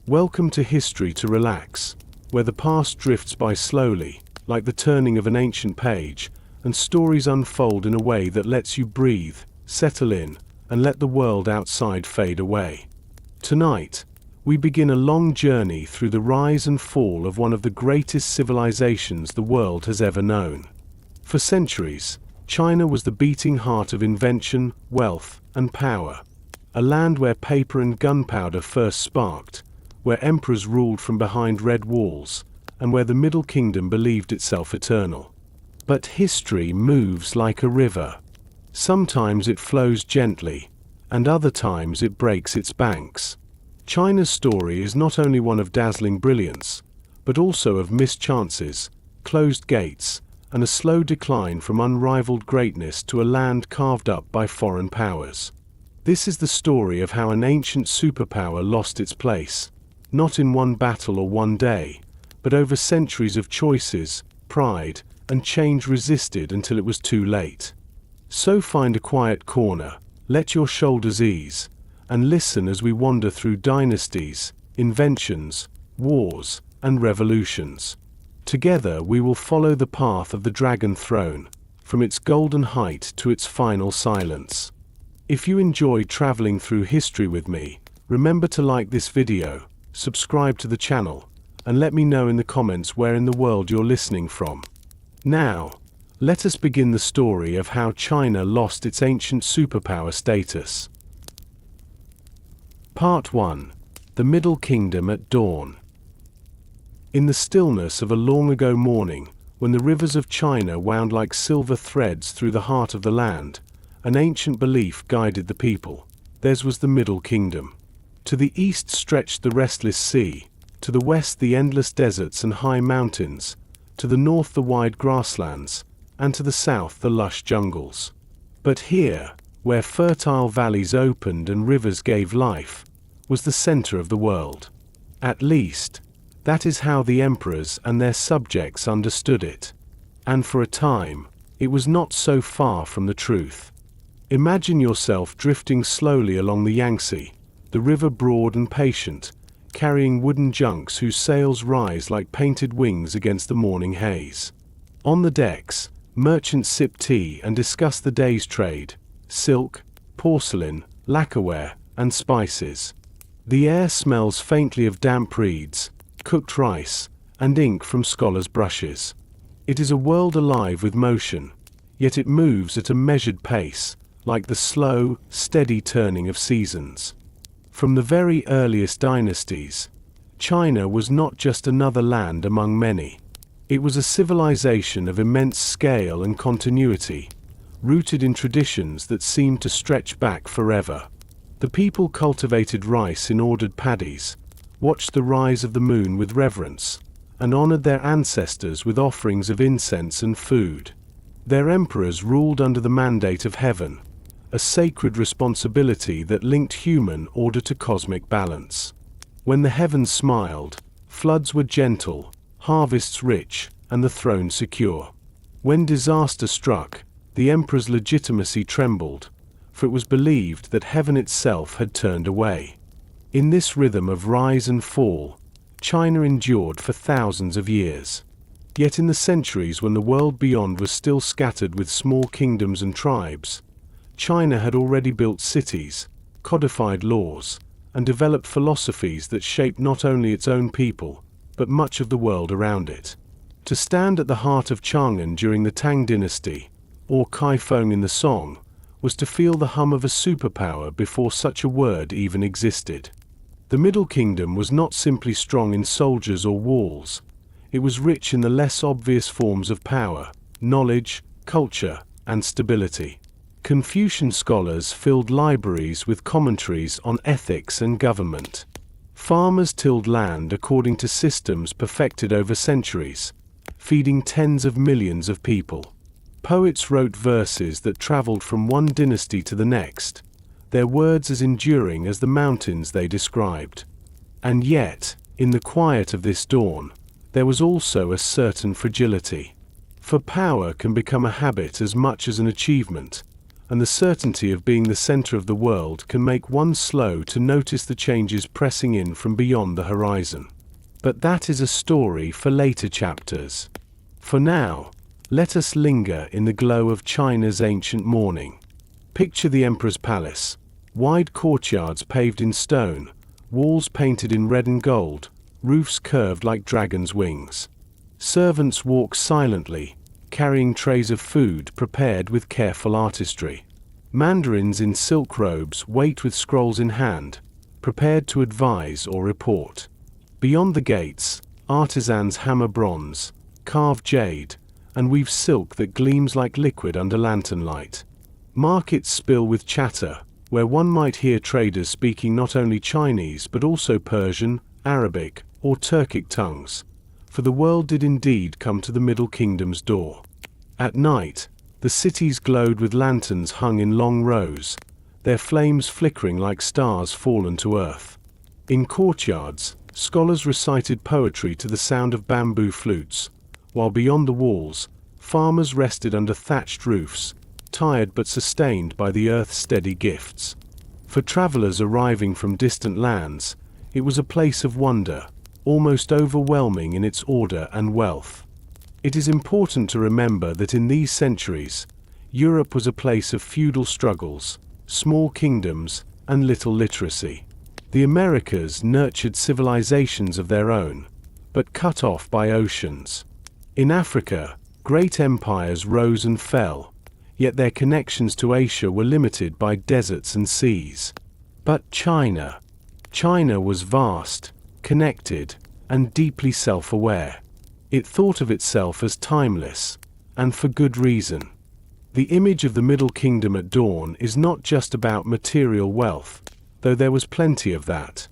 Welcome to History to Relax, where the past drifts by slowly, like the turning of an ancient page, and stories unfold in a way that lets you breathe, settle in, and let the world outside fade away. Tonight, we begin a long journey through the rise and fall of one of the greatest civilizations the world has ever known. For centuries, China was the beating heart of invention, wealth, and power. A land where paper and gunpowder first sparked, where emperors ruled from behind red walls, and where the Middle Kingdom believed itself eternal. But history moves like a river. Sometimes it flows gently, and other times it breaks its banks. China's story is not only one of dazzling brilliance, but also of missed chances, closed gates, and a slow decline from unrivaled greatness to a land carved up by foreign powers. This is the story of how an ancient superpower lost its place, not in one battle or one day, but over centuries of choices, pride, and change resisted until it was too late. So find a quiet corner, let your shoulders ease, and listen as we wander through dynasties, inventions, wars, and revolutions. Together we will follow the path of the Dragon Throne, from its golden height to its final silence. If you enjoy traveling through history with me, remember to like this video, subscribe to the channel, and let me know in the comments where in the world you're listening from. Now, let us begin the story of how China lost its ancient superpower status. Part 1. The Middle Kingdom at Dawn. In the stillness of a long-ago morning, when the rivers of China wound like silver threads through the heart of the land, an ancient belief guided the people. Theirs was the Middle Kingdom. To the east stretched the restless sea, to the west the endless deserts and high mountains, to the north the wide grasslands, and to the south the lush jungles. But here, where fertile valleys opened and rivers gave life, was the center of the world. At least, that is how the emperors and their subjects understood it. And for a time, it was not so far from the truth. Imagine yourself drifting slowly along the Yangtze, the river broad and patient, carrying wooden junks whose sails rise like painted wings against the morning haze. On the decks, merchants sip tea and discuss the day's trade: silk, porcelain, lacquerware, and spices. The air smells faintly of damp reeds, cooked rice, and ink from scholars' brushes. It is a world alive with motion, yet it moves at a measured pace, like the slow, steady turning of seasons. From the very earliest dynasties, China was not just another land among many. It was a civilization of immense scale and continuity, rooted in traditions that seemed to stretch back forever. The people cultivated rice in ordered paddies, watched the rise of the moon with reverence, and honored their ancestors with offerings of incense and food. Their emperors ruled under the mandate of heaven, a sacred responsibility that linked human order to cosmic balance. When the heavens smiled, floods were gentle, harvests rich, and the throne secure. When disaster struck, the emperor's legitimacy trembled, for it was believed that heaven itself had turned away. In this rhythm of rise and fall, China endured for thousands of years. Yet in the centuries when the world beyond was still scattered with small kingdoms and tribes, China had already built cities, codified laws, and developed philosophies that shaped not only its own people, but much of the world around it. To stand at the heart of Chang'an during the Tang Dynasty, or Kaifeng in the Song, was to feel the hum of a superpower before such a word even existed. The Middle Kingdom was not simply strong in soldiers or walls. It was rich in the less obvious forms of power, knowledge, culture, and stability. Confucian scholars filled libraries with commentaries on ethics and government. Farmers tilled land according to systems perfected over centuries, feeding tens of millions of people. Poets wrote verses that traveled from one dynasty to the next, their words as enduring as the mountains they described. And yet, in the quiet of this dawn, there was also a certain fragility. For power can become a habit as much as an achievement, and the certainty of being the center of the world can make one slow to notice the changes pressing in from beyond the horizon. But that is a story for later chapters. For now, let us linger in the glow of China's ancient morning. Picture the emperor's palace, wide courtyards paved in stone, walls painted in red and gold, roofs curved like dragons' wings. Servants walk silently, carrying trays of food prepared with careful artistry. Mandarins in silk robes wait with scrolls in hand, prepared to advise or report. Beyond the gates, artisans hammer bronze, carve jade, and weave silk that gleams like liquid under lantern light. Markets spill with chatter, where one might hear traders speaking not only Chinese but also Persian, Arabic, or Turkic tongues, for the world did indeed come to the Middle Kingdom's door. At night, the cities glowed with lanterns hung in long rows, their flames flickering like stars fallen to earth. In courtyards, scholars recited poetry to the sound of bamboo flutes, while beyond the walls, farmers rested under thatched roofs, tired but sustained by the earth's steady gifts. For travelers arriving from distant lands, it was a place of wonder, almost overwhelming in its order and wealth. It is important to remember that in these centuries, Europe was a place of feudal struggles, small kingdoms, and little literacy. The Americas nurtured civilizations of their own, but cut off by oceans. In Africa, great empires rose and fell, yet their connections to Asia were limited by deserts and seas. But China was vast, connected, and deeply self-aware. It thought of itself as timeless, and for good reason. The image of the Middle Kingdom at dawn is not just about material wealth, though there was plenty of that.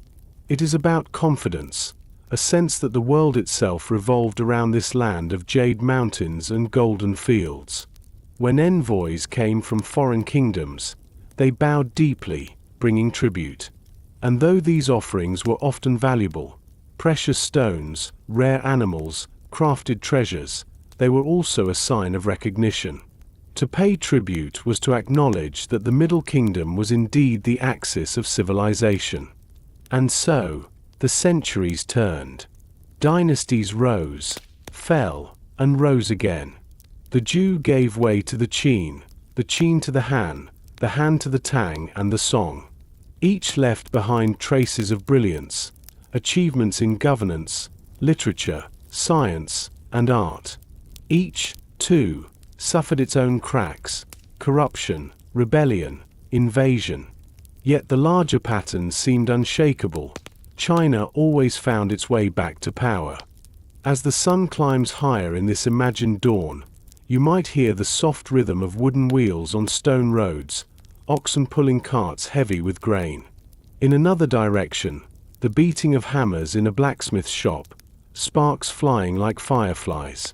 It is about confidence, a sense that the world itself revolved around this land of jade mountains and golden fields. When envoys came from foreign kingdoms, they bowed deeply, bringing tribute. And though these offerings were often valuable, precious stones, rare animals, crafted treasures, they were also a sign of recognition. To pay tribute was to acknowledge that the Middle Kingdom was indeed the axis of civilization. And so, the centuries turned. Dynasties rose, fell, and rose again. The Zhou gave way to the Qin to the Han to the Tang and the Song. Each left behind traces of brilliance, achievements in governance, literature, science, and art. Each, too, suffered its own cracks, corruption, rebellion, invasion. Yet the larger pattern seemed unshakable. China always found its way back to power. As the sun climbs higher in this imagined dawn, you might hear the soft rhythm of wooden wheels on stone roads, oxen pulling carts heavy with grain. In another direction, the beating of hammers in a blacksmith's shop, sparks flying like fireflies.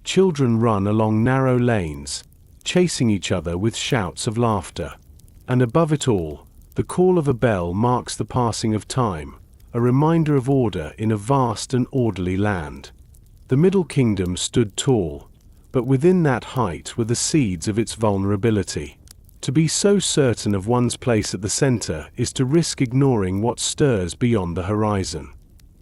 Children run along narrow lanes, chasing each other with shouts of laughter. And above it all, the call of a bell marks the passing of time, a reminder of order in a vast and orderly land. The Middle Kingdom stood tall, but within that height were the seeds of its vulnerability. To be so certain of one's place at the center is to risk ignoring what stirs beyond the horizon.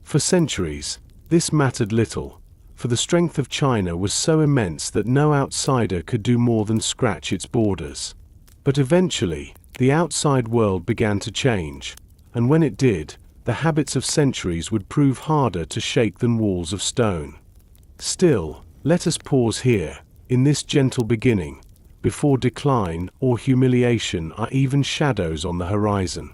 For centuries, this mattered little, for the strength of China was so immense that no outsider could do more than scratch its borders. But eventually, the outside world began to change, and when it did, the habits of centuries would prove harder to shake than walls of stone. Still, let us pause here, in this gentle beginning, before decline or humiliation are even shadows on the horizon.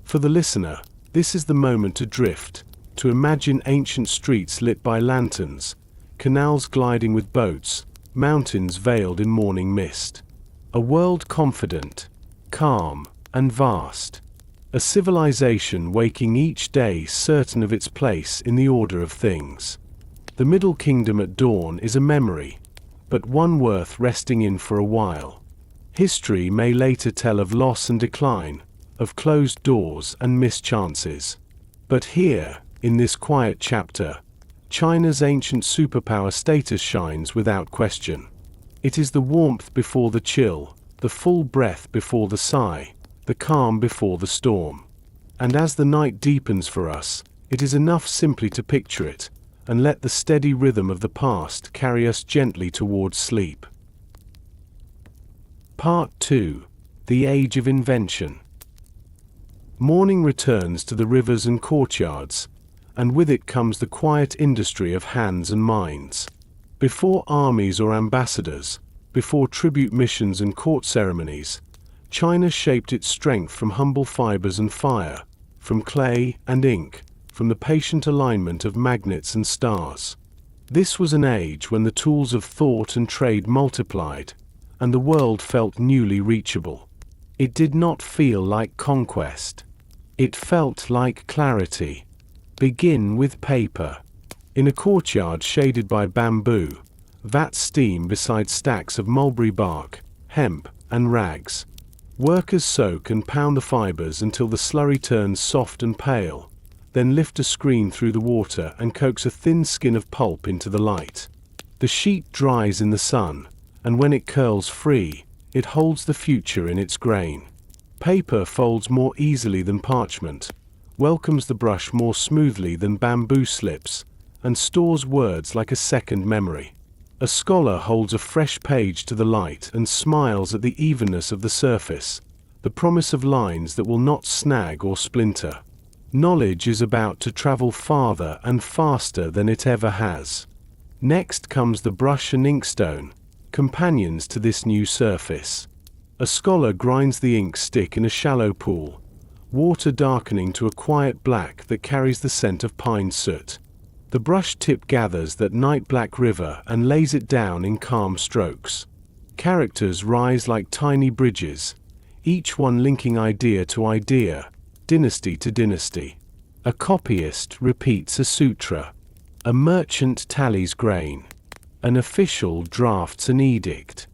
For the listener, this is the moment to drift, to imagine ancient streets lit by lanterns, canals gliding with boats, mountains veiled in morning mist. A world confident, calm, and vast. A civilization waking each day certain of its place in the order of things. The Middle Kingdom at dawn is a memory, but one worth resting in for a while. History may later tell of loss and decline, of closed doors and missed chances. But here, in this quiet chapter, China's ancient superpower status shines without question. It is the warmth before the chill, the full breath before the sigh, the calm before the storm. And as the night deepens for us, it is enough simply to picture it, and let the steady rhythm of the past carry us gently towards sleep. Part 2. The Age of Invention. Morning returns to the rivers and courtyards, and with it comes the quiet industry of hands and minds. Before armies or ambassadors, before tribute missions and court ceremonies, China shaped its strength from humble fibers and fire, from clay and ink, from the patient alignment of magnets and stars. This was an age when the tools of thought and trade multiplied, and the world felt newly reachable. It did not feel like conquest. It felt like clarity. Begin with paper. In a courtyard shaded by bamboo, vats steam beside stacks of mulberry bark, hemp, and rags. Workers soak and pound the fibers until the slurry turns soft and pale, then lift a screen through the water and coax a thin skin of pulp into the light. The sheet dries in the sun, and when it curls free, it holds the future in its grain. Paper folds more easily than parchment, welcomes the brush more smoothly than bamboo slips, and stores words like a second memory. A scholar holds a fresh page to the light and smiles at the evenness of the surface, the promise of lines that will not snag or splinter. Knowledge is about to travel farther and faster than it ever has. Next comes the brush and inkstone, companions to this new surface. A scholar grinds the ink stick in a shallow pool, water darkening to a quiet black that carries the scent of pine soot. The brush tip gathers that night-black river and lays it down in calm strokes. Characters rise like tiny bridges, each one linking idea to idea, dynasty to dynasty. A copyist repeats a sutra. A merchant tallies grain. An official drafts an edict.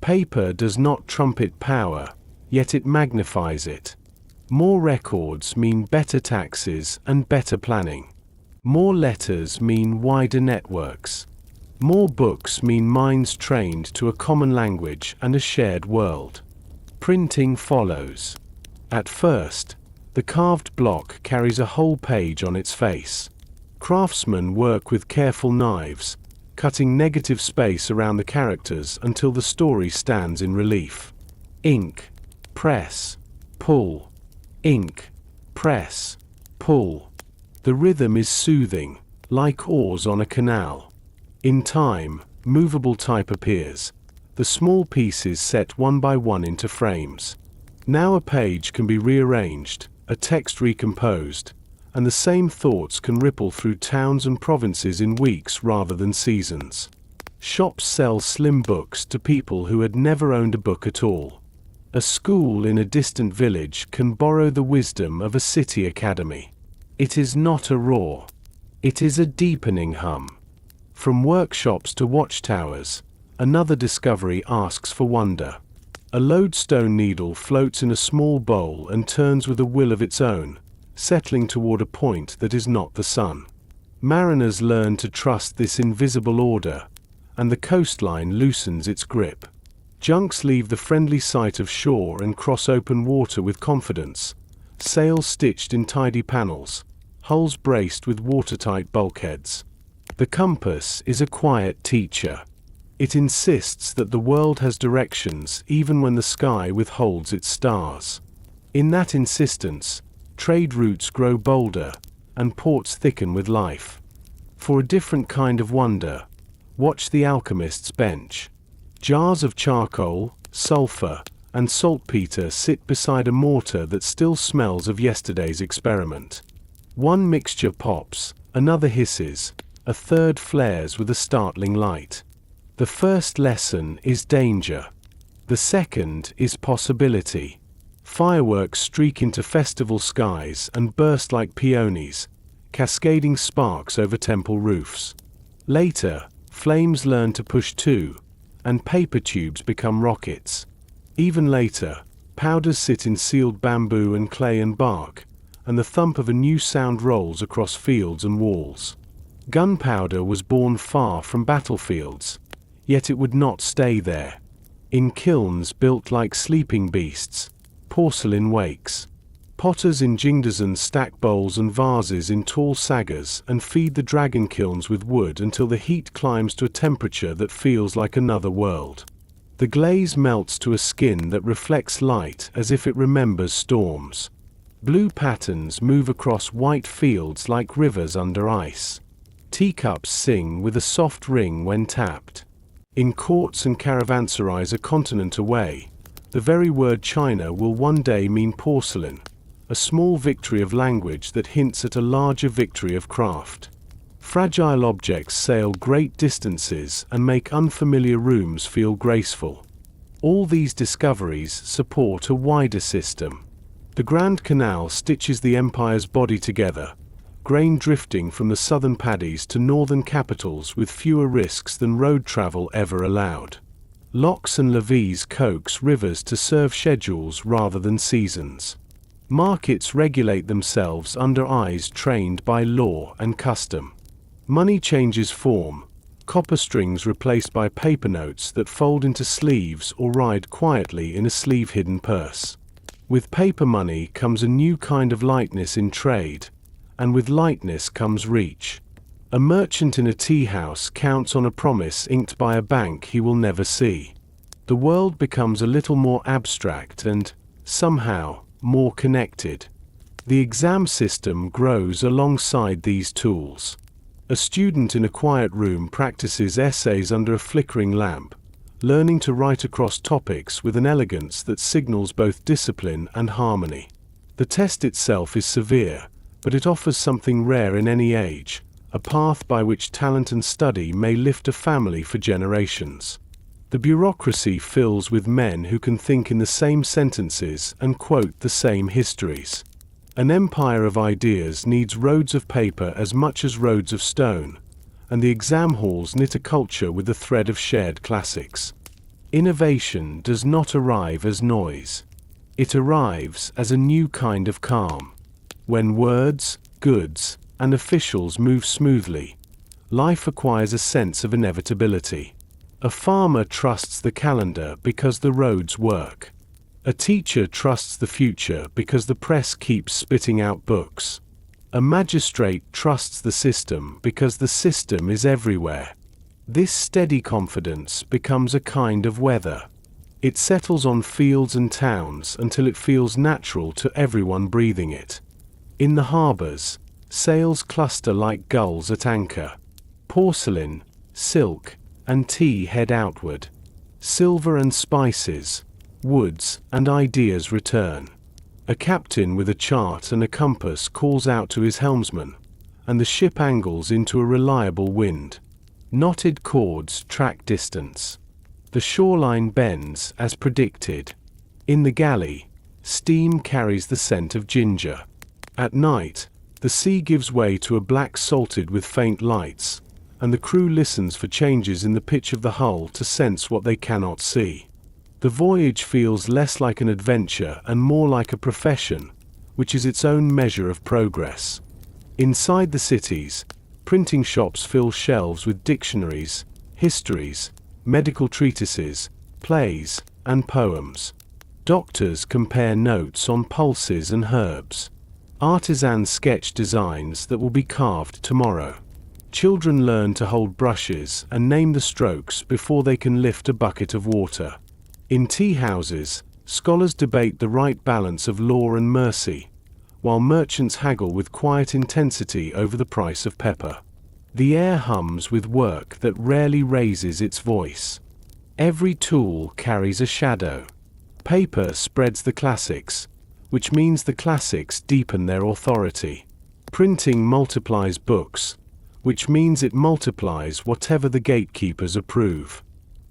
Paper does not trumpet power, yet it magnifies it. More records mean better taxes and better planning. More letters mean wider networks. More books mean minds trained to a common language and a shared world. Printing follows. At first, the carved block carries a whole page on its face. Craftsmen work with careful knives, cutting negative space around the characters until the story stands in relief. Ink, press, pull. Ink, press, pull. The rhythm is soothing, like oars on a canal. In time, movable type appears, the small pieces set one by one into frames. Now a page can be rearranged, a text recomposed, and the same thoughts can ripple through towns and provinces in weeks rather than seasons. Shops sell slim books to people who had never owned a book at all. A school in a distant village can borrow the wisdom of a city academy. It is not a roar. It is a deepening hum. From workshops to watchtowers, another discovery asks for wonder. A lodestone needle floats in a small bowl and turns with a will of its own, settling toward a point that is not the sun. Mariners learn to trust this invisible order, and the coastline loosens its grip. Junks leave the friendly sight of shore and cross open water with confidence, sails stitched in tidy panels, hulls braced with watertight bulkheads. The compass is a quiet teacher. It insists that the world has directions even when the sky withholds its stars. In that insistence, trade routes grow bolder, and ports thicken with life. For a different kind of wonder, watch the alchemist's bench. Jars of charcoal, sulfur, and saltpeter sit beside a mortar that still smells of yesterday's experiment. One mixture pops, another hisses, a third flares with a startling light. The first lesson is danger. The second is possibility. Fireworks streak into festival skies and burst like peonies, cascading sparks over temple roofs. Later, flames learn to push too, and paper tubes become rockets. Even later, powders sit in sealed bamboo and clay and bark, and the thump of a new sound rolls across fields and walls. Gunpowder was born far from battlefields, yet it would not stay there. In kilns built like sleeping beasts, porcelain wakes. Potters in Jingdezhen stack bowls and vases in tall sagas and feed the dragon kilns with wood until the heat climbs to a temperature that feels like another world. The glaze melts to a skin that reflects light as if it remembers storms. Blue patterns move across white fields like rivers under ice. Teacups sing with a soft ring when tapped. In courts and caravanserais a continent away, the very word China will one day mean porcelain, a small victory of language that hints at a larger victory of craft. Fragile objects sail great distances and make unfamiliar rooms feel graceful. All these discoveries support a wider system. The Grand Canal stitches the empire's body together, grain drifting from the southern paddies to northern capitals with fewer risks than road travel ever allowed. Locks and levees coax rivers to serve schedules rather than seasons. Markets regulate themselves under eyes trained by law and custom. Money changes form, copper strings replaced by paper notes that fold into sleeves or ride quietly in a sleeve-hidden purse. With paper money comes a new kind of lightness in trade, and with lightness comes reach. A merchant in a tea house counts on a promise inked by a bank he will never see. The world becomes a little more abstract and, somehow, more connected. The exam system grows alongside these tools. A student in a quiet room practices essays under a flickering lamp, learning to write across topics with an elegance that signals both discipline and harmony. The test itself is severe, but it offers something rare in any age, a path by which talent and study may lift a family for generations. The bureaucracy fills with men who can think in the same sentences and quote the same histories. An empire of ideas needs roads of paper as much as roads of stone, and the exam halls knit a culture with the thread of shared classics. Innovation does not arrive as noise. It arrives as a new kind of calm. When words, goods, and officials move smoothly, life acquires a sense of inevitability. A farmer trusts the calendar because the roads work. A teacher trusts the future because the press keeps spitting out books. A magistrate trusts the system because the system is everywhere. This steady confidence becomes a kind of weather. It settles on fields and towns until it feels natural to everyone breathing it. In the harbors, sails cluster like gulls at anchor. Porcelain, silk, and tea head outward. Silver and spices, woods and ideas return. A captain with a chart and a compass calls out to his helmsman, and the ship angles into a reliable wind. Knotted cords track distance. The shoreline bends as predicted. In the galley, steam carries the scent of ginger. At night, the sea gives way to a black salted with faint lights, and the crew listens for changes in the pitch of the hull to sense what they cannot see. The voyage feels less like an adventure and more like a profession, which is its own measure of progress. Inside the cities, printing shops fill shelves with dictionaries, histories, medical treatises, plays, and poems. Doctors compare notes on pulses and herbs. Artisans sketch designs that will be carved tomorrow. Children learn to hold brushes and name the strokes before they can lift a bucket of water. In tea houses, scholars debate the right balance of law and mercy, while merchants haggle with quiet intensity over the price of pepper. The air hums with work that rarely raises its voice. Every tool carries a shadow. Paper spreads the classics, which means the classics deepen their authority. Printing multiplies books, which means it multiplies whatever the gatekeepers approve.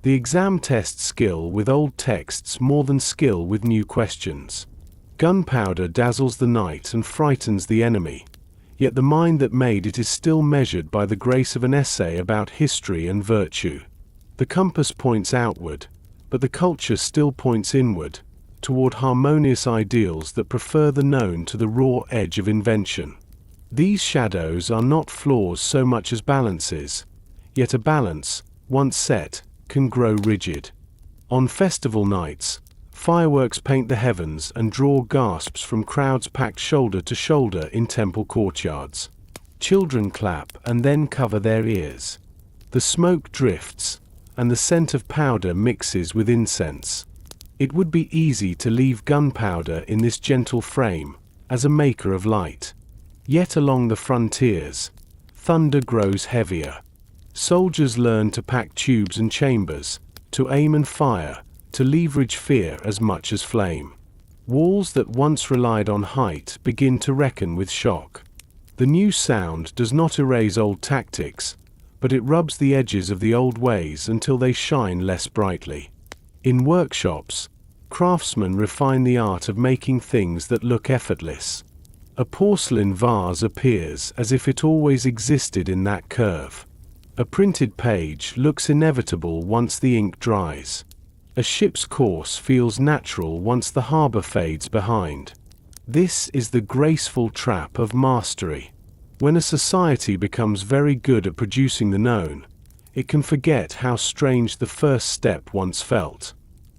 The exam tests skill with old texts more than skill with new questions. Gunpowder dazzles the night and frightens the enemy, yet the mind that made it is still measured by the grace of an essay about history and virtue. The compass points outward, but the culture still points inward, toward harmonious ideals that prefer the known to the raw edge of invention. These shadows are not flaws so much as balances, yet a balance, once set, can grow rigid. On festival nights, fireworks paint the heavens and draw gasps from crowds packed shoulder to shoulder in temple courtyards. Children clap and then cover their ears. The smoke drifts, and the scent of powder mixes with incense. It would be easy to leave gunpowder in this gentle frame, as a maker of light. Yet along the frontiers, thunder grows heavier. Soldiers learn to pack tubes and chambers, to aim and fire, to leverage fear as much as flame. Walls that once relied on height begin to reckon with shock. The new sound does not erase old tactics, but it rubs the edges of the old ways until they shine less brightly. In workshops, craftsmen refine the art of making things that look effortless. A porcelain vase appears as if it always existed in that curve. A printed page looks inevitable once the ink dries. A ship's course feels natural once the harbor fades behind. This is the graceful trap of mastery. When a society becomes very good at producing the known, it can forget how strange the first step once felt.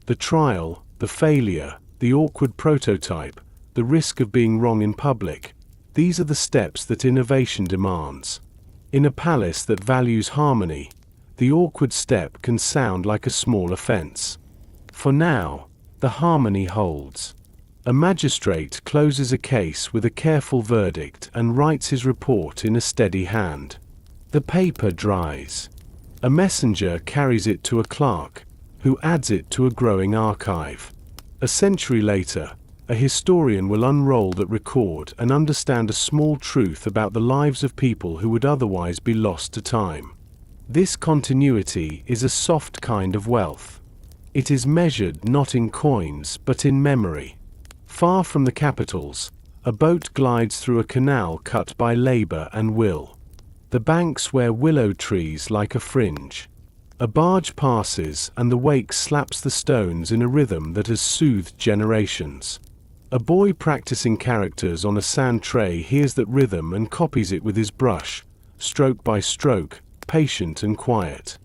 The trial, the failure, the awkward prototype, the risk of being wrong in public, these are the steps that innovation demands. In a palace that values harmony, the awkward step can sound like a small offense. For now, the harmony holds. A magistrate closes a case with a careful verdict and writes his report in a steady hand. The paper dries. A messenger carries it to a clerk, who adds it to a growing archive. A century later, a historian will unroll that record and understand a small truth about the lives of people who would otherwise be lost to time. This continuity is a soft kind of wealth. It is measured not in coins but in memory. Far from the capitals, a boat glides through a canal cut by labor and will. The banks wear willow trees like a fringe. A barge passes and the wake slaps the stones in a rhythm that has soothed generations. A boy practicing characters on a sand tray hears that rhythm and copies it with his brush, stroke by stroke, patient and quiet.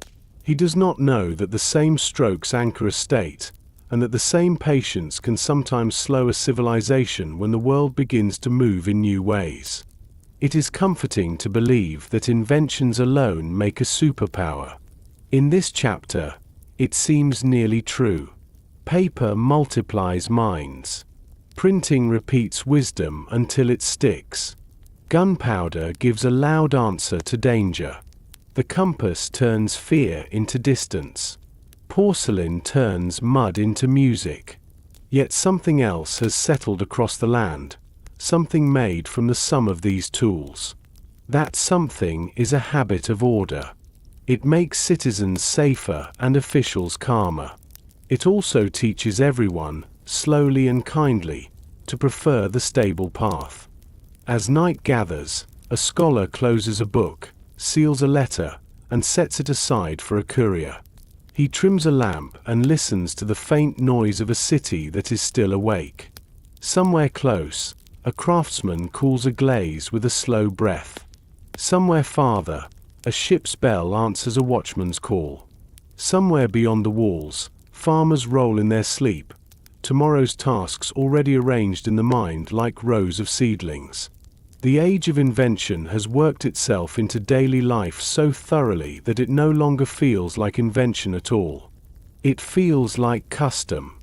He does not know that the same strokes anchor a state, and that the same patience can sometimes slow a civilization when the world begins to move in new ways. It is comforting to believe that inventions alone make a superpower. In this chapter, it seems nearly true. Paper multiplies minds. Printing repeats wisdom until it sticks. Gunpowder gives a loud answer to danger. The compass turns fear into distance. Porcelain turns mud into music. Yet something else has settled across the land, something made from the sum of these tools. That something is a habit of order. It makes citizens safer and officials calmer. It also teaches everyone, slowly and kindly, to prefer the stable path. As night gathers, a scholar closes a book, seals a letter, and sets it aside for a courier. He trims a lamp and listens to the faint noise of a city that is still awake. Somewhere close, a craftsman cools a glaze with a slow breath. Somewhere farther, a ship's bell answers a watchman's call. Somewhere beyond the walls, farmers roll in their sleep, tomorrow's tasks already arranged in the mind like rows of seedlings. The age of invention has worked itself into daily life so thoroughly that it no longer feels like invention at all. It feels like custom.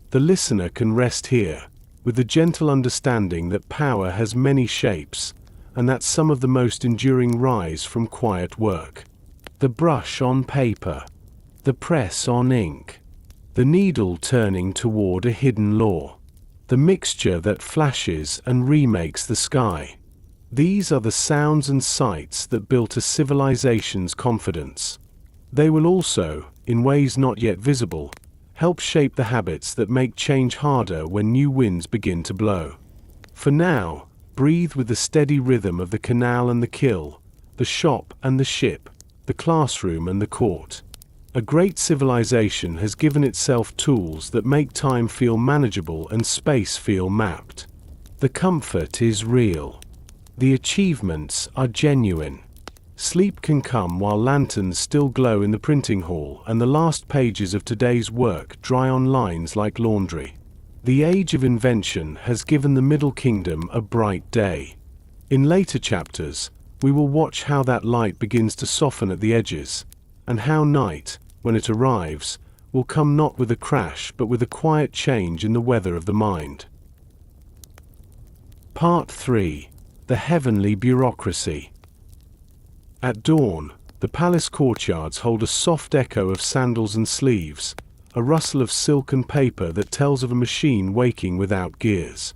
The listener can rest here, with the gentle understanding that power has many shapes, and that some of the most enduring rise from quiet work. The brush on paper, the press on ink, the needle turning toward a hidden law, the mixture that flashes and remakes the sky. These are the sounds and sights that built a civilization's confidence. They will also, in ways not yet visible, help shape the habits that make change harder when new winds begin to blow. For now, breathe with the steady rhythm of the canal and the kill, the shop and the ship, the classroom and the court. A great civilization has given itself tools that make time feel manageable and space feel mapped. The comfort is real. The achievements are genuine. Sleep can come while lanterns still glow in the printing hall and the last pages of today's work dry on lines like laundry. The age of invention has given the Middle Kingdom a bright day. In later chapters, we will watch how that light begins to soften at the edges, and how night, when it arrives, will come not with a crash but with a quiet change in the weather of the mind. Part 3. The Heavenly Bureaucracy. At dawn, the palace courtyards hold a soft echo of sandals and sleeves, a rustle of silk and paper that tells of a machine waking without gears.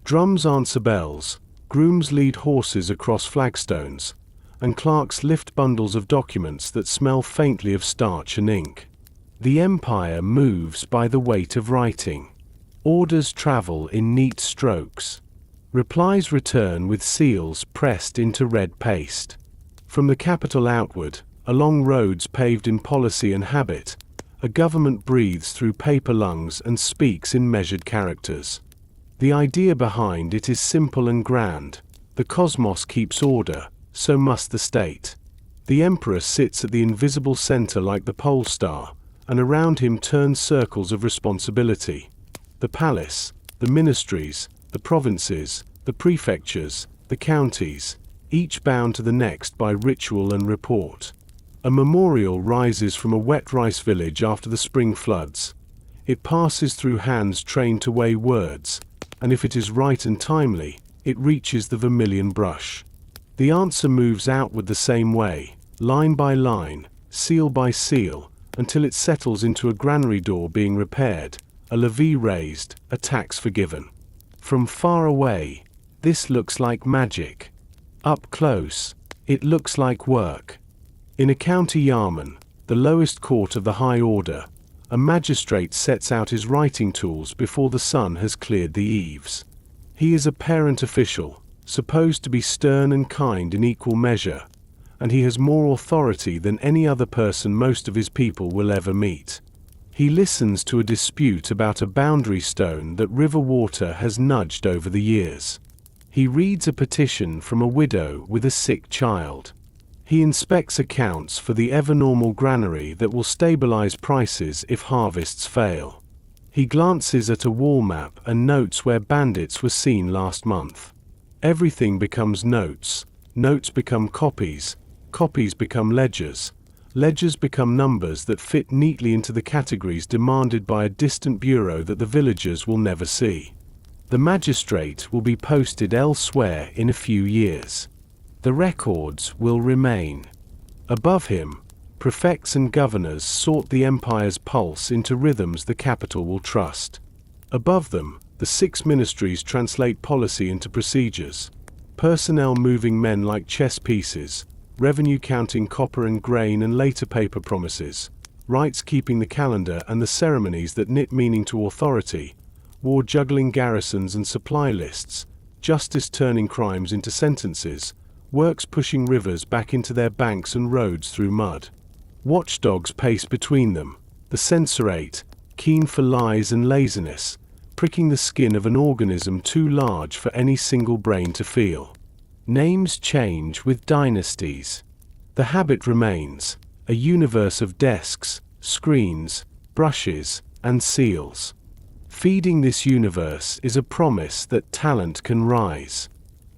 Drums answer bells, grooms lead horses across flagstones, and clerks lift bundles of documents that smell faintly of starch and ink. The empire moves by the weight of writing. Orders travel in neat strokes. Replies return with seals pressed into red paste. From the capital outward, along roads paved in policy and habit, a government breathes through paper lungs and speaks in measured characters. The idea behind it is simple and grand. The cosmos keeps order, so must the state. The emperor sits at the invisible center like the pole star, and around him turn circles of responsibility. The palace, the ministries, the provinces, the prefectures, the counties, each bound to the next by ritual and report. A memorial rises from a wet rice village after the spring floods. It passes through hands trained to weigh words, and if it is right and timely, it reaches the vermilion brush. The answer moves outward the same way, line by line, seal by seal, until it settles into a granary door being repaired, a levy raised, a tax forgiven. From far away, this looks like magic. Up close, it looks like work. In a county yarman, the lowest court of the high order, a magistrate sets out his writing tools before the sun has cleared the eaves. He is a parent official, supposed to be stern and kind in equal measure, and he has more authority than any other person most of his people will ever meet. He listens to a dispute about a boundary stone that river water has nudged over the years. He reads a petition from a widow with a sick child. He inspects accounts for the ever-normal granary that will stabilize prices if harvests fail. He glances at a wall map and notes where bandits were seen last month. Everything becomes notes, notes become copies, copies become ledgers, ledgers become numbers that fit neatly into the categories demanded by a distant bureau that the villagers will never see. The magistrate will be posted elsewhere in a few years. The records will remain. Above him, prefects and governors sort the empire's pulse into rhythms the capital will trust. Above them, the 6 ministries translate policy into procedures. Personnel moving men like chess pieces, revenue counting copper and grain and later paper promises, rights keeping the calendar and the ceremonies that knit meaning to authority, war juggling garrisons and supply lists, justice turning crimes into sentences, works pushing rivers back into their banks and roads through mud. Watchdogs pace between them, the censorate, keen for lies and laziness, pricking the skin of an organism too large for any single brain to feel. Names change with dynasties. The habit remains, a universe of desks, screens, brushes, and seals. Feeding this universe is a promise that talent can rise.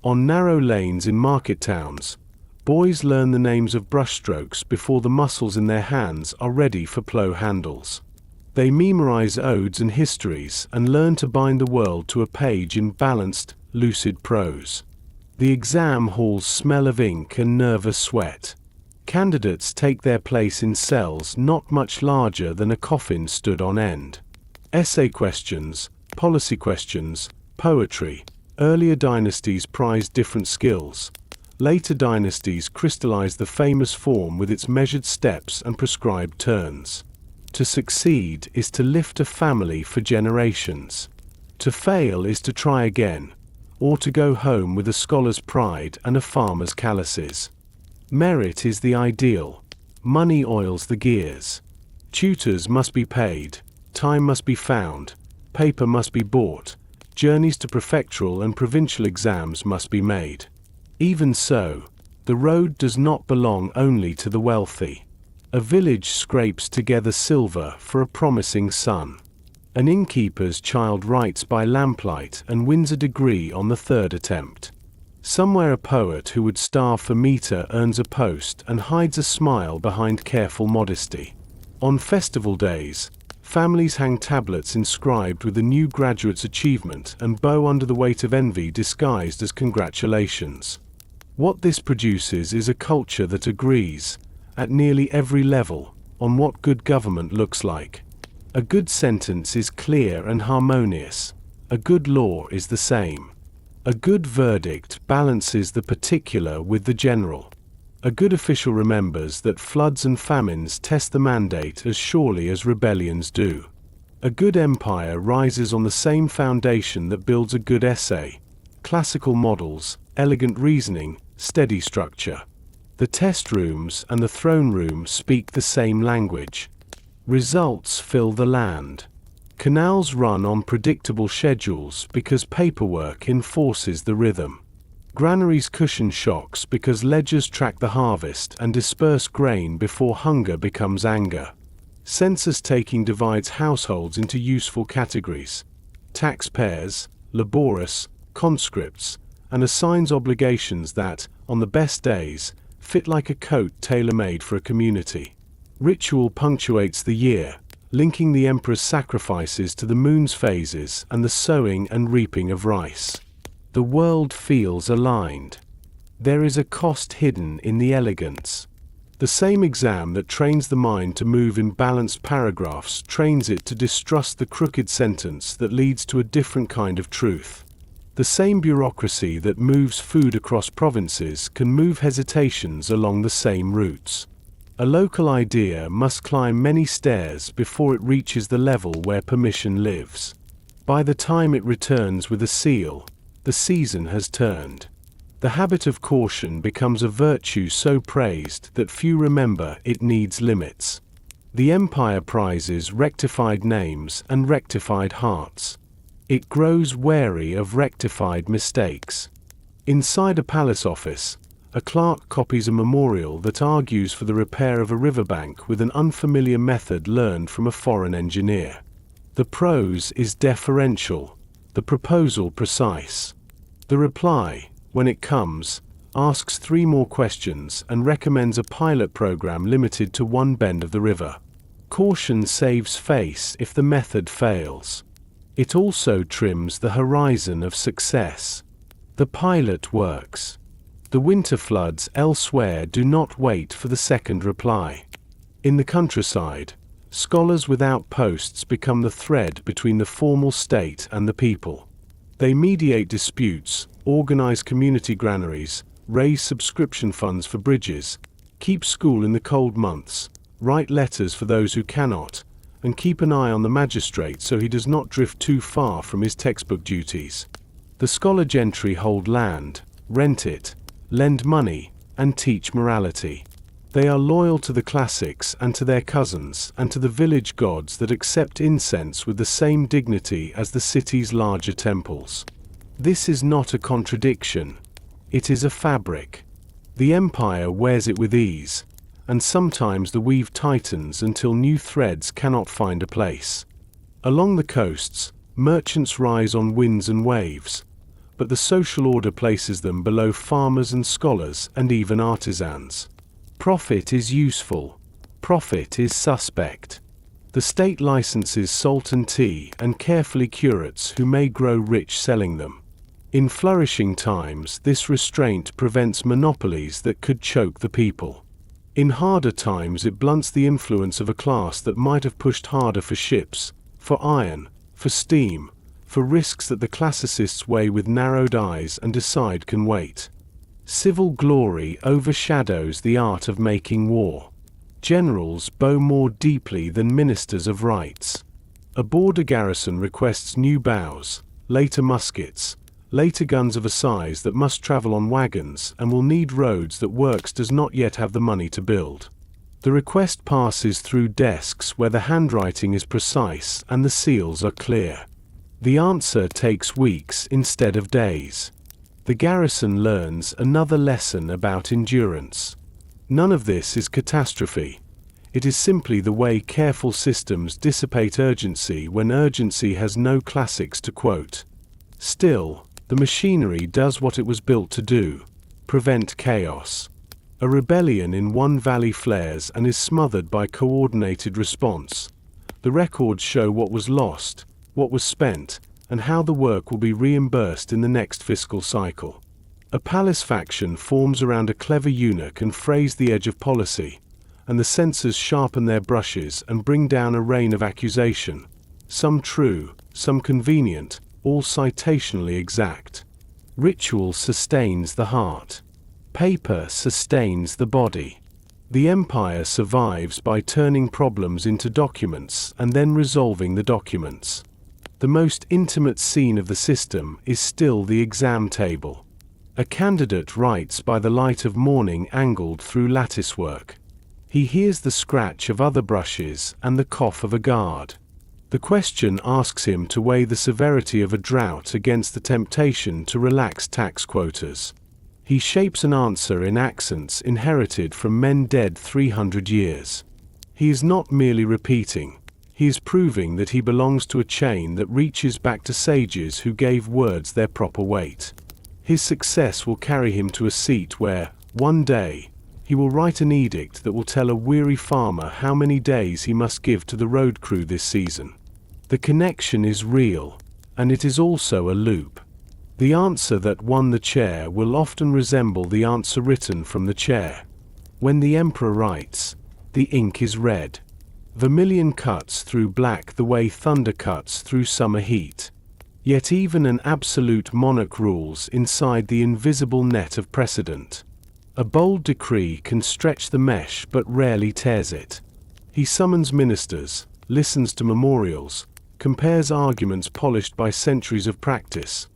On narrow lanes in market towns, boys learn the names of brushstrokes before the muscles in their hands are ready for plough handles. They memorize odes and histories and learn to bind the world to a page in balanced, lucid prose. The exam halls smell of ink and nervous sweat. Candidates take their place in cells not much larger than a coffin stood on end. Essay questions, policy questions, poetry. Earlier dynasties prized different skills. Later dynasties crystallized the famous form with its measured steps and prescribed turns. To succeed is to lift a family for generations. To fail is to try again, or to go home with a scholar's pride and a farmer's calluses. Merit is the ideal. Money oils the gears. Tutors must be paid, time must be found, paper must be bought, journeys to prefectural and provincial exams must be made. Even so, The road does not belong only to the wealthy. A village scrapes together silver for a promising son. An innkeeper's child writes by lamplight and wins a degree on the third attempt. Somewhere a poet who would starve for meter earns a post and hides a smile behind careful modesty. On festival days, families hang tablets inscribed with the new graduate's achievement and bow under the weight of envy disguised as congratulations. What this produces is a culture that agrees, at nearly every level, on what good government looks like. A good sentence is clear and harmonious. A good law is the same. A good verdict balances the particular with the general. A good official remembers that floods and famines test the mandate as surely as rebellions do. A good empire rises on the same foundation that builds a good essay: classical models, elegant reasoning, steady structure. The test rooms and the throne room speak the same language. Results fill the land. Canals run on predictable schedules because paperwork enforces the rhythm. Granaries cushion shocks because ledgers track the harvest and disperse grain before hunger becomes anger. Census taking divides households into useful categories: taxpayers, laborious, conscripts, and assigns obligations that, on the best days, fit like a coat tailor-made for a community. Ritual punctuates the year, linking the emperor's sacrifices to the moon's phases and the sowing and reaping of rice. The world feels aligned. There is a cost hidden in the elegance. The same exam that trains the mind to move in balanced paragraphs trains it to distrust the crooked sentence that leads to a different kind of truth. The same bureaucracy that moves food across provinces can move hesitations along the same routes. A local idea must climb many stairs before it reaches the level where permission lives. By the time it returns with a seal, the season has turned. The habit of caution becomes a virtue so praised that few remember it needs limits. The empire prizes rectified names and rectified hearts. It grows wary of rectified mistakes. Inside a palace office, a clerk copies a memorial that argues for the repair of a riverbank with an unfamiliar method learned from a foreign engineer. The prose is deferential, the proposal precise. The reply, when it comes, asks 3 more questions and recommends a pilot program limited to one bend of the river. Caution saves face if the method fails. It also trims the horizon of success. The pilot works. The winter floods elsewhere do not wait for the second reply. In the countryside, scholars without posts become the thread between the formal state and the people. They mediate disputes, organize community granaries, raise subscription funds for bridges, keep school in the cold months, write letters for those who cannot, and keep an eye on the magistrate so he does not drift too far from his textbook duties. The scholar gentry hold land, rent it, lend money, and teach morality. They are loyal to the classics and to their cousins and to the village gods that accept incense with the same dignity as the city's larger temples. This is not a contradiction. It is a fabric. The empire wears it with ease, and sometimes the weave tightens until new threads cannot find a place. Along the coasts, merchants rise on winds and waves, but the social order places them below farmers and scholars and even artisans. Profit is useful. Profit is suspect. The state licenses salt and tea and carefully curates who may grow rich selling them. In flourishing times, this restraint prevents monopolies that could choke the people. In harder times, it blunts the influence of a class that might have pushed harder for ships, for iron, for steam, for risks that the classicists weigh with narrowed eyes and decide can wait. Civil glory overshadows the art of making war. Generals bow more deeply than ministers of rights. A border garrison requests new bows, later muskets, later guns of a size that must travel on wagons and will need roads that works does not yet have the money to build. The request passes through desks where the handwriting is precise and the seals are clear. The answer takes weeks instead of days. The garrison learns another lesson about endurance. None of this is catastrophe. It is simply the way careful systems dissipate urgency when urgency has no classics to quote. Still, the machinery does what it was built to do: prevent chaos. A rebellion in one valley flares and is smothered by coordinated response. The records show what was lost, what was spent, and how the work will be reimbursed in the next fiscal cycle. A palace faction forms around a clever eunuch and frays the edge of policy, and the censors sharpen their brushes and bring down a rain of accusation, some true, some convenient, all citationally exact. Ritual sustains the heart. Paper sustains the body. The empire survives by turning problems into documents and then resolving the documents. The most intimate scene of the system is still the exam table. A candidate writes by the light of morning angled through latticework. He hears the scratch of other brushes and the cough of a guard. The question asks him to weigh the severity of a drought against the temptation to relax tax quotas. He shapes an answer in accents inherited from men dead 300 years. He is not merely repeating. He is proving that he belongs to a chain that reaches back to sages who gave words their proper weight. His success will carry him to a seat where, one day, he will write an edict that will tell a weary farmer how many days he must give to the road crew this season. The connection is real, and it is also a loop. The answer that won the chair will often resemble the answer written from the chair. When the emperor writes, the ink is red. Vermilion cuts through black the way thunder cuts through summer heat. Yet even an absolute monarch rules inside the invisible net of precedent. A bold decree can stretch the mesh but rarely tears it. He summons ministers, listens to memorials, compares arguments polished by centuries of practice,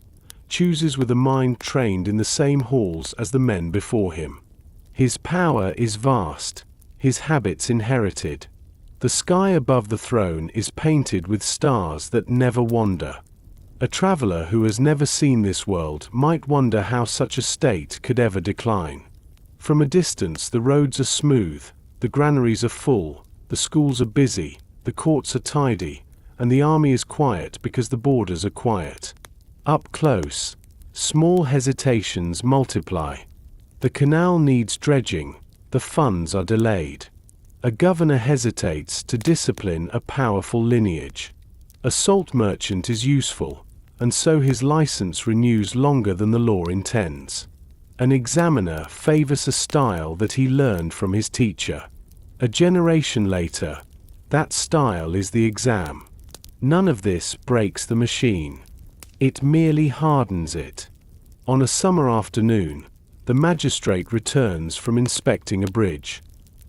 chooses with a mind trained in the same halls as the men before him. His power is vast, his habits inherited. The sky above the throne is painted with stars that never wander. A traveler who has never seen this world might wonder how such a state could ever decline. From a distance the roads are smooth, the granaries are full, the schools are busy, the courts are tidy, and the army is quiet because the borders are quiet. Up close, small hesitations multiply. The canal needs dredging, the funds are delayed. A governor hesitates to discipline a powerful lineage. A salt merchant is useful, and so his license renews longer than the law intends. An examiner favors a style that he learned from his teacher. A generation later, that style is the exam. None of this breaks the machine. It merely hardens it. On a summer afternoon, the magistrate returns from inspecting a bridge.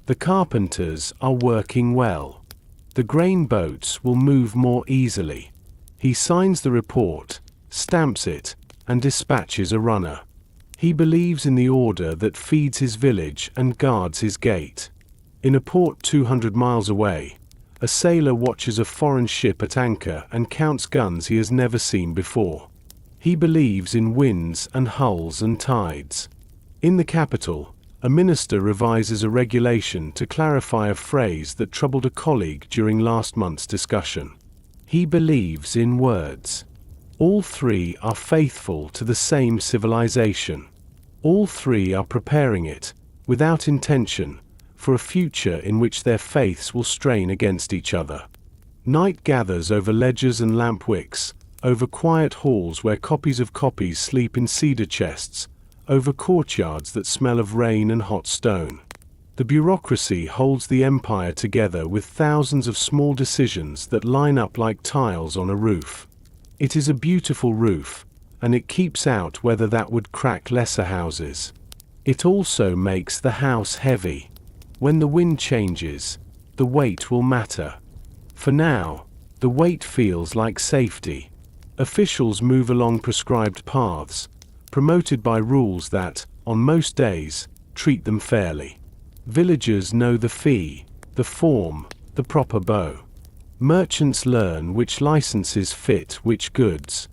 The carpenters are working well. The grain boats will move more easily. He signs the report, stamps it, and dispatches a runner. He believes in the order that feeds his village and guards his gate. In a port 200 miles away, a sailor watches a foreign ship at anchor and counts guns he has never seen before. He believes in winds and hulls and tides. In the capital, a minister revises a regulation to clarify a phrase that troubled a colleague during last month's discussion. He believes in words. All three are faithful to the same civilization. All three are preparing it, without intention, for a future in which their faiths will strain against each other. Night gathers over ledgers and lamp wicks, over quiet halls where copies of copies sleep in cedar chests, over courtyards that smell of rain and hot stone. The bureaucracy holds the empire together with thousands of small decisions that line up like tiles on a roof. It is a beautiful roof, and it keeps out weather that would crack lesser houses. It also makes the house heavy. When the wind changes, the weight will matter. For now, the weight feels like safety. Officials move along prescribed paths, promoted by rules that, on most days, treat them fairly. Villagers know the fee, the form, the proper bow. Merchants learn which licenses fit which goods.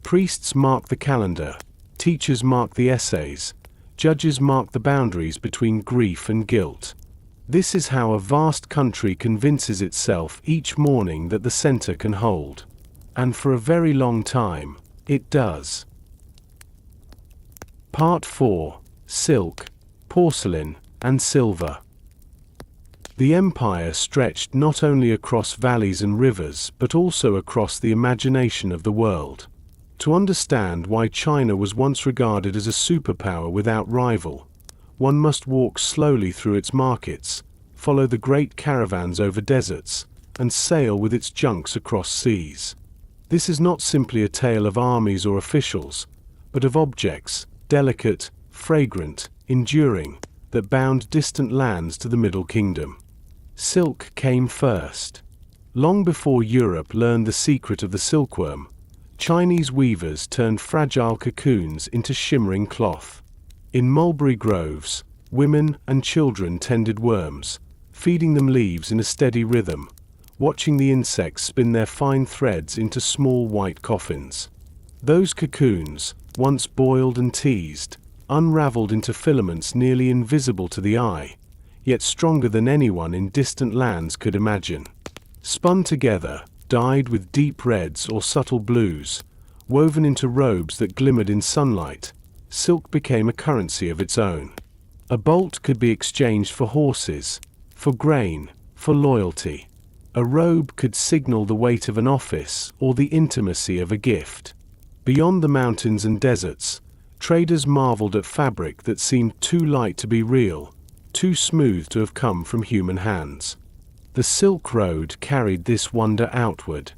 Priests mark the calendar. teachers mark the essays, judges mark the boundaries between grief and guilt. This is how a vast country convinces itself each morning that the center can hold. And for a very long time, it does. Part 4: Silk, Porcelain, and Silver. The empire stretched not only across valleys and rivers but also across the imagination of the world. To understand why China was once regarded as a superpower without rival, one must walk slowly through its markets, follow the great caravans over deserts, and sail with its junks across seas. This is not simply a tale of armies or officials, but of objects, delicate, fragrant, enduring, that bound distant lands to the Middle Kingdom. Silk came first. Long before Europe learned the secret of the silkworm, Chinese weavers turned fragile cocoons into shimmering cloth. In mulberry groves, women and children tended worms, feeding them leaves in a steady rhythm, watching the insects spin their fine threads into small white coffins. Those cocoons, once boiled and teased, unraveled into filaments nearly invisible to the eye, yet stronger than anyone in distant lands could imagine. Spun together, dyed with deep reds or subtle blues, woven into robes that glimmered in sunlight, silk became a currency of its own. A bolt could be exchanged for horses, for grain, for loyalty. A robe could signal the weight of an office or the intimacy of a gift. Beyond the mountains and deserts, traders marveled at fabric that seemed too light to be real, too smooth to have come from human hands. The Silk Road carried this wonder outward.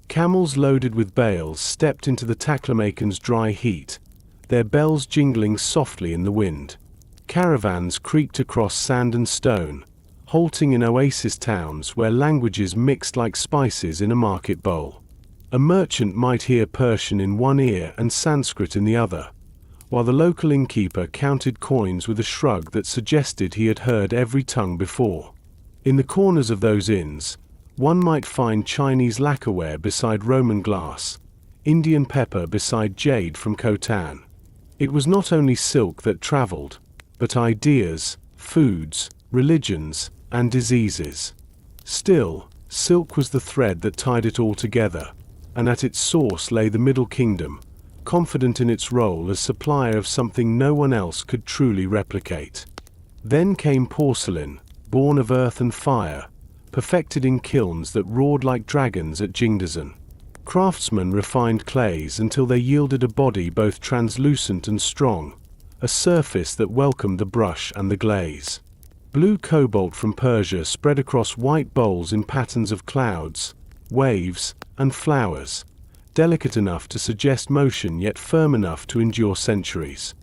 Camels loaded with bales stepped into the Taklamakan's dry heat, their bells jingling softly in the wind. Caravans creaked across sand and stone, halting in oasis towns where languages mixed like spices in a market bowl. A merchant might hear Persian in one ear and Sanskrit in the other, while the local innkeeper counted coins with a shrug that suggested he had heard every tongue before. In the corners of those inns, one might find Chinese lacquerware beside Roman glass, Indian pepper beside jade from Khotan. It was not only silk that traveled, but ideas, foods, religions, and diseases. Still, silk was the thread that tied it all together, and at its source lay the Middle Kingdom, confident in its role as supplier of something no one else could truly replicate. Then came porcelain, born of earth and fire, perfected in kilns that roared like dragons at Jingdezhen. Craftsmen refined clays until they yielded a body both translucent and strong, a surface that welcomed the brush and the glaze. Blue cobalt from Persia spread across white bowls in patterns of clouds, waves, and flowers, delicate enough to suggest motion yet firm enough to endure centuries.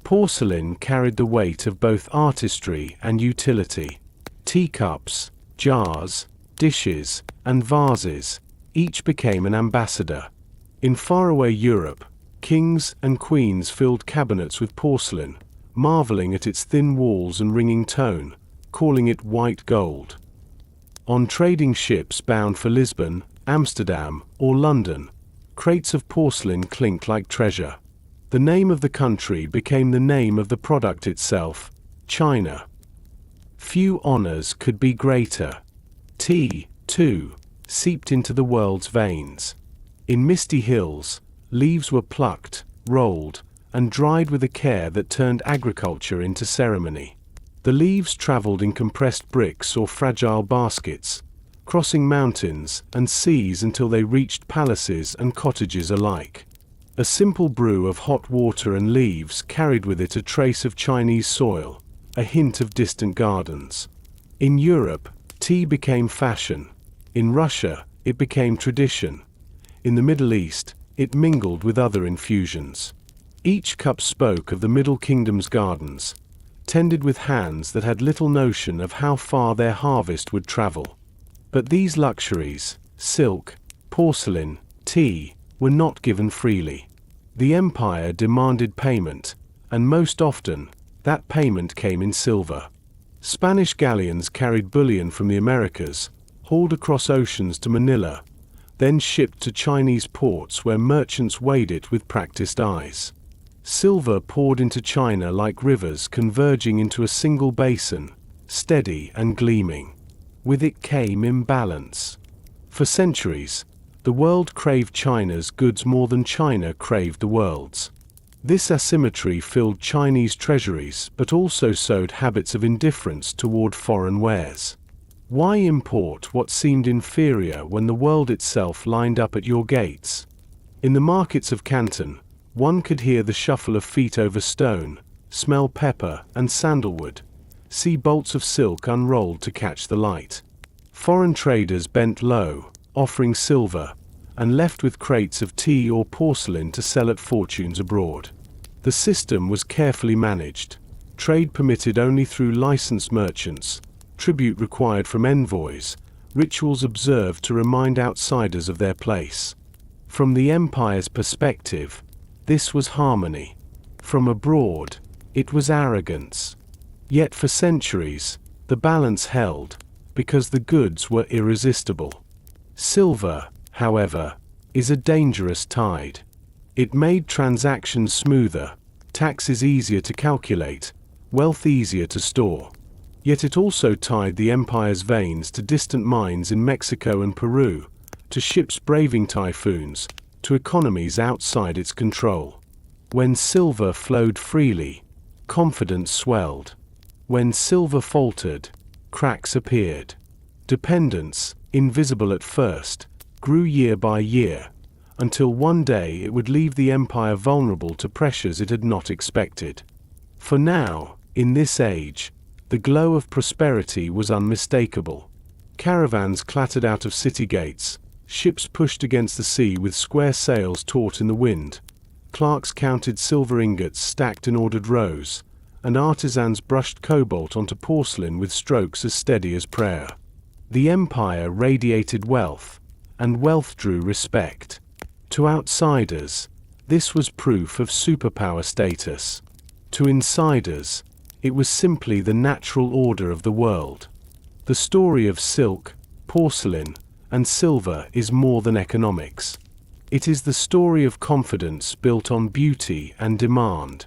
Porcelain carried the weight of both artistry and utility. Teacups, jars, dishes, and vases, each became an ambassador. In faraway Europe, kings and queens filled cabinets with porcelain, marveling at its thin walls and ringing tone, calling it white gold. On trading ships bound for Lisbon, Amsterdam, or London, crates of porcelain clinked like treasure. The name of the country became the name of the product itself, China. Few honors could be greater. Tea, too, seeped into the world's veins. In misty hills, leaves were plucked, rolled, and dried with a care that turned agriculture into ceremony. The leaves traveled in compressed bricks or fragile baskets, crossing mountains and seas until they reached palaces and cottages alike. A simple brew of hot water and leaves carried with it a trace of Chinese soil, a hint of distant gardens. In Europe, tea became fashion. In Russia, it became tradition. In the Middle East, it mingled with other infusions. Each cup spoke of the Middle Kingdom's gardens, tended with hands that had little notion of how far their harvest would travel. But these luxuries, silk, porcelain, tea, were not given freely. The empire demanded payment, and most often, that payment came in silver. Spanish galleons carried bullion from the Americas, hauled across oceans to Manila, then shipped to Chinese ports where merchants weighed it with practiced eyes. Silver poured into China like rivers converging into a single basin, steady and gleaming. With it came imbalance. For centuries, the world craved China's goods more than China craved the world's. This asymmetry filled Chinese treasuries but also sowed habits of indifference toward foreign wares. Why import what seemed inferior when the world itself lined up at your gates? In the markets of Canton, one could hear the shuffle of feet over stone, smell pepper and sandalwood, see bolts of silk unrolled to catch the light. Foreign traders bent low, offering silver, and left with crates of tea or porcelain to sell at fortunes abroad. The system was carefully managed. Trade permitted only through licensed merchants, tribute required from envoys, rituals observed to remind outsiders of their place. From the empire's perspective, this was harmony. From abroad, it was arrogance. Yet for centuries, the balance held, because the goods were irresistible. Silver, however, is a dangerous tide. It made transactions smoother, taxes easier to calculate, wealth easier to store. Yet it also tied the empire's veins to distant mines in Mexico and Peru, to ships braving typhoons, to economies outside its control. When silver flowed freely, confidence swelled. When silver faltered, cracks appeared. Dependence, invisible at first, grew year by year, until one day it would leave the empire vulnerable to pressures it had not expected. For now, in this age, the glow of prosperity was unmistakable. Caravans clattered out of city gates, ships pushed against the sea with square sails taut in the wind, clerks counted silver ingots stacked in ordered rows, and artisans brushed cobalt onto porcelain with strokes as steady as prayer. The empire radiated wealth, and wealth drew respect. To outsiders, this was proof of superpower status. To insiders, it was simply the natural order of the world. The story of silk, porcelain, and silver is more than economics. It is the story of confidence built on beauty and demand.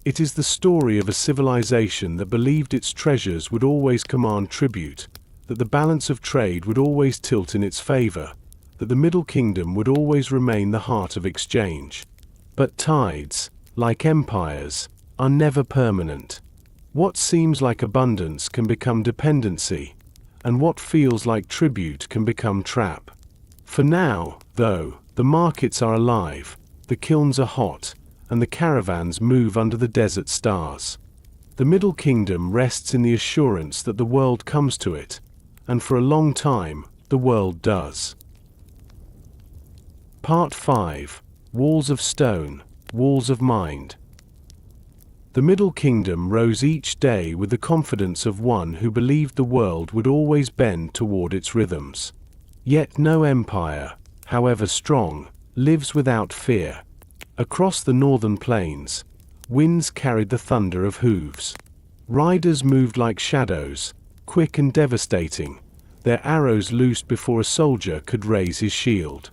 It is the story of a civilization that believed its treasures would always command tribute, that the balance of trade would always tilt in its favor, that the Middle Kingdom would always remain the heart of exchange. But tides, like empires, are never permanent. What seems like abundance can become dependency, and what feels like tribute can become trap. For now, though, the markets are alive, the kilns are hot, and the caravans move under the desert stars. The Middle Kingdom rests in the assurance that the world comes to it, and for a long time, the world does. Part 5. Walls of Stone, Walls of Mind. The Middle Kingdom rose each day with the confidence of one who believed the world would always bend toward its rhythms. Yet no empire, however strong, lives without fear. Across the northern plains, winds carried the thunder of hooves. Riders moved like shadows, quick and devastating, their arrows loosed before a soldier could raise his shield.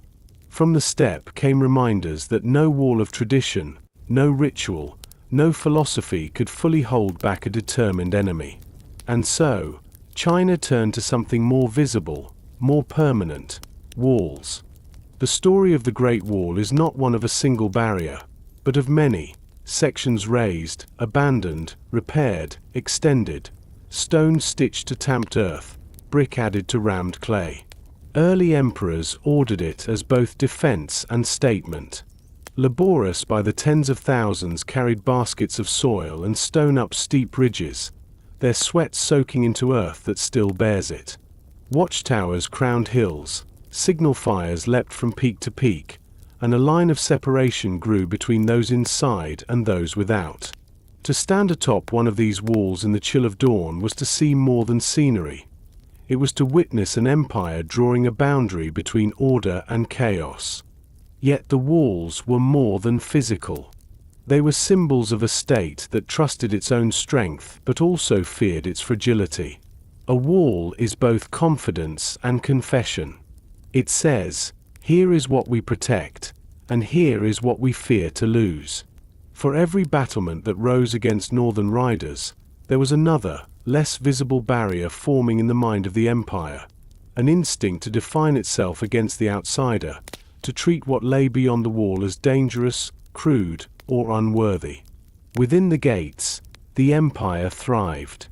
From the steppe came reminders that no wall of tradition, no ritual, no philosophy could fully hold back a determined enemy. And so, China turned to something more visible, more permanent: walls. The story of the Great Wall is not one of a single barrier, but of many, sections raised, abandoned, repaired, extended, stone stitched to tamped earth, brick added to rammed clay. Early emperors ordered it as both defense and statement. Laborious by the tens of thousands carried baskets of soil and stone up steep ridges, their sweat soaking into earth that still bears it. Watchtowers crowned hills, signal fires leapt from peak to peak, and a line of separation grew between those inside and those without. To stand atop one of these walls in the chill of dawn was to see more than scenery. It was to witness an empire drawing a boundary between order and chaos. Yet the walls were more than physical. They were symbols of a state that trusted its own strength but also feared its fragility. A wall is both confidence and confession. It says, "Here is what we protect, and here is what we fear to lose." For every battlement that rose against northern riders, there was another, less visible barrier forming in the mind of the empire, an instinct to define itself against the outsider, to treat what lay beyond the wall as dangerous, crude, or unworthy. Within the gates, the empire thrived.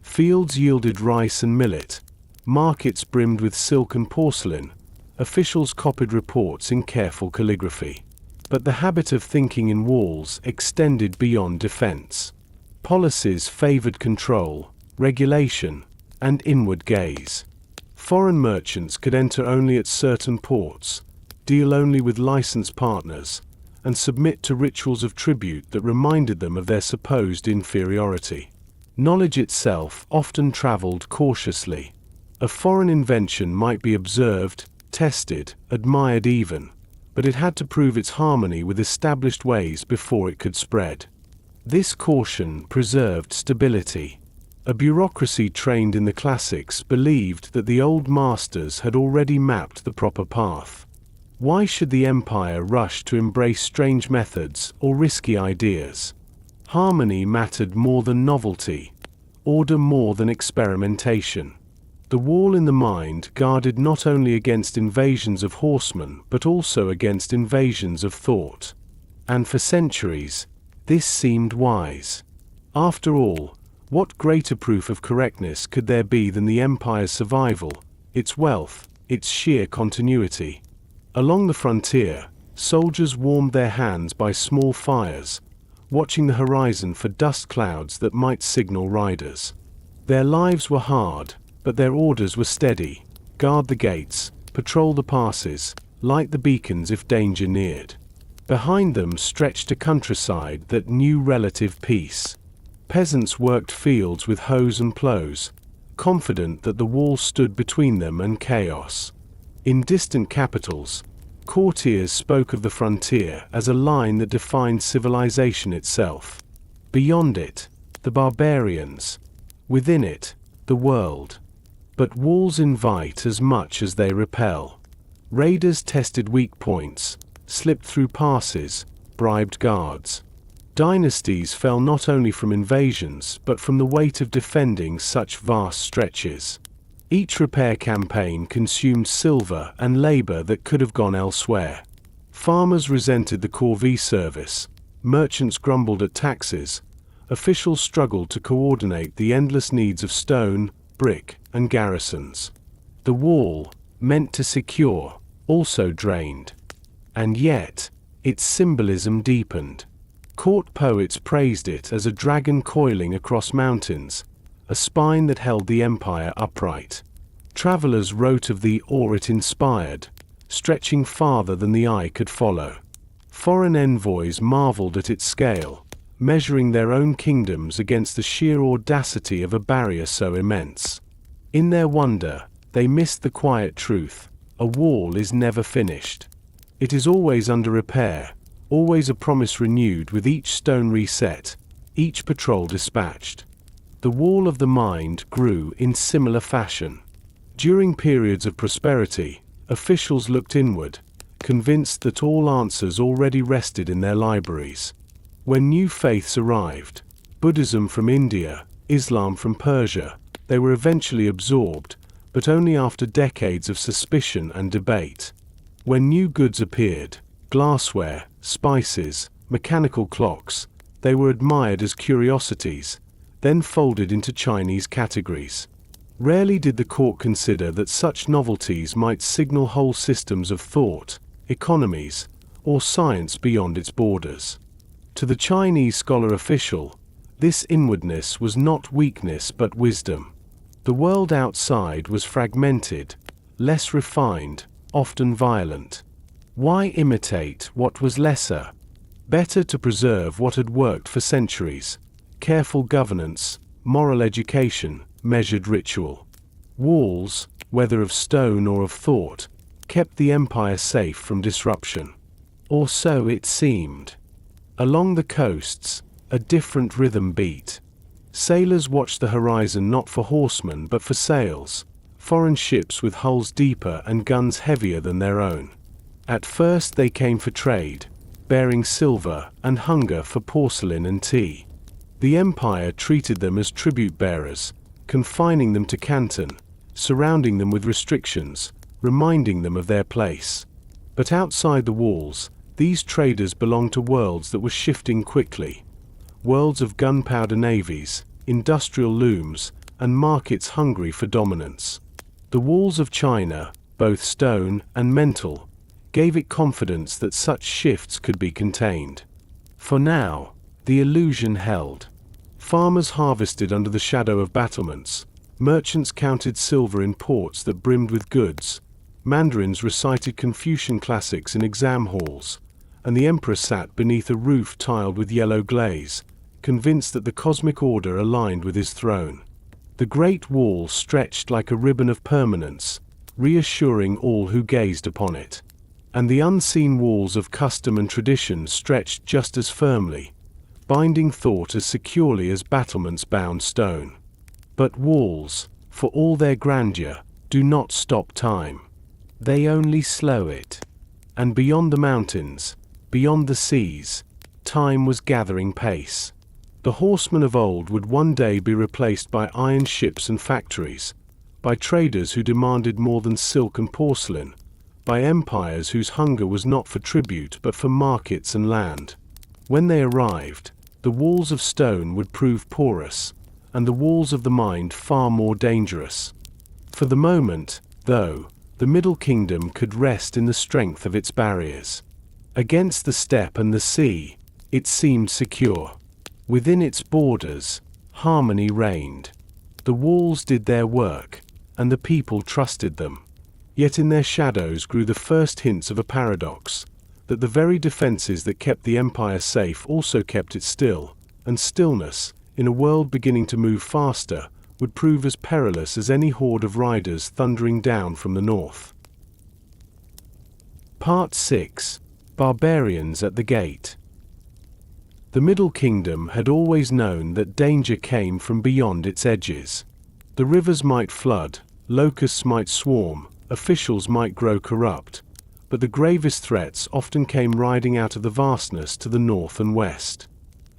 Fields yielded rice and millet, markets brimmed with silk and porcelain, officials copied reports in careful calligraphy. But the habit of thinking in walls extended beyond defense. Policies favored control, regulation, and inward gaze. Foreign merchants could enter only at certain ports, deal only with licensed partners, and submit to rituals of tribute that reminded them of their supposed inferiority. Knowledge itself often traveled cautiously. A foreign invention might be observed, tested, admired even, but it had to prove its harmony with established ways before it could spread. This caution preserved stability. A bureaucracy trained in the classics believed that the old masters had already mapped the proper path. Why should the empire rush to embrace strange methods or risky ideas? Harmony mattered more than novelty, order more than experimentation. The wall in the mind guarded not only against invasions of horsemen but also against invasions of thought. And for centuries, this seemed wise. After all, what greater proof of correctness could there be than the empire's survival, its wealth, its sheer continuity? Along the frontier, soldiers warmed their hands by small fires, watching the horizon for dust clouds that might signal riders. Their lives were hard, but their orders were steady: guard the gates, patrol the passes, light the beacons if danger neared. Behind them stretched a countryside that knew relative peace. Peasants worked fields with hoes and plows, confident that the wall stood between them and chaos. In distant capitals, courtiers spoke of the frontier as a line that defined civilization itself. Beyond it, the barbarians. Within it, the world. But walls invite as much as they repel. Raiders tested weak points, slipped through passes, bribed guards. Dynasties fell not only from invasions but from the weight of defending such vast stretches. Each repair campaign consumed silver and labor that could have gone elsewhere. Farmers resented the corvée service, merchants grumbled at taxes, officials struggled to coordinate the endless needs of stone, brick, and garrisons. The wall, meant to secure, also drained. And yet, its symbolism deepened. Court poets praised it as a dragon coiling across mountains, a spine that held the empire upright. Travelers wrote of the awe it inspired, stretching farther than the eye could follow. Foreign envoys marveled at its scale, measuring their own kingdoms against the sheer audacity of a barrier so immense. In their wonder, they missed the quiet truth: a wall is never finished. It is always under repair, always a promise renewed with each stone reset, each patrol dispatched. The wall of the mind grew in similar fashion. During periods of prosperity, officials looked inward, convinced that all answers already rested in their libraries. When new faiths arrived, Buddhism from India, Islam from Persia, they were eventually absorbed, but only after decades of suspicion and debate. When new goods appeared, glassware, spices, mechanical clocks, they were admired as curiosities, then folded into Chinese categories. Rarely did the court consider that such novelties might signal whole systems of thought, economies, or science beyond its borders. To the Chinese scholar official, this inwardness was not weakness but wisdom. The world outside was fragmented, less refined, often violent. Why imitate what was lesser? Better to preserve what had worked for centuries: careful governance, moral education, measured ritual. Walls, whether of stone or of thought, kept the empire safe from disruption. Or so it seemed. Along the coasts, a different rhythm beat. Sailors watched the horizon not for horsemen but for sails, foreign ships with hulls deeper and guns heavier than their own. At first they came for trade, bearing silver, and hunger for porcelain and tea. The empire treated them as tribute bearers, confining them to Canton, surrounding them with restrictions, reminding them of their place. But outside the walls, these traders belonged to worlds that were shifting quickly. Worlds of gunpowder navies, industrial looms, and markets hungry for dominance. The walls of China, both stone and mental, gave it confidence that such shifts could be contained. For now, the illusion held. Farmers harvested under the shadow of battlements, merchants counted silver in ports that brimmed with goods, mandarins recited Confucian classics in exam halls, and the emperor sat beneath a roof tiled with yellow glaze, convinced that the cosmic order aligned with his throne. The Great Wall stretched like a ribbon of permanence, reassuring all who gazed upon it. And the unseen walls of custom and tradition stretched just as firmly, binding thought as securely as battlements bound stone. But walls, for all their grandeur, do not stop time. They only slow it. And beyond the mountains, beyond the seas, time was gathering pace. The horsemen of old would one day be replaced by iron ships and factories, by traders who demanded more than silk and porcelain, by empires whose hunger was not for tribute but for markets and land. When they arrived, the walls of stone would prove porous, and the walls of the mind far more dangerous. For the moment, though, the Middle Kingdom could rest in the strength of its barriers. Against the steppe and the sea, it seemed secure. Within its borders, harmony reigned. The walls did their work, and the people trusted them. Yet in their shadows grew the first hints of a paradox, that the very defenses that kept the empire safe also kept it still, and stillness, in a world beginning to move faster, would prove as perilous as any horde of riders thundering down from the north. Part 6. Barbarians at the Gate. The Middle Kingdom had always known that danger came from beyond its edges. The rivers might flood, locusts might swarm, officials might grow corrupt, but the gravest threats often came riding out of the vastness to the north and west.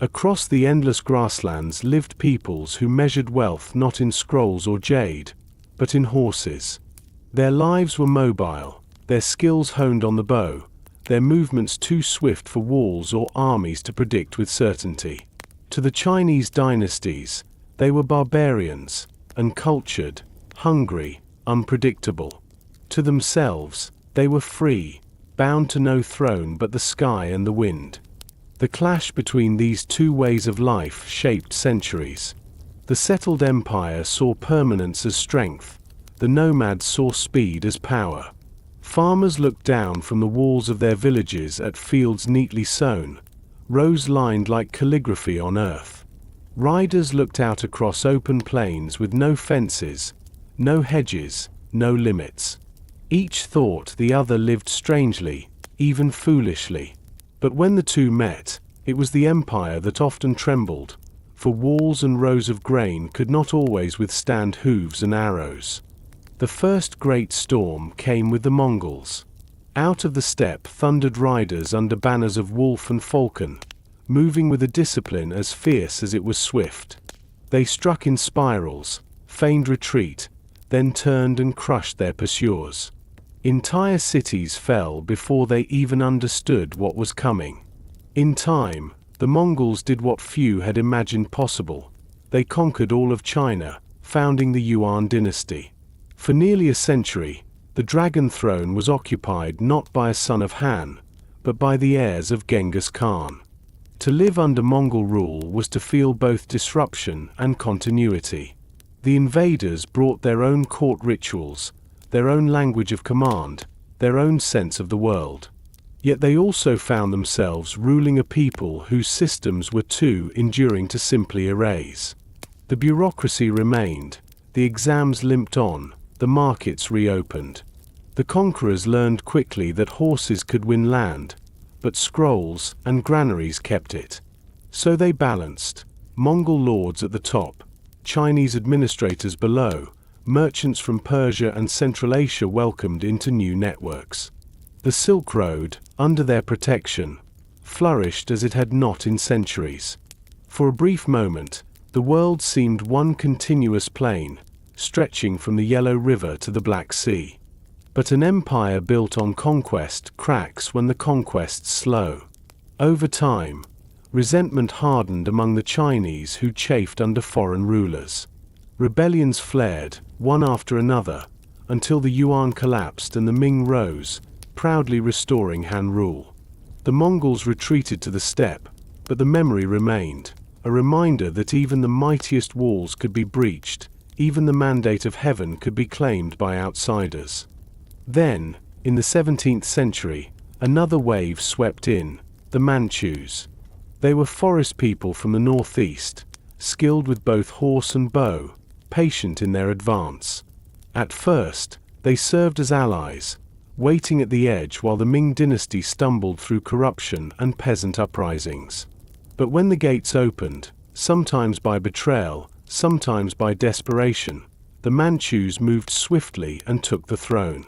Across the endless grasslands lived peoples who measured wealth not in scrolls or jade, but in horses. Their lives were mobile, their skills honed on the bow, their movements too swift for walls or armies to predict with certainty. To the Chinese dynasties, they were barbarians, uncultured, hungry, unpredictable. To themselves, they were free, bound to no throne but the sky and the wind. The clash between these two ways of life shaped centuries. The settled empire saw permanence as strength, the nomads saw speed as power. Farmers looked down from the walls of their villages at fields neatly sown, rows lined like calligraphy on earth. Riders looked out across open plains with no fences, no hedges, no limits. Each thought the other lived strangely, even foolishly. But when the two met, it was the empire that often trembled, for walls and rows of grain could not always withstand hooves and arrows. The first great storm came with the Mongols. Out of the steppe thundered riders under banners of wolf and falcon, moving with a discipline as fierce as it was swift. They struck in spirals, feigned retreat, then turned and crushed their pursuers. Entire cities fell before they even understood what was coming. In time, the Mongols did what few had imagined possible. They conquered all of China, founding the Yuan dynasty. For nearly a century, the Dragon Throne was occupied not by a son of Han, but by the heirs of Genghis Khan. To live under Mongol rule was to feel both disruption and continuity. The invaders brought their own court rituals, their own language of command, their own sense of the world. Yet they also found themselves ruling a people whose systems were too enduring to simply erase. The bureaucracy remained, the exams limped on, the markets reopened. The conquerors learned quickly that horses could win land, but scrolls and granaries kept it. So they balanced, Mongol lords at the top, Chinese administrators below, merchants from Persia and Central Asia welcomed into new networks. The Silk Road, under their protection, flourished as it had not in centuries. For a brief moment, the world seemed one continuous plain, stretching from the Yellow River to the Black Sea. But an empire built on conquest cracks when the conquest's slow. Over time, resentment hardened among the Chinese who chafed under foreign rulers. Rebellions flared, one after another, until the Yuan collapsed and the Ming rose, proudly restoring Han rule. The Mongols retreated to the steppe, but the memory remained, a reminder that even the mightiest walls could be breached, even the mandate of heaven could be claimed by outsiders. Then, in the 17th century, another wave swept in, the Manchus. They were forest people from the northeast, skilled with both horse and bow, patient in their advance. At first, they served as allies, waiting at the edge while the Ming dynasty stumbled through corruption and peasant uprisings. But when the gates opened, sometimes by betrayal, sometimes by desperation, the Manchus moved swiftly and took the throne.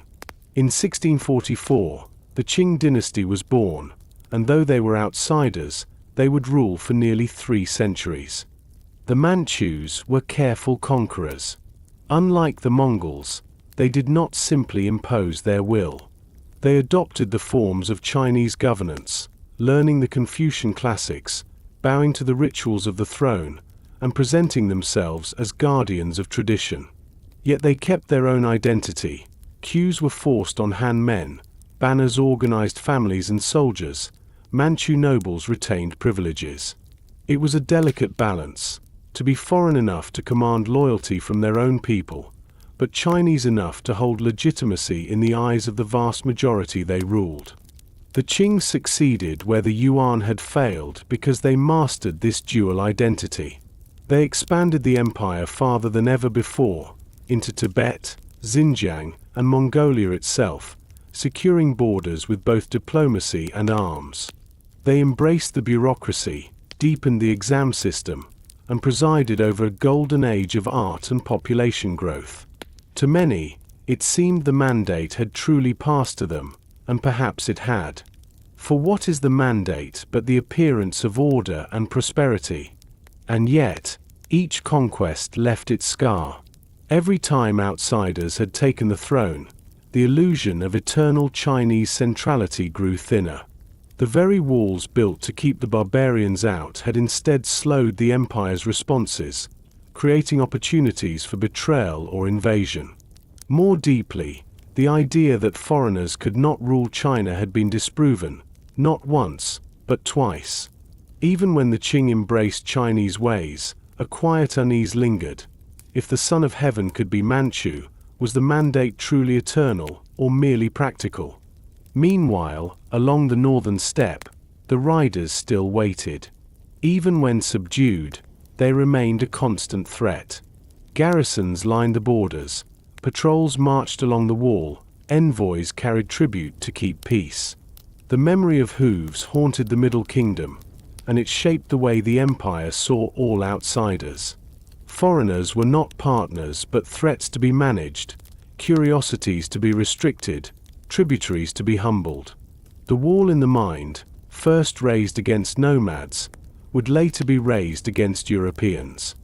In 1644, the Qing Dynasty was born, and though they were outsiders, they would rule for nearly 3 centuries. The Manchus were careful conquerors. Unlike the Mongols, they did not simply impose their will. They adopted the forms of Chinese governance, learning the Confucian classics, bowing to the rituals of the throne, and presenting themselves as guardians of tradition. Yet they kept their own identity. Queues were forced on Han men, banners organized families and soldiers, Manchu nobles retained privileges. It was a delicate balance, to be foreign enough to command loyalty from their own people, but Chinese enough to hold legitimacy in the eyes of the vast majority they ruled. The Qing succeeded where the Yuan had failed because they mastered this dual identity. They expanded the empire farther than ever before, into Tibet, Xinjiang, and Mongolia itself, securing borders with both diplomacy and arms. They embraced the bureaucracy, deepened the exam system, and presided over a golden age of art and population growth. To many, it seemed the mandate had truly passed to them, and perhaps it had. For what is the mandate but the appearance of order and prosperity? And yet, each conquest left its scar. Every time outsiders had taken the throne, the illusion of eternal Chinese centrality grew thinner. The very walls built to keep the barbarians out had instead slowed the empire's responses, creating opportunities for betrayal or invasion. More deeply, the idea that foreigners could not rule China had been disproven, not once, but twice. Even when the Qing embraced Chinese ways, a quiet unease lingered. If the Son of Heaven could be Manchu, was the mandate truly eternal or merely practical? Meanwhile, along the northern steppe, the riders still waited. Even when subdued, they remained a constant threat. Garrisons lined the borders, patrols marched along the wall, envoys carried tribute to keep peace. The memory of hooves haunted the Middle Kingdom, and it shaped the way the empire saw all outsiders. Foreigners were not partners but threats to be managed, curiosities to be restricted, tributaries to be humbled. The wall in the mind, first raised against nomads, would later be raised against Europeans.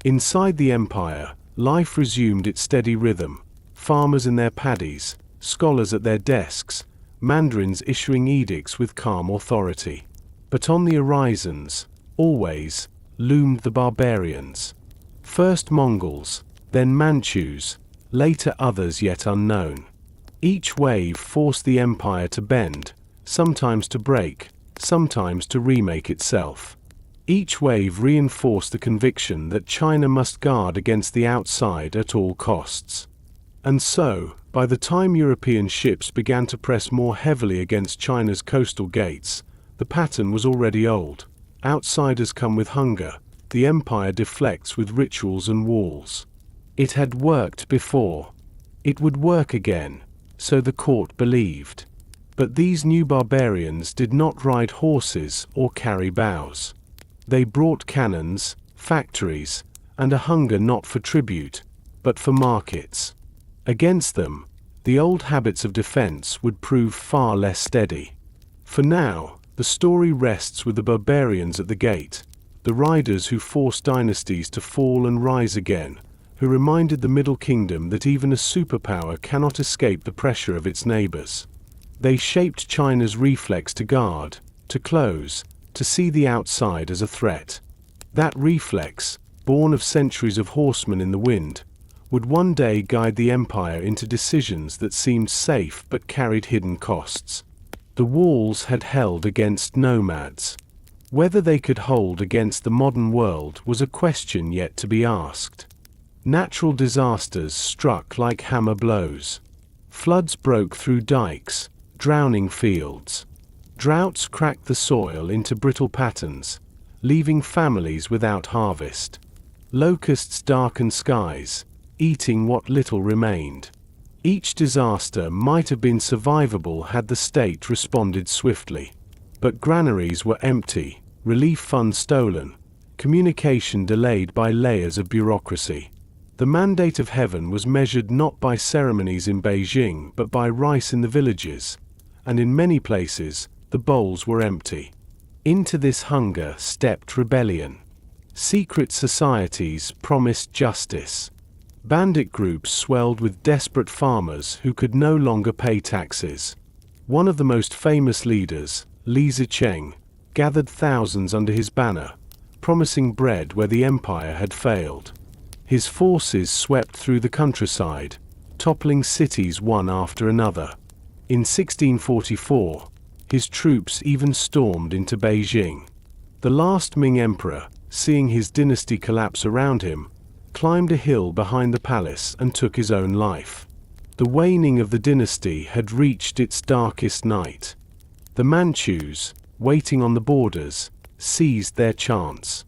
Inside the empire, life resumed its steady rhythm, farmers in their paddies, scholars at their desks, mandarins issuing edicts with calm authority. But on the horizons, always, loomed the barbarians. First Mongols, then Manchus, later others yet unknown. Each wave forced the empire to bend, sometimes to break, sometimes to remake itself. Each wave reinforced the conviction that China must guard against the outside at all costs. And so, by the time European ships began to press more heavily against China's coastal gates, the pattern was already old. Outsiders come with hunger, the empire deflects with rituals and walls. It had worked before. It would work again, so the court believed. But these new barbarians did not ride horses or carry bows. They brought cannons, factories, and a hunger not for tribute, but for markets. Against them, the old habits of defense would prove far less steady. For now, the The story rests with the barbarians at the gate, the riders who forced dynasties to fall and rise again, who reminded the Middle Kingdom that even a superpower cannot escape the pressure of its neighbors. They shaped China's reflex to guard, to close, to see the outside as a threat. That reflex, born of centuries of horsemen in the wind, would one day guide the empire into decisions that seemed safe but carried hidden costs. The walls had held against nomads. Whether they could hold against the modern world was a question yet to be asked. Natural disasters struck like hammer blows. Floods broke through dikes, drowning fields. Droughts cracked the soil into brittle patterns, leaving families without harvest. Locusts darkened skies, eating what little remained. Each disaster might have been survivable had the state responded swiftly. But granaries were empty, relief funds stolen, communication delayed by layers of bureaucracy. The mandate of heaven was measured not by ceremonies in Beijing but by rice in the villages, and in many places, the bowls were empty. Into this hunger stepped rebellion. Secret societies promised justice. Bandit groups swelled with desperate farmers who could no longer pay taxes. One of the most famous leaders, Li Zicheng, gathered thousands under his banner, promising bread where the empire had failed. His forces swept through the countryside, toppling cities one after another. In 1644, his troops even stormed into Beijing. The last Ming emperor, seeing his dynasty collapse around him, climbed a hill behind the palace and took his own life. The waning of the dynasty had reached its darkest night. The Manchus, waiting on the borders, seized their chance.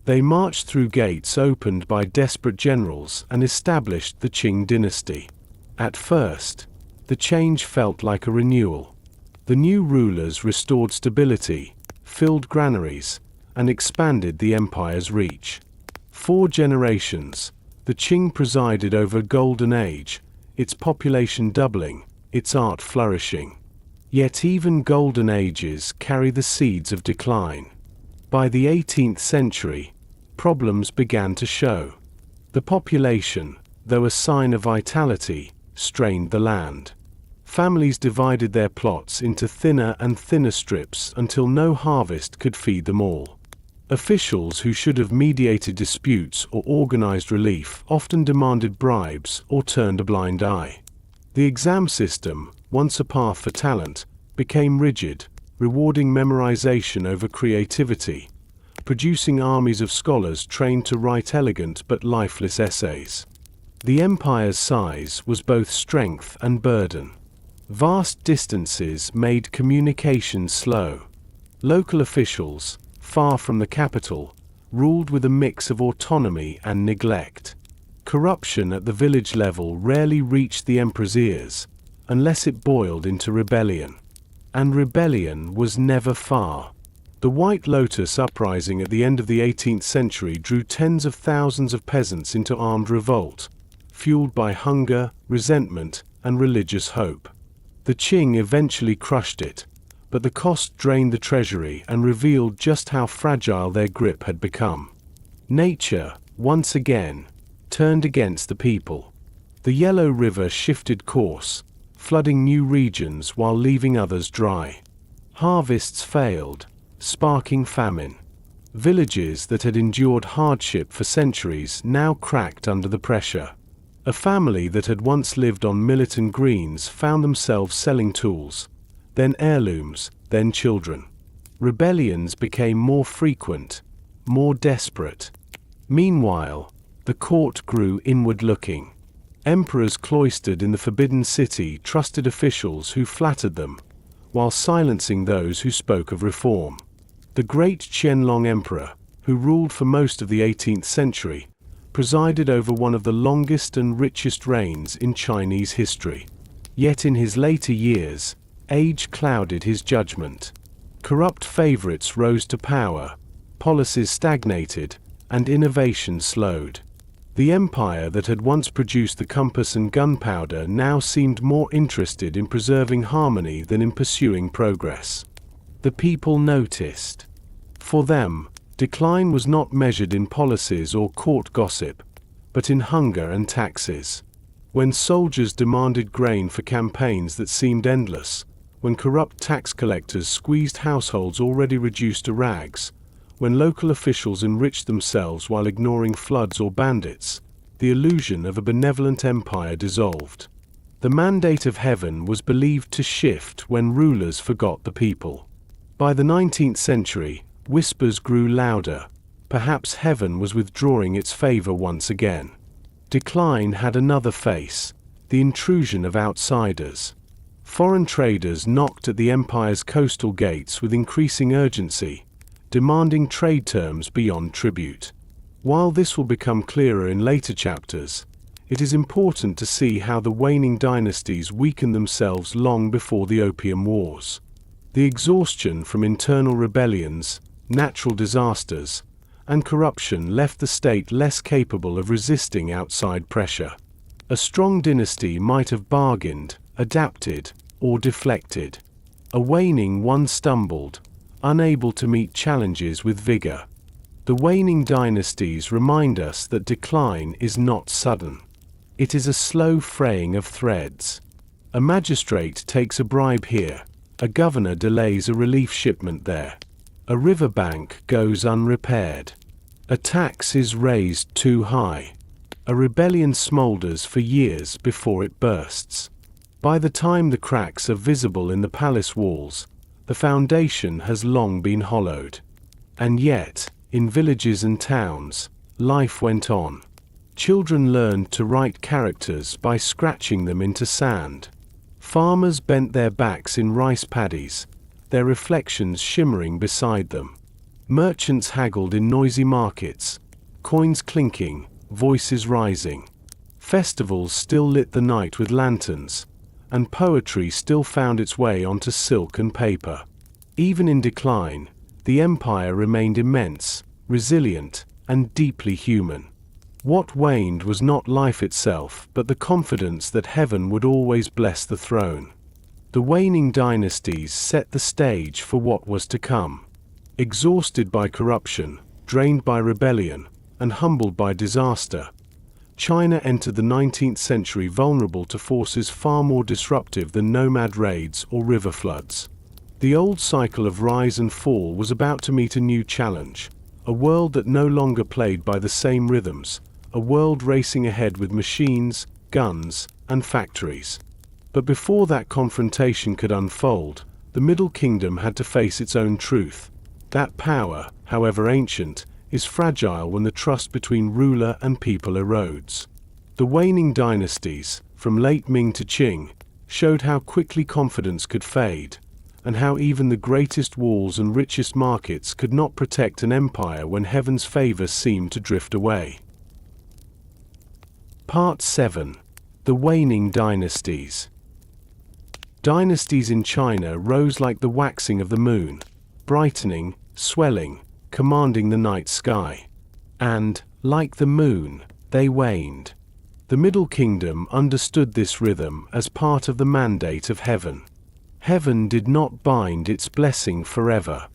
They marched through gates opened by desperate generals and established the Qing Dynasty. At first, the change felt like a renewal. The new rulers restored stability, filled granaries, and expanded the empire's reach. 4 generations, the Qing presided over a golden age, its population doubling, its art flourishing. Yet even golden ages carry the seeds of decline. By the 18th century, problems began to show. The population, though a sign of vitality, strained the land. Families divided their plots into thinner and thinner strips until no harvest could feed them all. Officials who should have mediated disputes or organized relief often demanded bribes or turned a blind eye. The exam system, once a path for talent, became rigid, rewarding memorization over creativity, producing armies of scholars trained to write elegant but lifeless essays. The empire's size was both strength and burden. Vast distances made communication slow. Local officials, far from the capital, ruled with a mix of autonomy and neglect. Corruption at the village level rarely reached the emperor's ears, unless it boiled into rebellion. And rebellion was never far. The White Lotus uprising at the end of the 18th century drew tens of thousands of peasants into armed revolt, fueled by hunger, resentment, and religious hope. The Qing eventually crushed it, but the cost drained the treasury and revealed just how fragile their grip had become. Nature, once again, turned against the people. The Yellow River shifted course, flooding new regions while leaving others dry. Harvests failed, sparking famine. Villages that had endured hardship for centuries now cracked under the pressure. A family that had once lived on millet and greens found themselves selling tools, then heirlooms, then children. Rebellions became more frequent, more desperate. Meanwhile, the court grew inward-looking. Emperors cloistered in the Forbidden City trusted officials who flattered them, while silencing those who spoke of reform. The great Qianlong Emperor, who ruled for most of the 18th century, presided over one of the longest and richest reigns in Chinese history. Yet in his later years, age clouded his judgment. Corrupt favorites rose to power, policies stagnated, and innovation slowed. The empire that had once produced the compass and gunpowder now seemed more interested in preserving harmony than in pursuing progress. The people noticed. For them, decline was not measured in policies or court gossip, but in hunger and taxes. When soldiers demanded grain for campaigns that seemed endless, when corrupt tax collectors squeezed households already reduced to rags, when local officials enriched themselves while ignoring floods or bandits, the illusion of a benevolent empire dissolved. The mandate of heaven was believed to shift when rulers forgot the people. By the 19th century, whispers grew louder. Perhaps heaven was withdrawing its favor once again. Decline had another face, the intrusion of outsiders. Foreign traders knocked at the empire's coastal gates with increasing urgency, demanding trade terms beyond tribute. While this will become clearer in later chapters, it is important to see how the waning dynasties weakened themselves long before the Opium Wars. The exhaustion from internal rebellions, natural disasters, and corruption left the state less capable of resisting outside pressure. A strong dynasty might have bargained, adapted, or deflected. A waning one stumbled, unable to meet challenges with vigor. The waning dynasties remind us that decline is not sudden. It is a slow fraying of threads. A magistrate takes a bribe here, a governor delays a relief shipment there. A riverbank goes unrepaired. A tax is raised too high. A rebellion smolders for years before it bursts. By the time the cracks are visible in the palace walls, the foundation has long been hollowed. And yet, in villages and towns, life went on. Children learned to write characters by scratching them into sand. Farmers bent their backs in rice paddies, their reflections shimmering beside them. Merchants haggled in noisy markets, coins clinking, voices rising. Festivals still lit the night with lanterns, and poetry still found its way onto silk and paper. Even in decline, the empire remained immense, resilient, and deeply human. What waned was not life itself, but the confidence that heaven would always bless the throne. The waning dynasties set the stage for what was to come. Exhausted by corruption, drained by rebellion, and humbled by disaster, China entered the 19th century vulnerable to forces far more disruptive than nomad raids or river floods. The old cycle of rise and fall was about to meet a new challenge, a world that no longer played by the same rhythms, a world racing ahead with machines, guns, and factories. But before that confrontation could unfold, the Middle Kingdom had to face its own truth. That power, however ancient, is fragile when the trust between ruler and people erodes. The waning dynasties, from late Ming to Qing, showed how quickly confidence could fade, and how even the greatest walls and richest markets could not protect an empire when heaven's favor seemed to drift away. Part 7. The Waning Dynasties. Dynasties in China rose like the waxing of the moon, brightening, swelling, commanding the night sky. And, like the moon, they waned. The Middle Kingdom understood this rhythm as part of the mandate of heaven. Heaven did not bind its blessing forever.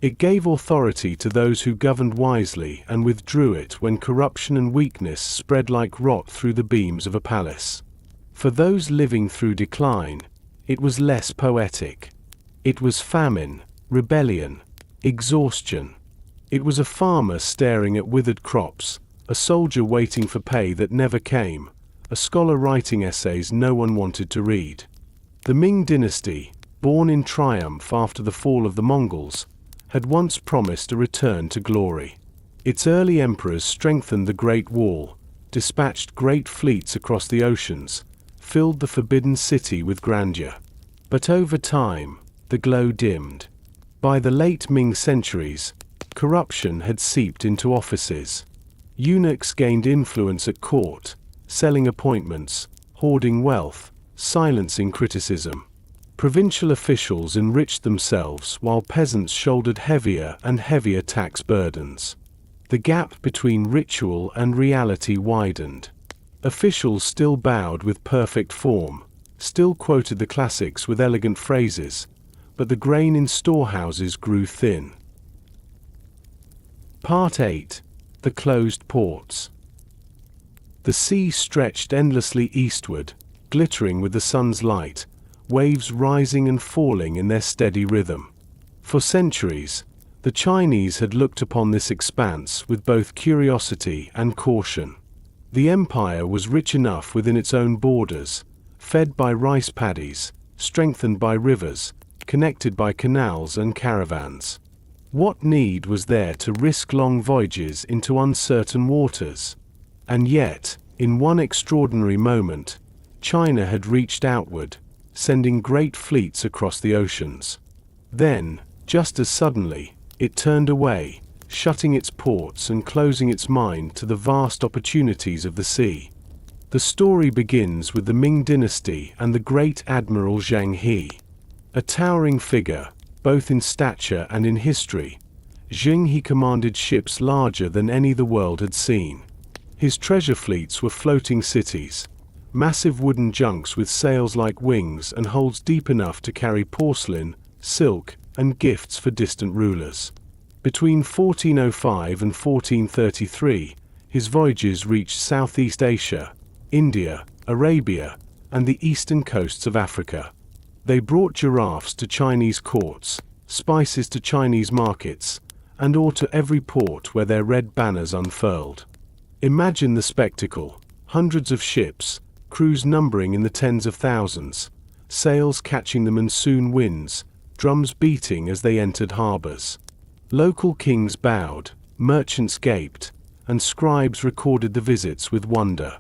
It gave authority to those who governed wisely and withdrew it when corruption and weakness spread like rot through the beams of a palace. For those living through decline, it was less poetic. It was famine, rebellion, exhaustion. It was a farmer staring at withered crops, a soldier waiting for pay that never came, a scholar writing essays no one wanted to read. The Ming dynasty, born in triumph after the fall of the Mongols, had once promised a return to glory. Its early emperors strengthened the Great Wall, dispatched great fleets across the oceans, filled the forbidden city with grandeur. But over time, the glow dimmed. By the late Ming centuries, corruption had seeped into offices. Eunuchs gained influence at court, selling appointments, hoarding wealth, silencing criticism. Provincial officials enriched themselves while peasants shouldered heavier and heavier tax burdens. The gap between ritual and reality widened. Officials still bowed with perfect form, still quoted the classics with elegant phrases, but the grain in storehouses grew thin. Part 8. The Closed Ports. The sea stretched endlessly eastward, glittering with the sun's light, waves rising and falling in their steady rhythm. For centuries, the Chinese had looked upon this expanse with both curiosity and caution. The empire was rich enough within its own borders, fed by rice paddies, strengthened by rivers, connected by canals and caravans. What need was there to risk long voyages into uncertain waters? And yet, in one extraordinary moment, China had reached outward, sending great fleets across the oceans. Then, just as suddenly, it turned away, shutting its ports and closing its mind to the vast opportunities of the sea. The story begins with the Ming Dynasty and the great Admiral Zhang He. A towering figure, both in stature and in history, Zhang He commanded ships larger than any the world had seen. His treasure fleets were floating cities, massive wooden junks with sails like wings and holds deep enough to carry porcelain, silk, and gifts for distant rulers. Between 1405 and 1433, his voyages reached Southeast Asia, India, Arabia, and the eastern coasts of Africa. They brought giraffes to Chinese courts, spices to Chinese markets, and ore to every port where their red banners unfurled. Imagine the spectacle: hundreds of ships, crews numbering in the tens of thousands, sails catching the monsoon winds, drums beating as they entered harbors. Local kings bowed, merchants gaped, and scribes recorded the visits with wonder.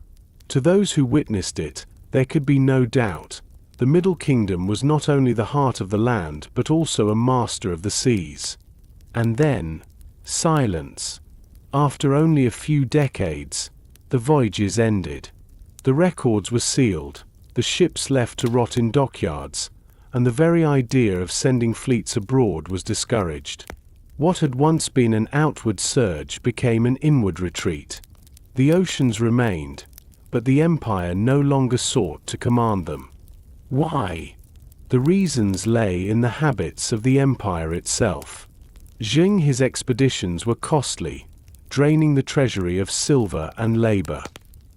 To those who witnessed it, there could be no doubt: the Middle Kingdom was not only the heart of the land but also a master of the seas. And then, silence. After only a few decades, the voyages ended. The records were sealed, the ships left to rot in dockyards, and the very idea of sending fleets abroad was discouraged. What had once been an outward surge became an inward retreat. The oceans remained, but the empire no longer sought to command them. Why? The reasons lay in the habits of the empire itself. Zhang He's expeditions were costly, draining the treasury of silver and labor.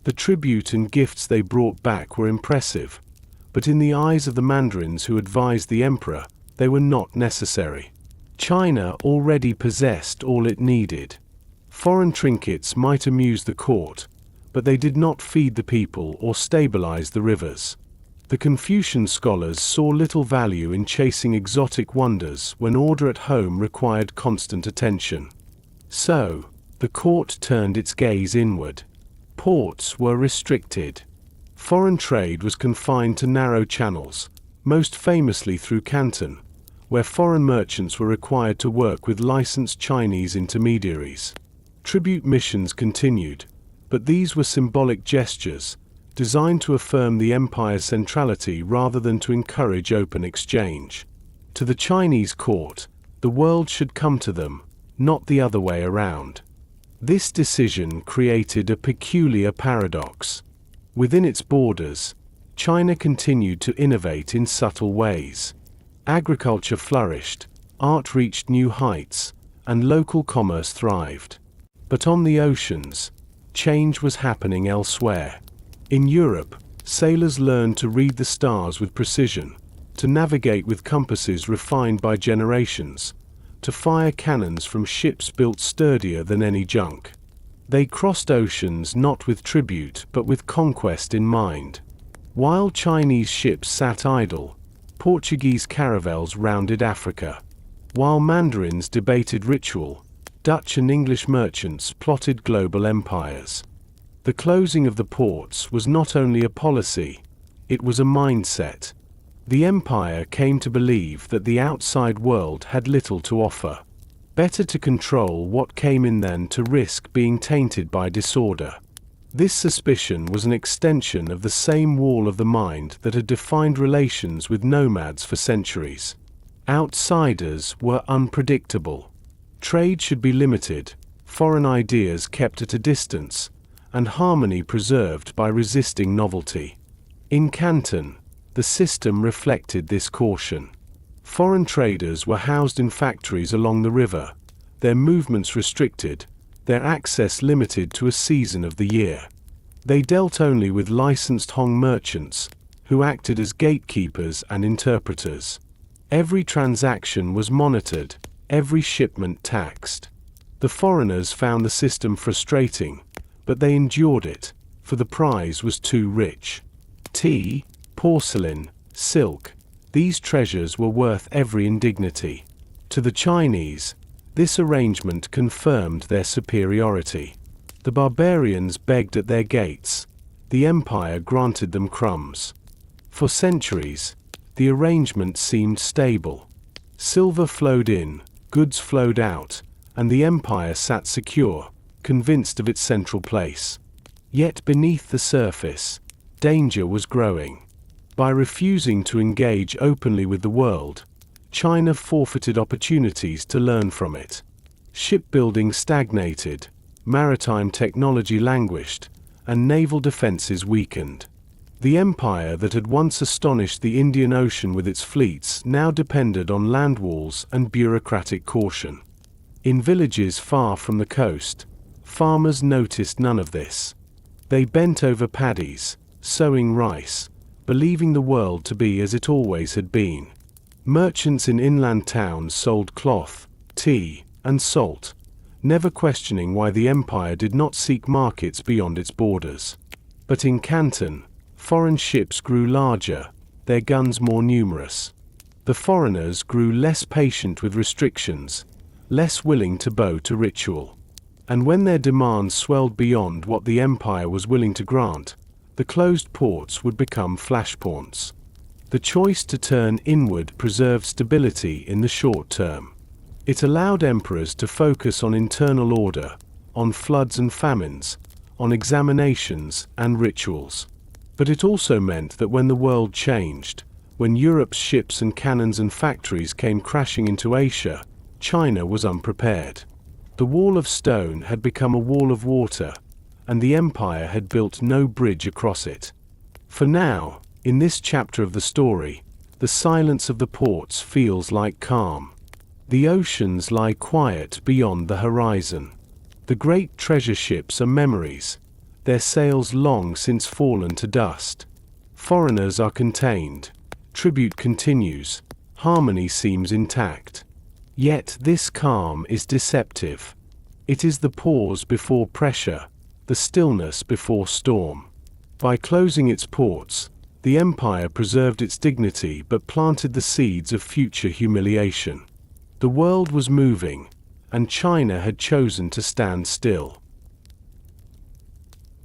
The tribute and gifts they brought back were impressive, but in the eyes of the mandarins who advised the emperor, they were not necessary. China already possessed all it needed. Foreign trinkets might amuse the court, but they did not feed the people or stabilize the rivers. The Confucian scholars saw little value in chasing exotic wonders when order at home required constant attention. So, the court turned its gaze inward. Ports were restricted. Foreign trade was confined to narrow channels, most famously through Canton, where foreign merchants were required to work with licensed Chinese intermediaries. Tribute missions continued, but these were symbolic gestures, designed to affirm the empire's centrality rather than to encourage open exchange. To the Chinese court, the world should come to them, not the other way around. This decision created a peculiar paradox. Within its borders, China continued to innovate in subtle ways. Agriculture flourished, art reached new heights, and local commerce thrived. But on the oceans, change was happening elsewhere. In Europe, sailors learned to read the stars with precision, to navigate with compasses refined by generations, to fire cannons from ships built sturdier than any junk. They crossed oceans not with tribute but with conquest in mind. While Chinese ships sat idle, Portuguese caravels rounded Africa. While mandarins debated ritual, Dutch and English merchants plotted global empires. The closing of the ports was not only a policy, it was a mindset. The empire came to believe that the outside world had little to offer. Better to control what came in than to risk being tainted by disorder. This suspicion was an extension of the same wall of the mind that had defined relations with nomads for centuries. Outsiders were unpredictable. Trade should be limited, foreign ideas kept at a distance, and harmony preserved by resisting novelty. In Canton, the system reflected this caution. Foreign traders were housed in factories along the river, their movements restricted, their access limited to a season of the year. They dealt only with licensed Hong merchants, who acted as gatekeepers and interpreters. Every transaction was monitored, every shipment taxed. The foreigners found the system frustrating, but they endured it, for the prize was too rich. Tea, porcelain, silk, these treasures were worth every indignity. To the Chinese, this arrangement confirmed their superiority. The barbarians begged at their gates, the empire granted them crumbs. For centuries, the arrangement seemed stable. Silver flowed in, goods flowed out, and the empire sat secure, convinced of its central place. Yet beneath the surface, danger was growing. By refusing to engage openly with the world, China forfeited opportunities to learn from it. Shipbuilding stagnated, maritime technology languished, and naval defenses weakened. The empire that had once astonished the Indian Ocean with its fleets now depended on land walls and bureaucratic caution. In villages far from the coast, farmers noticed none of this. They bent over paddies, sowing rice, believing the world to be as it always had been. Merchants in inland towns sold cloth, tea, and salt, never questioning why the empire did not seek markets beyond its borders. But in Canton, foreign ships grew larger, their guns more numerous. The foreigners grew less patient with restrictions, less willing to bow to ritual. And when their demands swelled beyond what the empire was willing to grant, the closed ports would become flashpoints. The choice to turn inward preserved stability in the short term. It allowed emperors to focus on internal order, on floods and famines, on examinations and rituals. But it also meant that when the world changed, when Europe's ships and cannons and factories came crashing into Asia, China was unprepared. The wall of stone had become a wall of water, and the empire had built no bridge across it. For now, in this chapter of the story, the silence of the ports feels like calm. The oceans lie quiet beyond the horizon. The great treasure ships are memories, their sails long since fallen to dust. Foreigners are contained, tribute continues, harmony seems intact. Yet this calm is deceptive. It is the pause before pressure, the stillness before storm. By closing its ports, the empire preserved its dignity but planted the seeds of future humiliation. The world was moving, and China had chosen to stand still.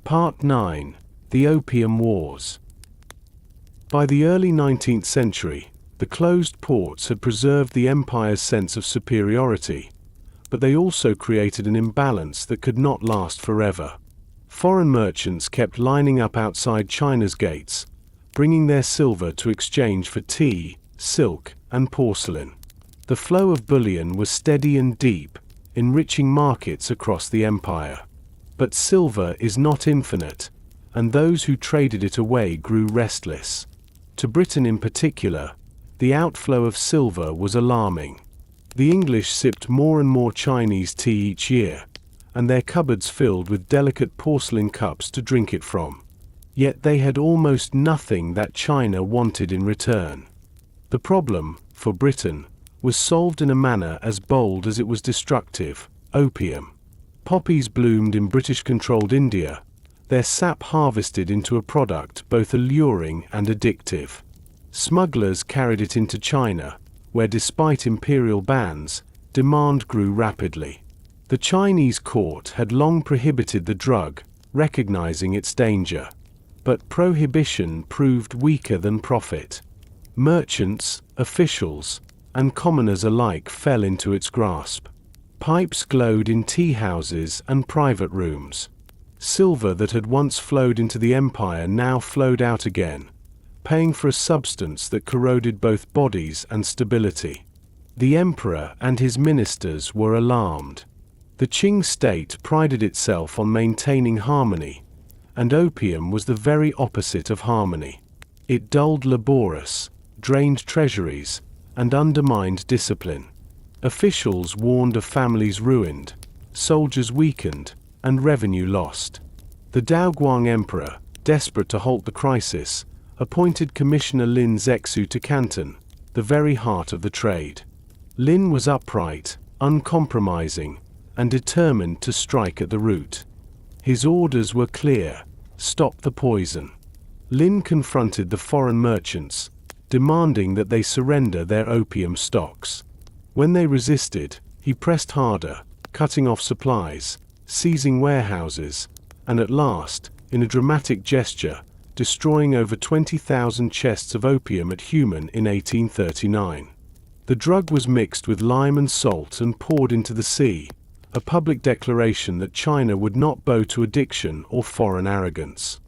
Part 9. The Opium Wars. By the early 19th century, the closed ports had preserved the empire's sense of superiority, but they also created an imbalance that could not last forever. Foreign merchants kept lining up outside China's gates, bringing their silver to exchange for tea, silk, and porcelain. The flow of bullion was steady and deep, enriching markets across the empire. But silver is not infinite, and those who traded it away grew restless. To Britain in particular, the outflow of silver was alarming. The English sipped more and more Chinese tea each year, and their cupboards filled with delicate porcelain cups to drink it from. Yet they had almost nothing that China wanted in return. The problem, for Britain, was solved in a manner as bold as it was destructive: opium. Poppies bloomed in British-controlled India, their sap harvested into a product both alluring and addictive. Smugglers carried it into China, where despite imperial bans, demand grew rapidly. The Chinese court had long prohibited the drug, recognizing its danger. But prohibition proved weaker than profit. Merchants, officials, and commoners alike fell into its grasp. Pipes glowed in tea houses and private rooms. Silver that had once flowed into the empire now flowed out again, paying for a substance that corroded both bodies and stability. The emperor and his ministers were alarmed. The Qing state prided itself on maintaining harmony, and opium was the very opposite of harmony. It dulled laborious, drained treasuries, and undermined discipline. Officials warned of families ruined, soldiers weakened, and revenue lost. The Daoguang Emperor, desperate to halt the crisis, appointed Commissioner Lin Zexu to Canton, the very heart of the trade. Lin was upright, uncompromising, and determined to strike at the root. His orders were clear: stop the poison. Lin confronted the foreign merchants, demanding that they surrender their opium stocks. When they resisted, he pressed harder, cutting off supplies, seizing warehouses, and at last, in a dramatic gesture, destroying over 20,000 chests of opium at Human in 1839. The drug was mixed with lime and salt and poured into the sea, a public declaration that China would not bow to addiction or foreign arrogance.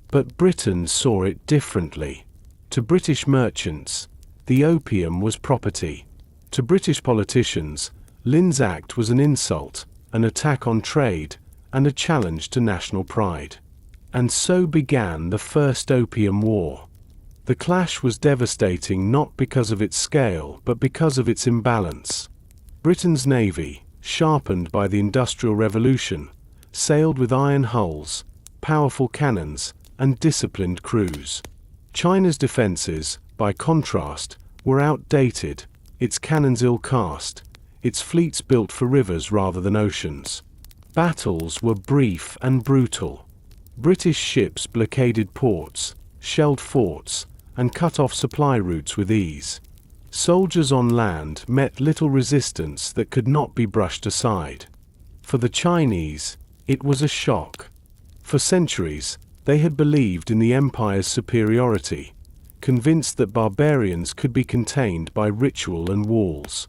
But Britain saw it differently. To British merchants, the opium was property. To British politicians, Lin's act was an insult, an attack on trade, and a challenge to national pride. And so began the First Opium War. The clash was devastating not because of its scale but because of its imbalance. Britain's navy, sharpened by the Industrial Revolution, sailed with iron hulls, powerful cannons, and disciplined crews. China's defenses, by contrast, were outdated, its cannons ill-cast, its fleets built for rivers rather than oceans. Battles were brief and brutal. British ships blockaded ports, shelled forts, and cut off supply routes with ease. Soldiers on land met little resistance that could not be brushed aside. For the Chinese, it was a shock. For centuries, they had believed in the empire's superiority, convinced that barbarians could be contained by ritual and walls.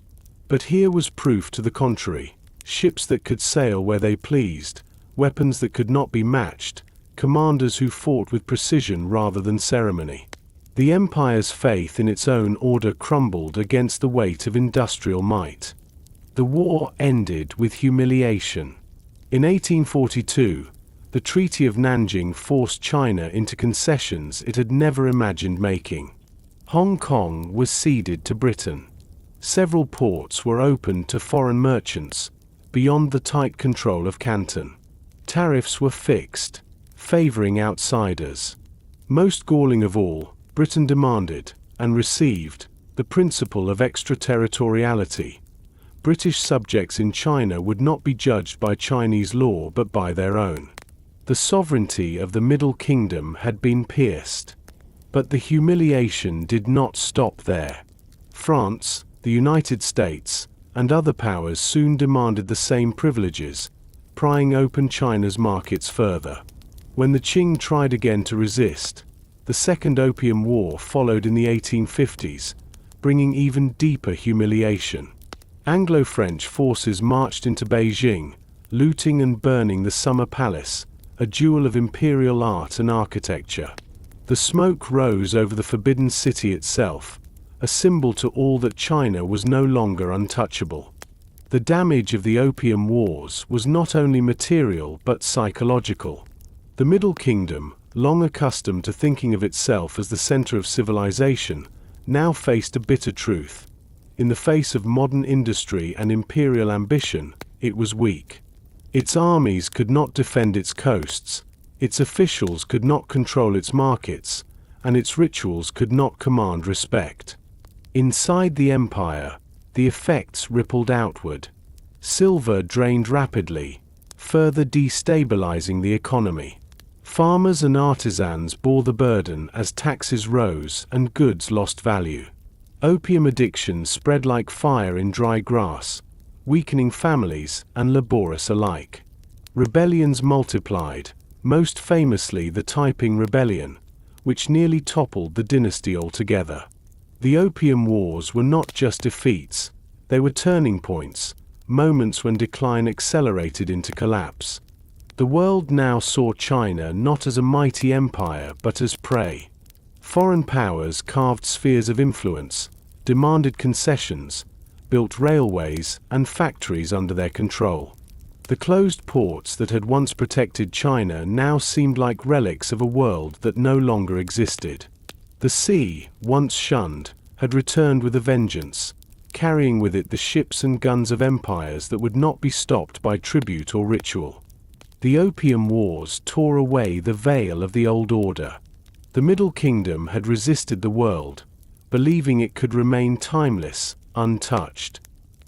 But here was proof to the contrary: ships that could sail where they pleased, weapons that could not be matched, commanders who fought with precision rather than ceremony. The empire's faith in its own order crumbled against the weight of industrial might. The war ended with humiliation. In 1842, the Treaty of Nanjing forced China into concessions it had never imagined making. Hong Kong was ceded to Britain. Several ports were opened to foreign merchants, beyond the tight control of Canton. Tariffs were fixed, favoring outsiders. Most galling of all, Britain demanded, and received, the principle of extraterritoriality. British subjects in China would not be judged by Chinese law but by their own. The sovereignty of the Middle Kingdom had been pierced. But the humiliation did not stop there. France, the United States, and other powers soon demanded the same privileges, prying open China's markets further. When the Qing tried again to resist, the Second Opium War followed in the 1850s, bringing even deeper humiliation. Anglo-French forces marched into Beijing, looting and burning the Summer Palace, a jewel of imperial art and architecture. The smoke rose over the forbidden city itself, a symbol to all that China was no longer untouchable. The damage of the Opium Wars was not only material but psychological. The Middle Kingdom, long accustomed to thinking of itself as the center of civilization, now faced a bitter truth. In the face of modern industry and imperial ambition, it was weak. Its armies could not defend its coasts, its officials could not control its markets, and its rituals could not command respect. Inside the empire, the effects rippled outward. Silver drained rapidly, further destabilizing the economy. Farmers and artisans bore the burden as taxes rose and goods lost value. Opium addiction spread like fire in dry grass, weakening families and laborers alike. Rebellions multiplied, most famously the Taiping Rebellion, which nearly toppled the dynasty altogether. The Opium Wars were not just defeats, they were turning points, moments when decline accelerated into collapse. The world now saw China not as a mighty empire but as prey. Foreign powers carved spheres of influence, demanded concessions, built railways and factories under their control. The closed ports that had once protected China now seemed like relics of a world that no longer existed. The sea, once shunned, had returned with a vengeance, carrying with it the ships and guns of empires that would not be stopped by tribute or ritual. The Opium Wars tore away the veil of the old order. The Middle Kingdom had resisted the world, believing it could remain timeless, untouched.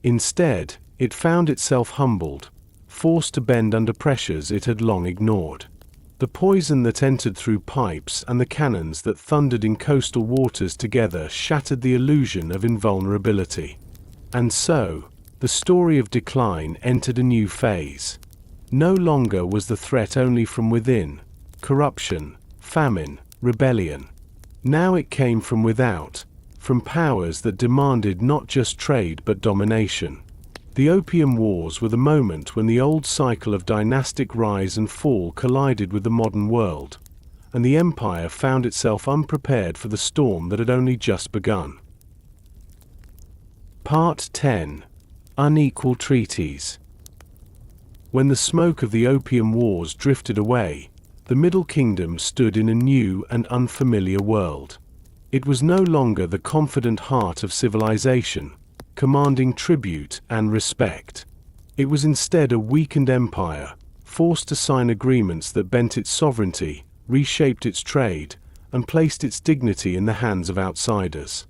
Instead, it found itself humbled, forced to bend under pressures it had long ignored. The poison that entered through pipes and the cannons that thundered in coastal waters together shattered the illusion of invulnerability. And so, the story of decline entered a new phase. No longer was the threat only from within: corruption, famine, rebellion. Now it came from without, from powers that demanded not just trade but domination. The Opium Wars were the moment when the old cycle of dynastic rise and fall collided with the modern world, and the empire found itself unprepared for the storm that had only just begun. Part 10. Unequal Treaties. When the smoke of the Opium Wars drifted away, the Middle Kingdom stood in a new and unfamiliar world. It was no longer the confident heart of civilization, commanding tribute and respect. It was instead a weakened empire, forced to sign agreements that bent its sovereignty, reshaped its trade, and placed its dignity in the hands of outsiders.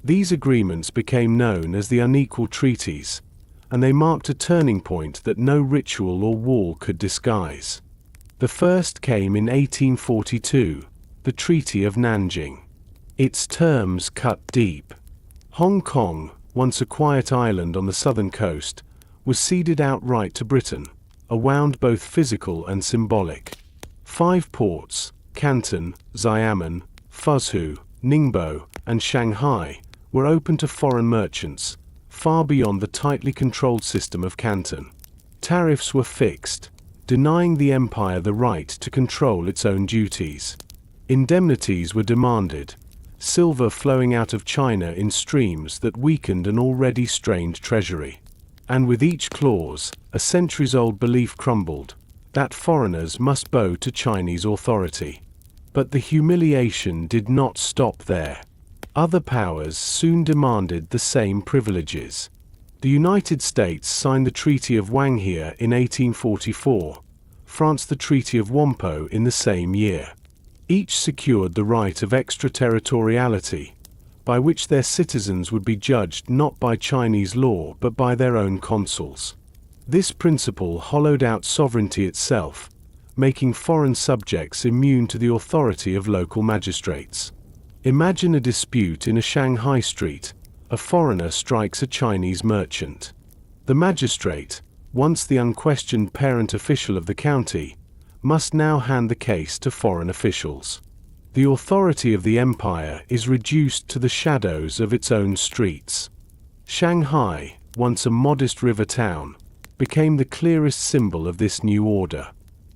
These agreements became known as the Unequal Treaties, and they marked a turning point that no ritual or wall could disguise. The first came in 1842, the Treaty of Nanjing. Its terms cut deep. Hong Kong, once a quiet island on the southern coast, was ceded outright to Britain, a wound both physical and symbolic. 5 ports, Canton, Xiamen, Fuzhou, Ningbo, and Shanghai, were open to foreign merchants, far beyond the tightly controlled system of Canton. Tariffs were fixed, denying the empire the right to control its own duties. Indemnities were demanded, silver flowing out of China in streams that weakened an already strained treasury. And with each clause, a centuries-old belief crumbled, that foreigners must bow to Chinese authority. But the humiliation did not stop there. Other powers soon demanded the same privileges. The United States signed the Treaty of Wanghia in 1844, France the Treaty of Whampoa in the same year. Each secured the right of extraterritoriality, by which their citizens would be judged not by Chinese law but by their own consuls. This principle hollowed out sovereignty itself, making foreign subjects immune to the authority of local magistrates. Imagine a dispute in a Shanghai street. A foreigner strikes a Chinese merchant. The magistrate, once the unquestioned parent official of the county, must now hand the case to foreign officials. The authority of the empire is reduced to the shadows of its own streets. Shanghai, once a modest river town, became the clearest symbol of this new order.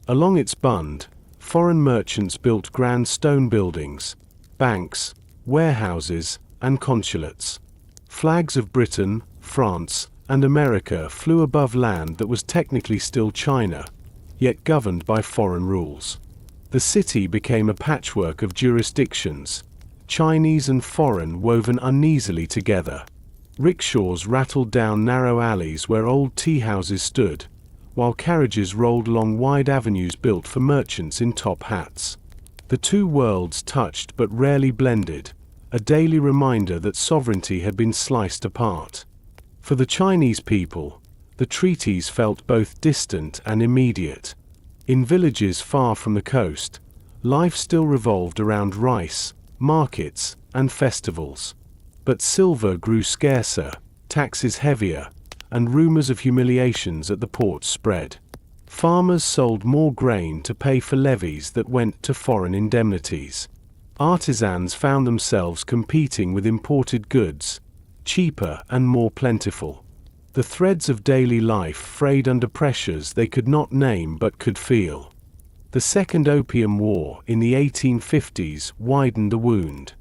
Along its bund, foreign merchants built grand stone buildings, banks, warehouses, and consulates. Flags of Britain, France, and America flew above land that was technically still China, yet governed by foreign rules. The city became a patchwork of jurisdictions, Chinese and foreign woven uneasily together. Rickshaws rattled down narrow alleys where old tea houses stood, while carriages rolled along wide avenues built for merchants in top hats. The two worlds touched but rarely blended, a daily reminder that sovereignty had been sliced apart. For the Chinese people, the treaties felt both distant and immediate. In villages far from the coast, life still revolved around rice, markets, and festivals. But silver grew scarcer, taxes heavier, and rumors of humiliations at the ports spread. Farmers sold more grain to pay for levies that went to foreign indemnities. Artisans found themselves competing with imported goods, cheaper and more plentiful. The threads of daily life frayed under pressures they could not name but could feel. The Second Opium War in the 1850s widened the wound.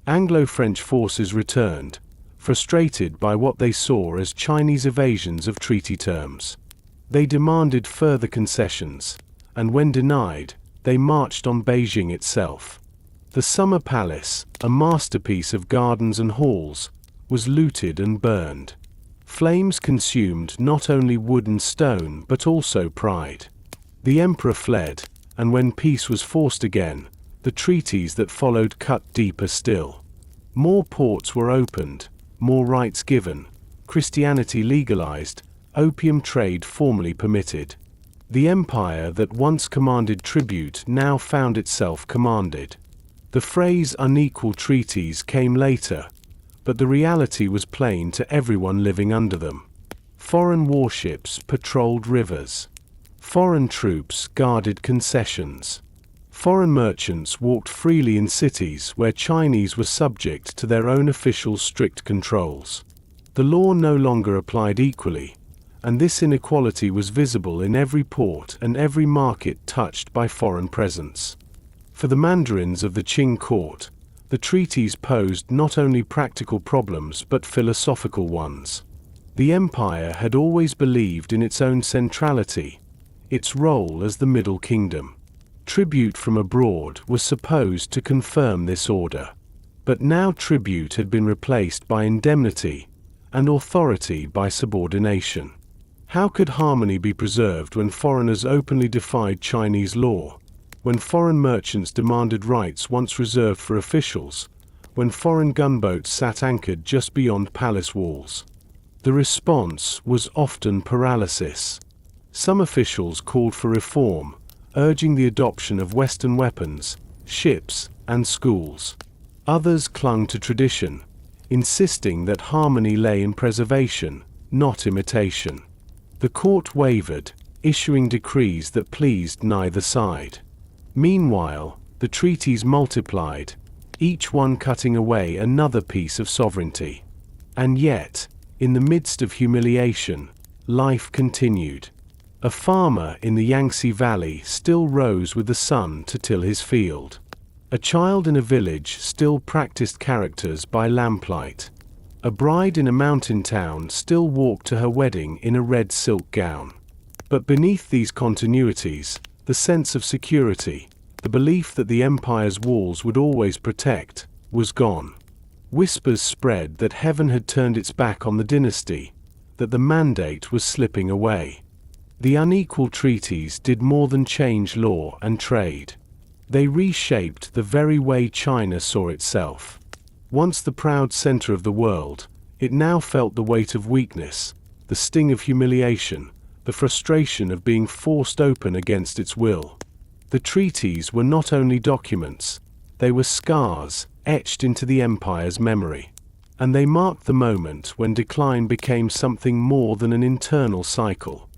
Anglo-French forces returned, frustrated by what they saw as Chinese evasions of treaty terms. They demanded further concessions, and when denied, they marched on Beijing itself. The Summer Palace, a masterpiece of gardens and halls, was looted and burned. Flames consumed not only wood and stone but also pride. The emperor fled, and when peace was forced again, the treaties that followed cut deeper still. More ports were opened, more rights given, Christianity legalized, opium trade formally permitted. The empire that once commanded tribute now found itself commanded. The phrase unequal treaties came later, but the reality was plain to everyone living under them. Foreign warships patrolled rivers. Foreign troops guarded concessions. Foreign merchants walked freely in cities where Chinese were subject to their own official strict controls. The law no longer applied equally, and this inequality was visible in every port and every market touched by foreign presence. For the mandarins of the Qing court, the treaties posed not only practical problems but philosophical ones. The empire had always believed in its own centrality, its role as the Middle Kingdom. Tribute from abroad was supposed to confirm this order. But now tribute had been replaced by indemnity, and authority by subordination. How could harmony be preserved when foreigners openly defied Chinese law? When foreign merchants demanded rights once reserved for officials, when foreign gunboats sat anchored just beyond palace walls? The response was often paralysis. Some officials called for reform, urging the adoption of Western weapons, ships, and schools. Others clung to tradition, insisting that harmony lay in preservation, not imitation. The court wavered, issuing decrees that pleased neither side. Meanwhile, the treaties multiplied, each one cutting away another piece of sovereignty. And yet, in the midst of humiliation, life continued. A farmer in the Yangtze Valley still rose with the sun to till his field. A child in a village still practiced characters by lamplight. A bride in a mountain town still walked to her wedding in a red silk gown. But beneath these continuities, the sense of security, the belief that the empire's walls would always protect, was gone. Whispers spread that heaven had turned its back on the dynasty, that the mandate was slipping away. The unequal treaties did more than change law and trade. They reshaped the very way China saw itself. Once the proud center of the world, it now felt the weight of weakness, the sting of humiliation, the frustration of being forced open against its will. The treaties were not only documents, they were scars etched into the empire's memory. And they marked the moment when decline became something more than an internal cycle.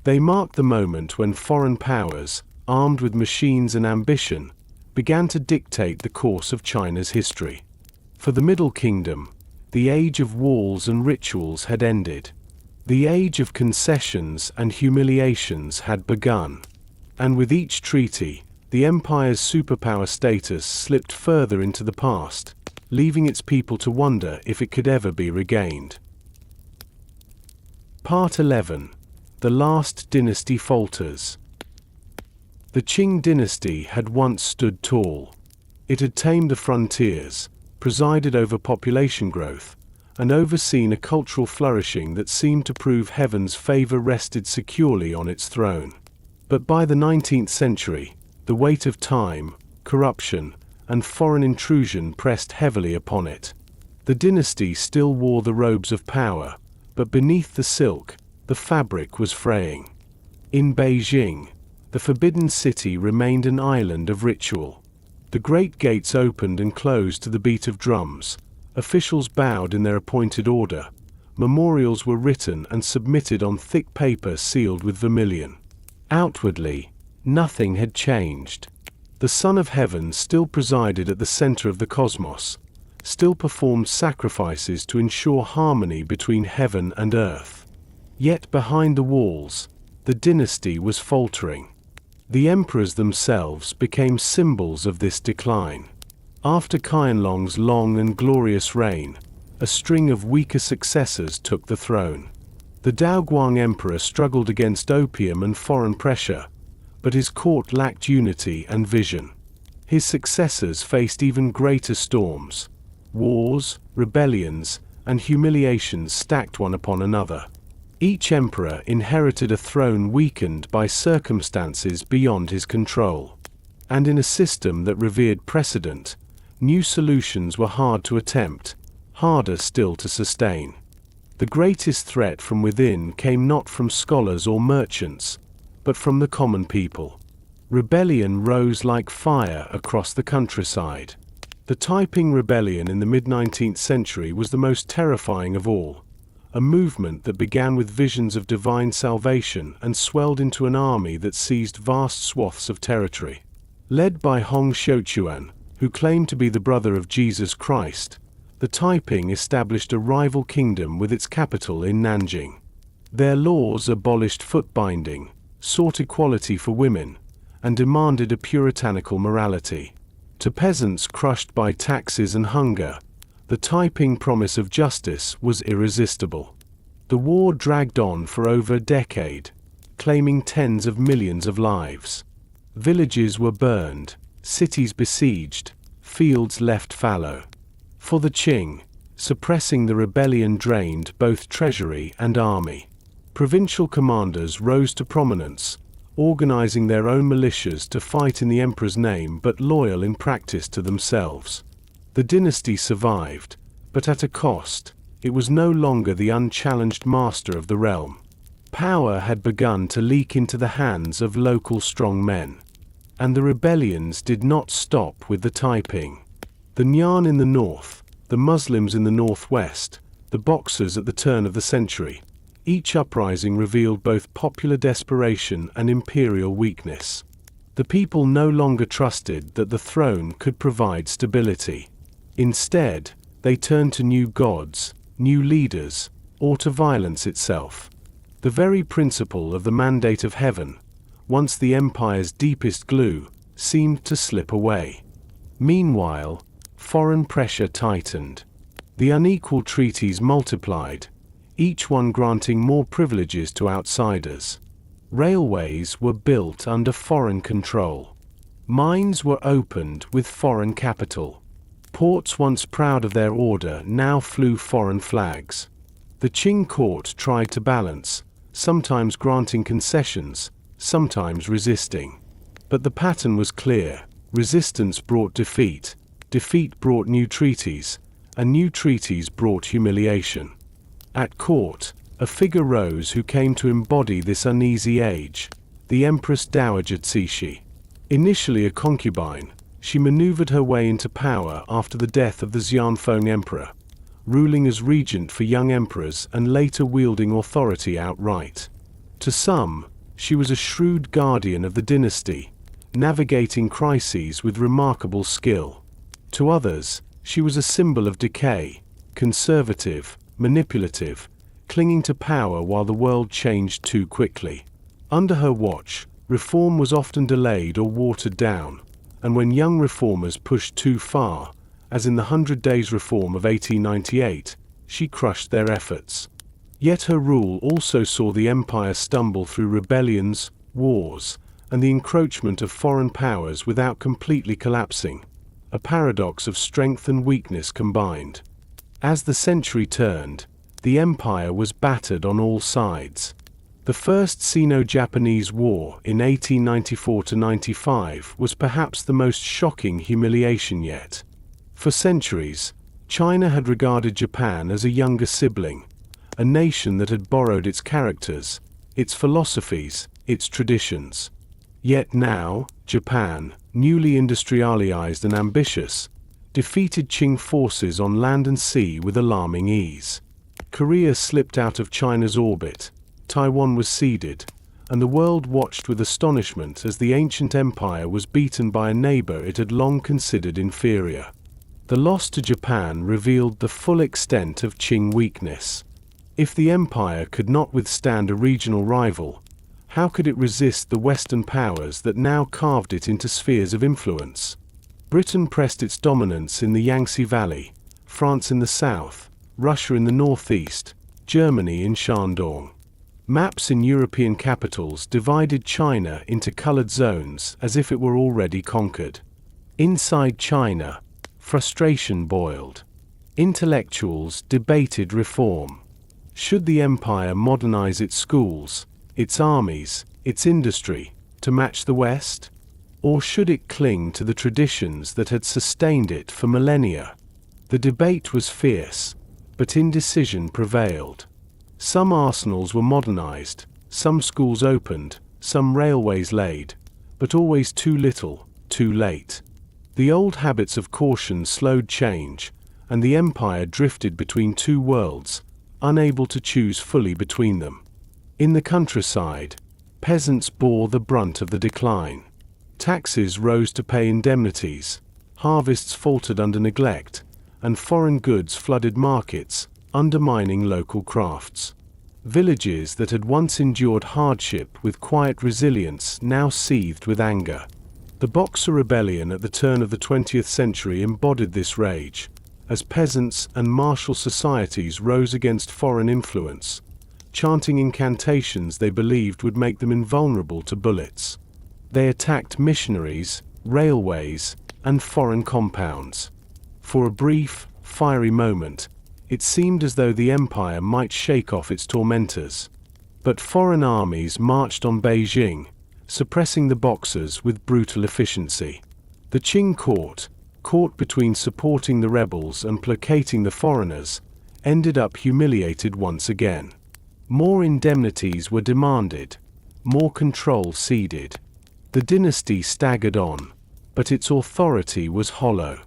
They marked the moment when foreign powers, armed with machines and ambition, began to dictate the course of China's history. For the Middle Kingdom, the age of walls and rituals had ended. The age of concessions and humiliations had begun. And with each treaty, the empire's superpower status slipped further into the past, leaving its people to wonder if it could ever be regained. Part 11. The Last Dynasty Falters. The Qing Dynasty had once stood tall. It had tamed the frontiers, presided over population growth, and overseen a cultural flourishing that seemed to prove heaven's favor rested securely on its throne. But by the 19th century, the weight of time, corruption, and foreign intrusion pressed heavily upon it. The dynasty still wore the robes of power, but beneath the silk, the fabric was fraying. In Beijing, the Forbidden City remained an island of ritual. The great gates opened and closed to the beat of drums, officials bowed in their appointed order, memorials were written and submitted on thick paper sealed with vermilion. Outwardly, nothing had changed. The Son of Heaven still presided at the center of the cosmos, still performed sacrifices to ensure harmony between heaven and earth. Yet behind the walls, the dynasty was faltering. The emperors themselves became symbols of this decline. After Qianlong's long and glorious reign, a string of weaker successors took the throne. The Daoguang Emperor struggled against opium and foreign pressure, but his court lacked unity and vision. His successors faced even greater storms. Wars, rebellions, and humiliations stacked one upon another. Each emperor inherited a throne weakened by circumstances beyond his control. And in a system that revered precedent, new solutions were hard to attempt, harder still to sustain. The greatest threat from within came not from scholars or merchants, but from the common people. Rebellion rose like fire across the countryside. The Taiping Rebellion in the mid-19th century was the most terrifying of all, a movement that began with visions of divine salvation and swelled into an army that seized vast swaths of territory. Led by Hong Xiuquan, who claimed to be the brother of Jesus Christ, the Taiping established a rival kingdom with its capital in Nanjing. Their laws abolished foot binding, sought equality for women, and demanded a puritanical morality. To peasants crushed by taxes and hunger, the Taiping promise of justice was irresistible. The war dragged on for over a decade, claiming tens of millions of lives. Villages were burned, cities besieged, fields left fallow. For the Qing, suppressing the rebellion drained both treasury and army. Provincial commanders rose to prominence, organizing their own militias to fight in the emperor's name but loyal in practice to themselves. The dynasty survived, but at a cost. It was no longer the unchallenged master of the realm. Power had begun to leak into the hands of local strong men. And the rebellions did not stop with the Taiping. The Nyan in the north, the Muslims in the northwest, the Boxers at the turn of the century. Each uprising revealed both popular desperation and imperial weakness. The people no longer trusted that the throne could provide stability. Instead, they turned to new gods, new leaders, or to violence itself. The very principle of the mandate of heaven, once the empire's deepest glue, seemed to slip away. Meanwhile, foreign pressure tightened. The unequal treaties multiplied, each one granting more privileges to outsiders. Railways were built under foreign control. Mines were opened with foreign capital. Ports once proud of their order now flew foreign flags. The Qing court tried to balance, sometimes granting concessions, sometimes resisting. But the pattern was clear. Resistance brought defeat, defeat brought new treaties, and new treaties brought humiliation. At court, a figure rose who came to embody this uneasy age, the Empress Dowager Cixi. Initially a concubine, she maneuvered her way into power after the death of the Xianfeng emperor, ruling as regent for young emperors and later wielding authority outright. To some, she was a shrewd guardian of the dynasty, navigating crises with remarkable skill. To others, she was a symbol of decay, conservative, manipulative, clinging to power while the world changed too quickly. Under her watch, reform was often delayed or watered down, and when young reformers pushed too far, as in the 100 Days Reform of 1898, she crushed their efforts. Yet her rule also saw the empire stumble through rebellions, wars, and the encroachment of foreign powers without completely collapsing, a paradox of strength and weakness combined. As the century turned, the empire was battered on all sides. The First Sino-Japanese War in 1894–95 was perhaps the most shocking humiliation yet. For centuries, China had regarded Japan as a younger sibling, a nation that had borrowed its characters, its philosophies, its traditions. Yet now, Japan, newly industrialized and ambitious, defeated Qing forces on land and sea with alarming ease. Korea slipped out of China's orbit, Taiwan was ceded, and the world watched with astonishment as the ancient empire was beaten by a neighbor it had long considered inferior. The loss to Japan revealed the full extent of Qing weakness. If the empire could not withstand a regional rival, how could it resist the Western powers that now carved it into spheres of influence? Britain pressed its dominance in the Yangtze Valley, France in the south, Russia in the northeast, Germany in Shandong. Maps in European capitals divided China into colored zones as if it were already conquered. Inside China, frustration boiled. Intellectuals debated reform. Should the empire modernize its schools, its armies, its industry, to match the West? Or should it cling to the traditions that had sustained it for millennia? The debate was fierce, but indecision prevailed. Some arsenals were modernized, some schools opened, some railways laid, but always too little, too late. The old habits of caution slowed change, and the empire drifted between two worlds, unable to choose fully between them. In the countryside, peasants bore the brunt of the decline. Taxes rose to pay indemnities, harvests faltered under neglect, and foreign goods flooded markets, undermining local crafts. Villages that had once endured hardship with quiet resilience now seethed with anger. The Boxer Rebellion at the turn of the 20th century embodied this rage, as peasants and martial societies rose against foreign influence, chanting incantations they believed would make them invulnerable to bullets. They attacked missionaries, railways, and foreign compounds. For a brief, fiery moment, it seemed as though the empire might shake off its tormentors. But foreign armies marched on Beijing, suppressing the Boxers with brutal efficiency. The Qing court, caught between supporting the rebels and placating the foreigners, ended up humiliated once again. More indemnities were demanded, more control ceded. The dynasty staggered on, but its authority was hollow.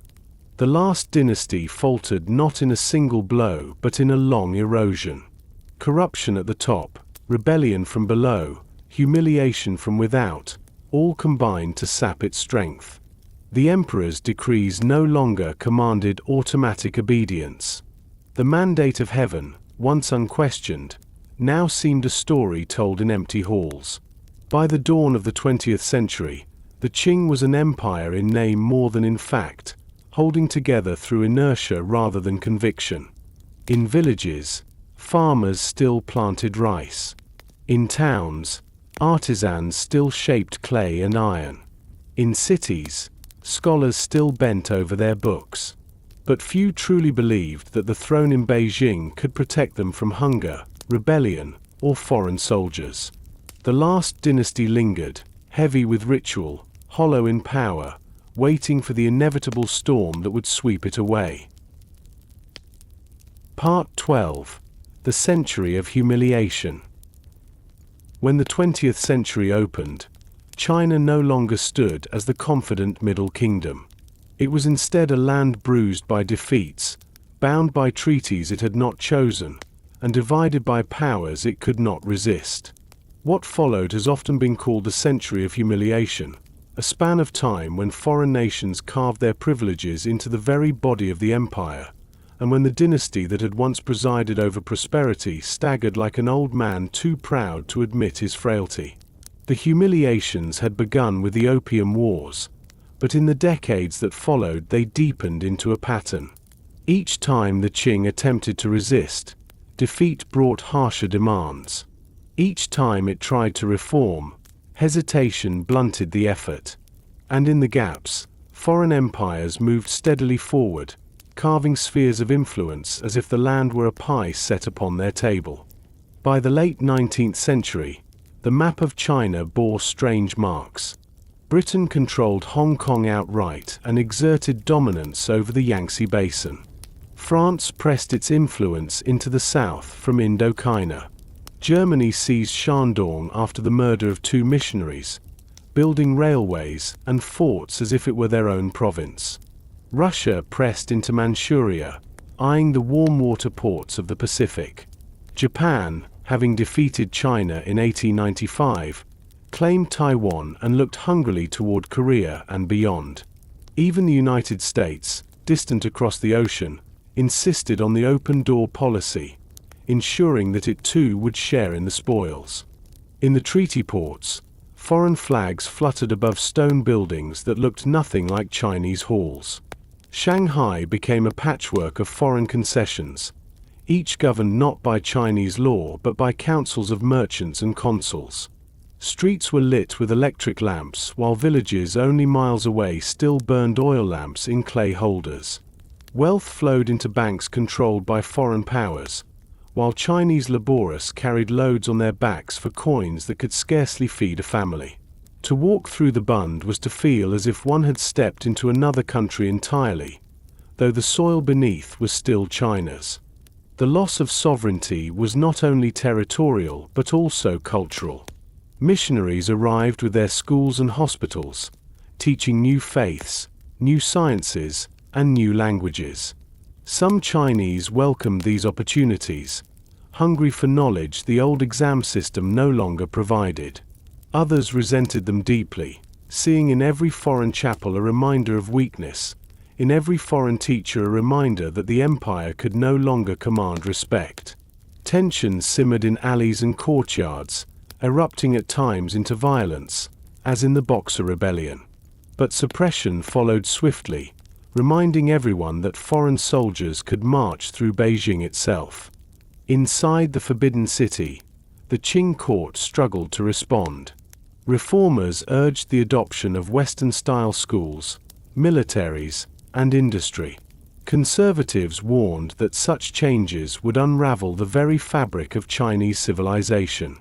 The last dynasty faltered not in a single blow but in a long erosion. Corruption at the top, rebellion from below, humiliation from without, all combined to sap its strength. The emperor's decrees no longer commanded automatic obedience. The mandate of heaven, once unquestioned, now seemed a story told in empty halls. By the dawn of the 20th century, the Qing was an empire in name more than in fact, holding together through inertia rather than conviction. In villages, farmers still planted rice. In towns, artisans still shaped clay and iron. In cities, scholars still bent over their books. But few truly believed that the throne in Beijing could protect them from hunger, rebellion, or foreign soldiers. The last dynasty lingered, heavy with ritual, hollow in power, waiting for the inevitable storm that would sweep it away. Part 12. The Century of Humiliation. When the 20th century opened, China no longer stood as the confident Middle Kingdom. It was instead a land bruised by defeats, bound by treaties it had not chosen, and divided by powers it could not resist. What followed has often been called the Century of Humiliation, a span of time when foreign nations carved their privileges into the very body of the empire, and when the dynasty that had once presided over prosperity staggered like an old man too proud to admit his frailty. The humiliations had begun with the Opium Wars, but in the decades that followed they deepened into a pattern. Each time the Qing attempted to resist, defeat brought harsher demands. Each time it tried to reform, hesitation blunted the effort. And in the gaps, foreign empires moved steadily forward, carving spheres of influence as if the land were a pie set upon their table. By the late 19th century, the map of China bore strange marks. Britain controlled Hong Kong outright and exerted dominance over the Yangtze Basin. France pressed its influence into the south from Indochina. Germany seized Shandong after the murder of 2 missionaries, building railways and forts as if it were their own province. Russia pressed into Manchuria, eyeing the warm water ports of the Pacific. Japan, having defeated China in 1895, claimed Taiwan and looked hungrily toward Korea and beyond. Even the United States, distant across the ocean, insisted on the open-door policy, ensuring that it too would share in the spoils. In the treaty ports, foreign flags fluttered above stone buildings that looked nothing like Chinese halls. Shanghai became a patchwork of foreign concessions, each governed not by Chinese law but by councils of merchants and consuls. Streets were lit with electric lamps, while villages only miles away still burned oil lamps in clay holders. Wealth flowed into banks controlled by foreign powers, while Chinese laborers carried loads on their backs for coins that could scarcely feed a family. To walk through the Bund was to feel as if one had stepped into another country entirely, though the soil beneath was still China's. The loss of sovereignty was not only territorial but also cultural. Missionaries arrived with their schools and hospitals, teaching new faiths, new sciences, and new languages. Some Chinese welcomed these opportunities, hungry for knowledge the old exam system no longer provided. Others resented them deeply, seeing in every foreign chapel a reminder of weakness, in every foreign teacher a reminder that the empire could no longer command respect. Tensions simmered in alleys and courtyards, erupting at times into violence, as in the Boxer Rebellion. But suppression followed swiftly, reminding everyone that foreign soldiers could march through Beijing itself. Inside the Forbidden City, the Qing court struggled to respond. Reformers urged the adoption of Western-style schools, militaries, and industry. Conservatives warned that such changes would unravel the very fabric of Chinese civilization.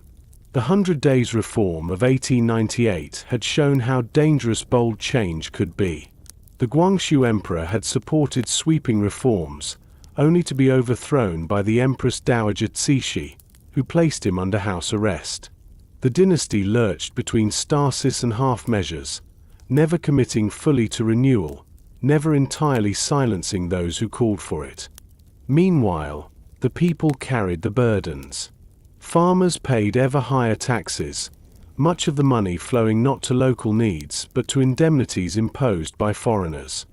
The Hundred Days Reform of 1898 had shown how dangerous bold change could be. The Guangxu Emperor had supported sweeping reforms, only to be overthrown by the Empress Dowager Cixi, who placed him under house arrest. The dynasty lurched between stasis and half measures, never committing fully to renewal, never entirely silencing those who called for it. Meanwhile, the people carried the burdens. Farmers paid ever higher taxes, much of the money flowing not to local needs but to indemnities imposed by foreigners.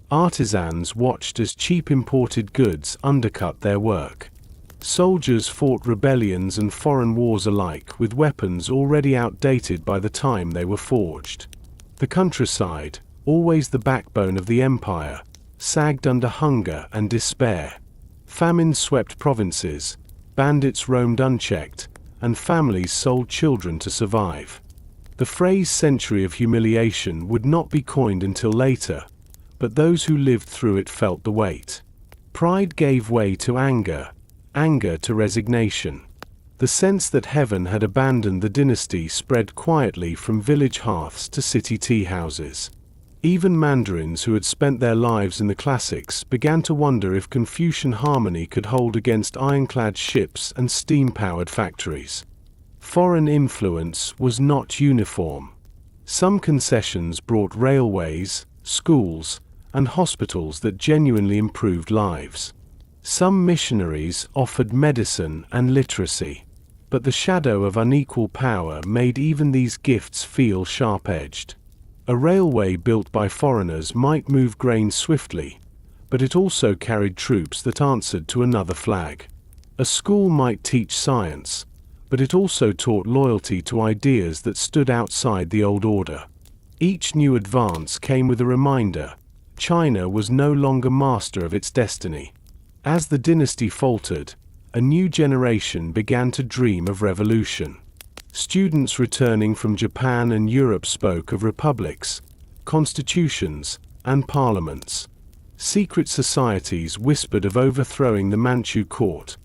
Artisans watched as cheap imported goods undercut their work. Soldiers fought rebellions and foreign wars alike with weapons already outdated by the time they were forged. The countryside, always the backbone of the empire, sagged under hunger and despair. Famine swept provinces, bandits roamed unchecked, and families sold children to survive. The phrase "Century of Humiliation" would not be coined until later, but those who lived through it felt the weight. Pride gave way to anger, anger to resignation. The sense that heaven had abandoned the dynasty spread quietly from village hearths to city tea houses. Even mandarins who had spent their lives in the classics began to wonder if Confucian harmony could hold against ironclad ships and steam-powered factories. Foreign influence was not uniform. Some concessions brought railways, schools, and hospitals that genuinely improved lives. Some missionaries offered medicine and literacy, but the shadow of unequal power made even these gifts feel sharp-edged. A railway built by foreigners might move grain swiftly, but it also carried troops that answered to another flag. A school might teach science, but it also taught loyalty to ideas that stood outside the old order. Each new advance came with a reminder: China was no longer master of its destiny. As the dynasty faltered, a new generation began to dream of revolution. Students returning from Japan and Europe spoke of republics, constitutions, and parliaments. Secret societies whispered of overthrowing the Manchu court,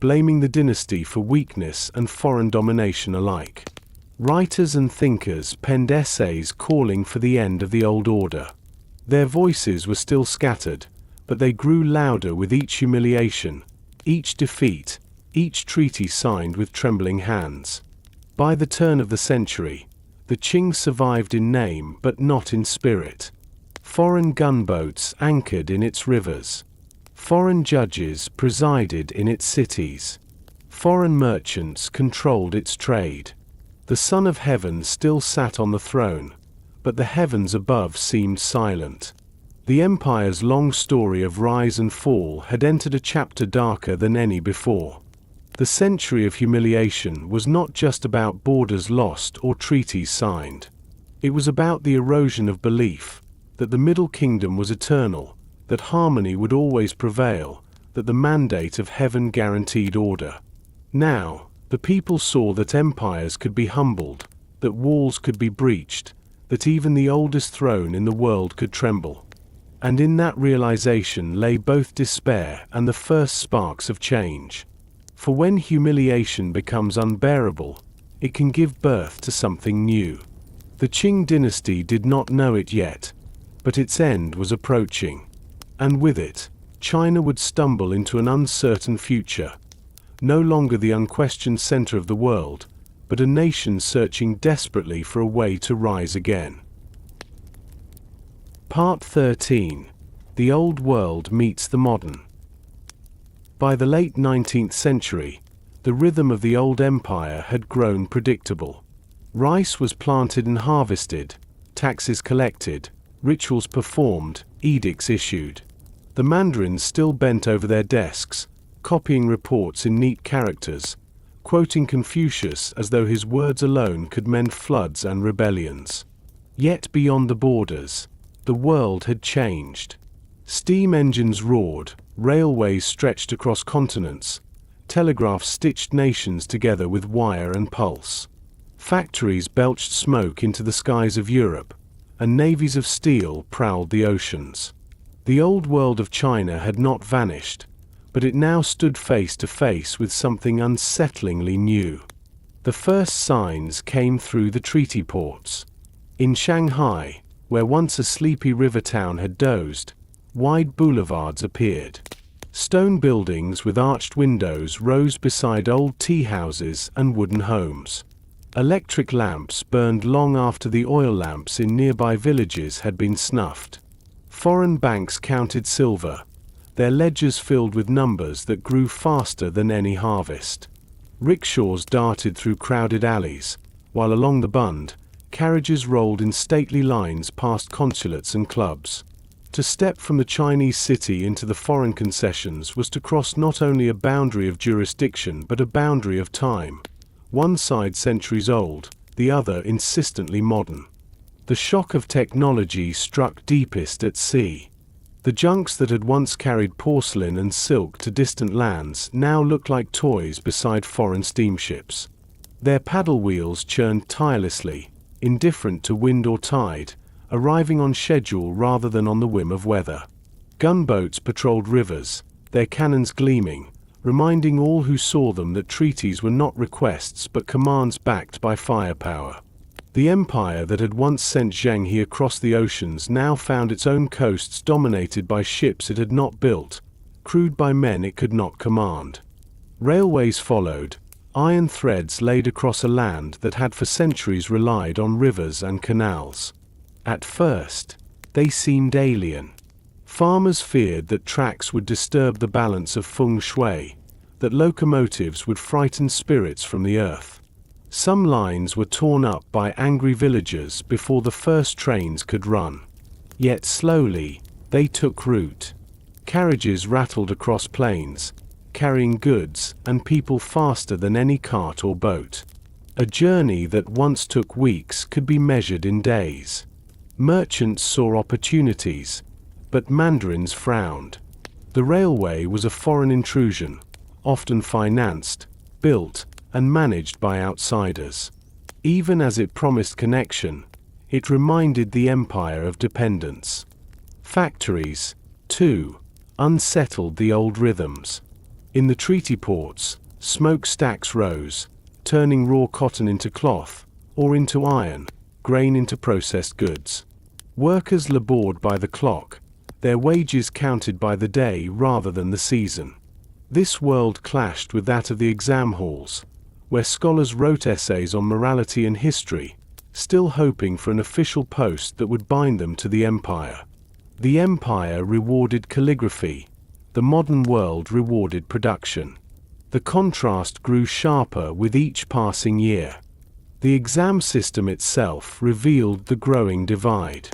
blaming the dynasty for weakness and foreign domination alike. Writers and thinkers penned essays calling for the end of the old order. Their voices were still scattered, but they grew louder with each humiliation, each defeat, each treaty signed with trembling hands. By the turn of the century, the Qing survived in name but not in spirit. Foreign gunboats anchored in its rivers. Foreign judges presided in its cities. Foreign merchants controlled its trade. The Son of Heaven still sat on the throne, but the heavens above seemed silent. The empire's long story of rise and fall had entered a chapter darker than any before. The Century of Humiliation was not just about borders lost or treaties signed. It was about the erosion of belief, that the Middle Kingdom was eternal, that harmony would always prevail, that the mandate of heaven guaranteed order. Now, the people saw that empires could be humbled, that walls could be breached, that even the oldest throne in the world could tremble. And in that realization lay both despair and the first sparks of change. For when humiliation becomes unbearable, it can give birth to something new. The Qing Dynasty did not know it yet, but its end was approaching. And with it, China would stumble into an uncertain future, no longer the unquestioned center of the world, but a nation searching desperately for a way to rise again. Part 13. The Old World Meets the Modern. By the late 19th century, the rhythm of the old empire had grown predictable. Rice was planted and harvested, taxes collected, rituals performed, edicts issued. The mandarins still bent over their desks, copying reports in neat characters, quoting Confucius as though his words alone could mend floods and rebellions. Yet beyond the borders, the world had changed. Steam engines roared, railways stretched across continents, telegraphs stitched nations together with wire and pulse. Factories belched smoke into the skies of Europe, and navies of steel prowled the oceans. The old world of China had not vanished, but it now stood face to face with something unsettlingly new. The first signs came through the treaty ports. In Shanghai, where once a sleepy river town had dozed, wide boulevards appeared. Stone buildings with arched windows rose beside old tea houses and wooden homes. Electric lamps burned long after the oil lamps in nearby villages had been snuffed. Foreign banks counted silver, their ledgers filled with numbers that grew faster than any harvest. Rickshaws darted through crowded alleys, while along the Bund, carriages rolled in stately lines past consulates and clubs. To step from the Chinese city into the foreign concessions was to cross not only a boundary of jurisdiction but a boundary of time, one side centuries old, the other insistently modern. The shock of technology struck deepest at sea. The junks that had once carried porcelain and silk to distant lands now looked like toys beside foreign steamships. Their paddle wheels churned tirelessly, indifferent to wind or tide, arriving on schedule rather than on the whim of weather. Gunboats patrolled rivers, their cannons gleaming, reminding all who saw them that treaties were not requests but commands backed by firepower. The empire that had once sent Zheng He across the oceans now found its own coasts dominated by ships it had not built, crewed by men it could not command. Railways followed, iron threads laid across a land that had for centuries relied on rivers and canals. At first, they seemed alien. Farmers feared that tracks would disturb the balance of feng shui, that locomotives would frighten spirits from the earth. Some lines were torn up by angry villagers before the first trains could run. Yet slowly, they took root. Carriages rattled across plains, carrying goods and people faster than any cart or boat. A journey that once took weeks could be measured in days. Merchants saw opportunities, but mandarins frowned. The railway was a foreign intrusion, often financed, built, and managed by outsiders. Even as it promised connection, it reminded the empire of dependence. Factories, too, unsettled the old rhythms. In the treaty ports, smokestacks rose, turning raw cotton into cloth, or into iron, grain into processed goods. Workers labored by the clock, their wages counted by the day rather than the season. This world clashed with that of the exam halls, where scholars wrote essays on morality and history, still hoping for an official post that would bind them to the empire. The empire rewarded calligraphy, the modern world rewarded production. The contrast grew sharper with each passing year. The exam system itself revealed the growing divide.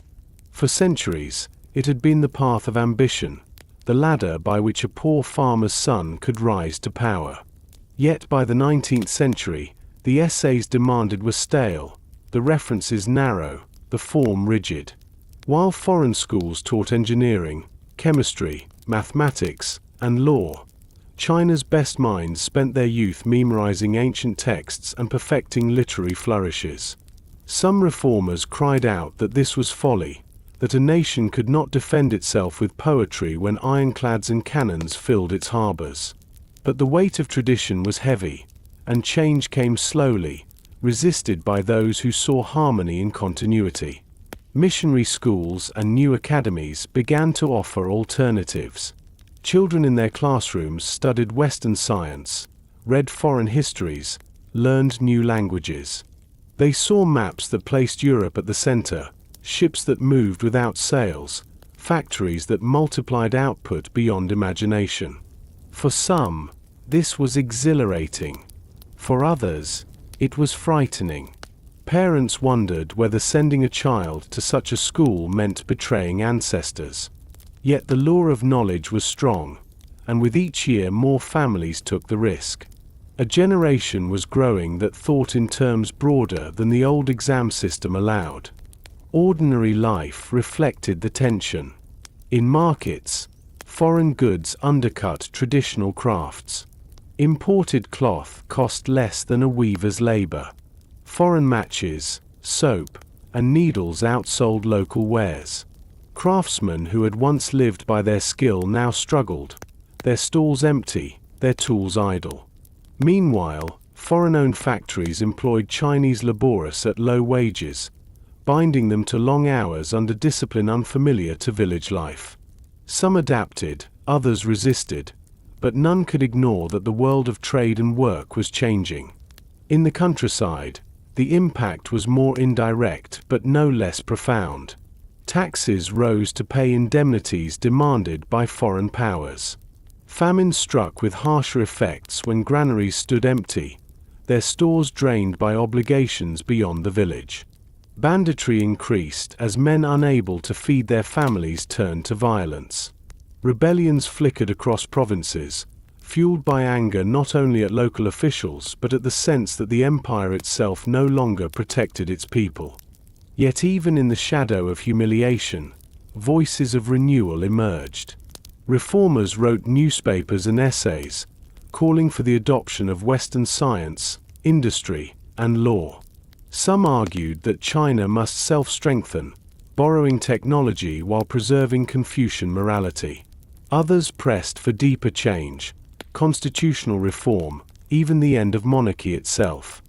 For centuries, it had been the path of ambition, the ladder by which a poor farmer's son could rise to power. Yet by the 19th century, the essays demanded were stale, the references narrow, the form rigid. While foreign schools taught engineering, chemistry, mathematics, and law, China's best minds spent their youth memorizing ancient texts and perfecting literary flourishes. Some reformers cried out that this was folly, that a nation could not defend itself with poetry when ironclads and cannons filled its harbors. But the weight of tradition was heavy, and change came slowly, resisted by those who saw harmony in continuity. Missionary schools and new academies began to offer alternatives. Children in their classrooms studied Western science, read foreign histories, learned new languages. They saw maps that placed Europe at the center, ships that moved without sails, factories that multiplied output beyond imagination. For some, this was exhilarating. For others, it was frightening. Parents wondered whether sending a child to such a school meant betraying ancestors. Yet the lure of knowledge was strong, and with each year more families took the risk. A generation was growing that thought in terms broader than the old exam system allowed. Ordinary life reflected the tension. In markets, foreign goods undercut traditional crafts. Imported cloth cost less than a weaver's labor. Foreign matches, soap, and needles outsold local wares. Craftsmen who had once lived by their skill now struggled, their stalls empty, their tools idle. Meanwhile, foreign-owned factories employed Chinese laborers at low wages, binding them to long hours under discipline unfamiliar to village life. Some adapted, others resisted, but none could ignore that the world of trade and work was changing. In the countryside, the impact was more indirect but no less profound. Taxes rose to pay indemnities demanded by foreign powers. Famine struck with harsher effects when granaries stood empty, their stores drained by obligations beyond the village. Banditry increased as men unable to feed their families turned to violence. Rebellions flickered across provinces, fueled by anger not only at local officials but at the sense that the empire itself no longer protected its people. Yet even in the shadow of humiliation, voices of renewal emerged. Reformers wrote newspapers and essays, calling for the adoption of Western science, industry, and law. Some argued that China must self-strengthen, borrowing technology while preserving Confucian morality. Others pressed for deeper change, constitutional reform, even the end of monarchy itself.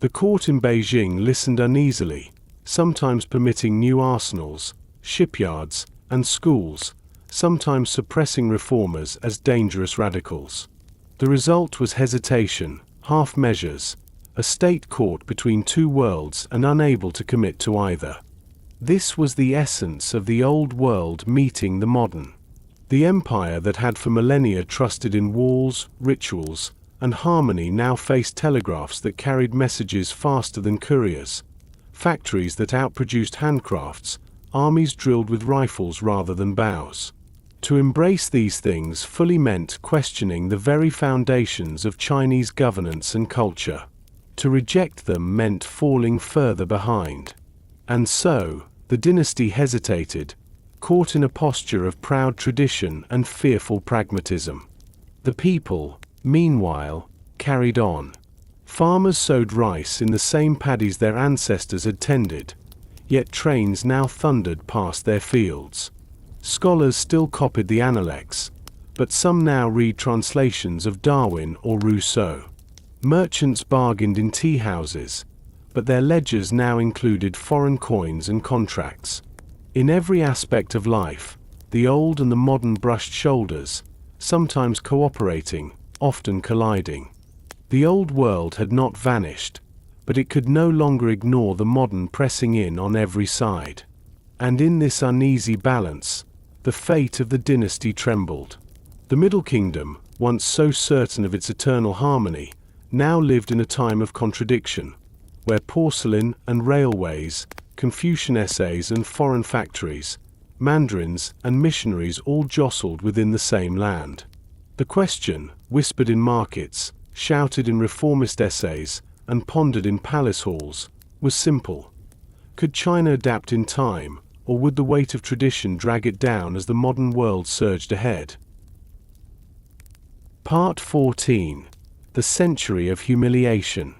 The court in Beijing listened uneasily, sometimes permitting new arsenals, shipyards, and schools, sometimes suppressing reformers as dangerous radicals. The result was hesitation, half measures, a state caught between two worlds and unable to commit to either. This was the essence of the old world meeting the modern. The empire that had for millennia trusted in walls, rituals, and harmony now faced telegraphs that carried messages faster than couriers, factories that outproduced handcrafts, armies drilled with rifles rather than bows. To embrace these things fully meant questioning the very foundations of Chinese governance and culture. To reject them meant falling further behind. And so, the dynasty hesitated, caught in a posture of proud tradition and fearful pragmatism. The people, meanwhile, carried on. Farmers sowed rice in the same paddies their ancestors had tended, yet trains now thundered past their fields. Scholars still copied the Analects, but some now read translations of Darwin or Rousseau. Merchants bargained in tea houses, but their ledgers now included foreign coins and contracts. In every aspect of life, the old and the modern brushed shoulders, sometimes cooperating, often colliding. The old world had not vanished, but it could no longer ignore the modern pressing in on every side. And in this uneasy balance, the fate of the dynasty trembled. The Middle Kingdom, once so certain of its eternal harmony, now lived in a time of contradiction, where porcelain and railways, Confucian essays and foreign factories, mandarins and missionaries all jostled within the same land. The question, whispered in markets, shouted in reformist essays, and pondered in palace halls, was simple. Could China adapt in time, or would the weight of tradition drag it down as the modern world surged ahead? Part 14. The Century of Humiliation.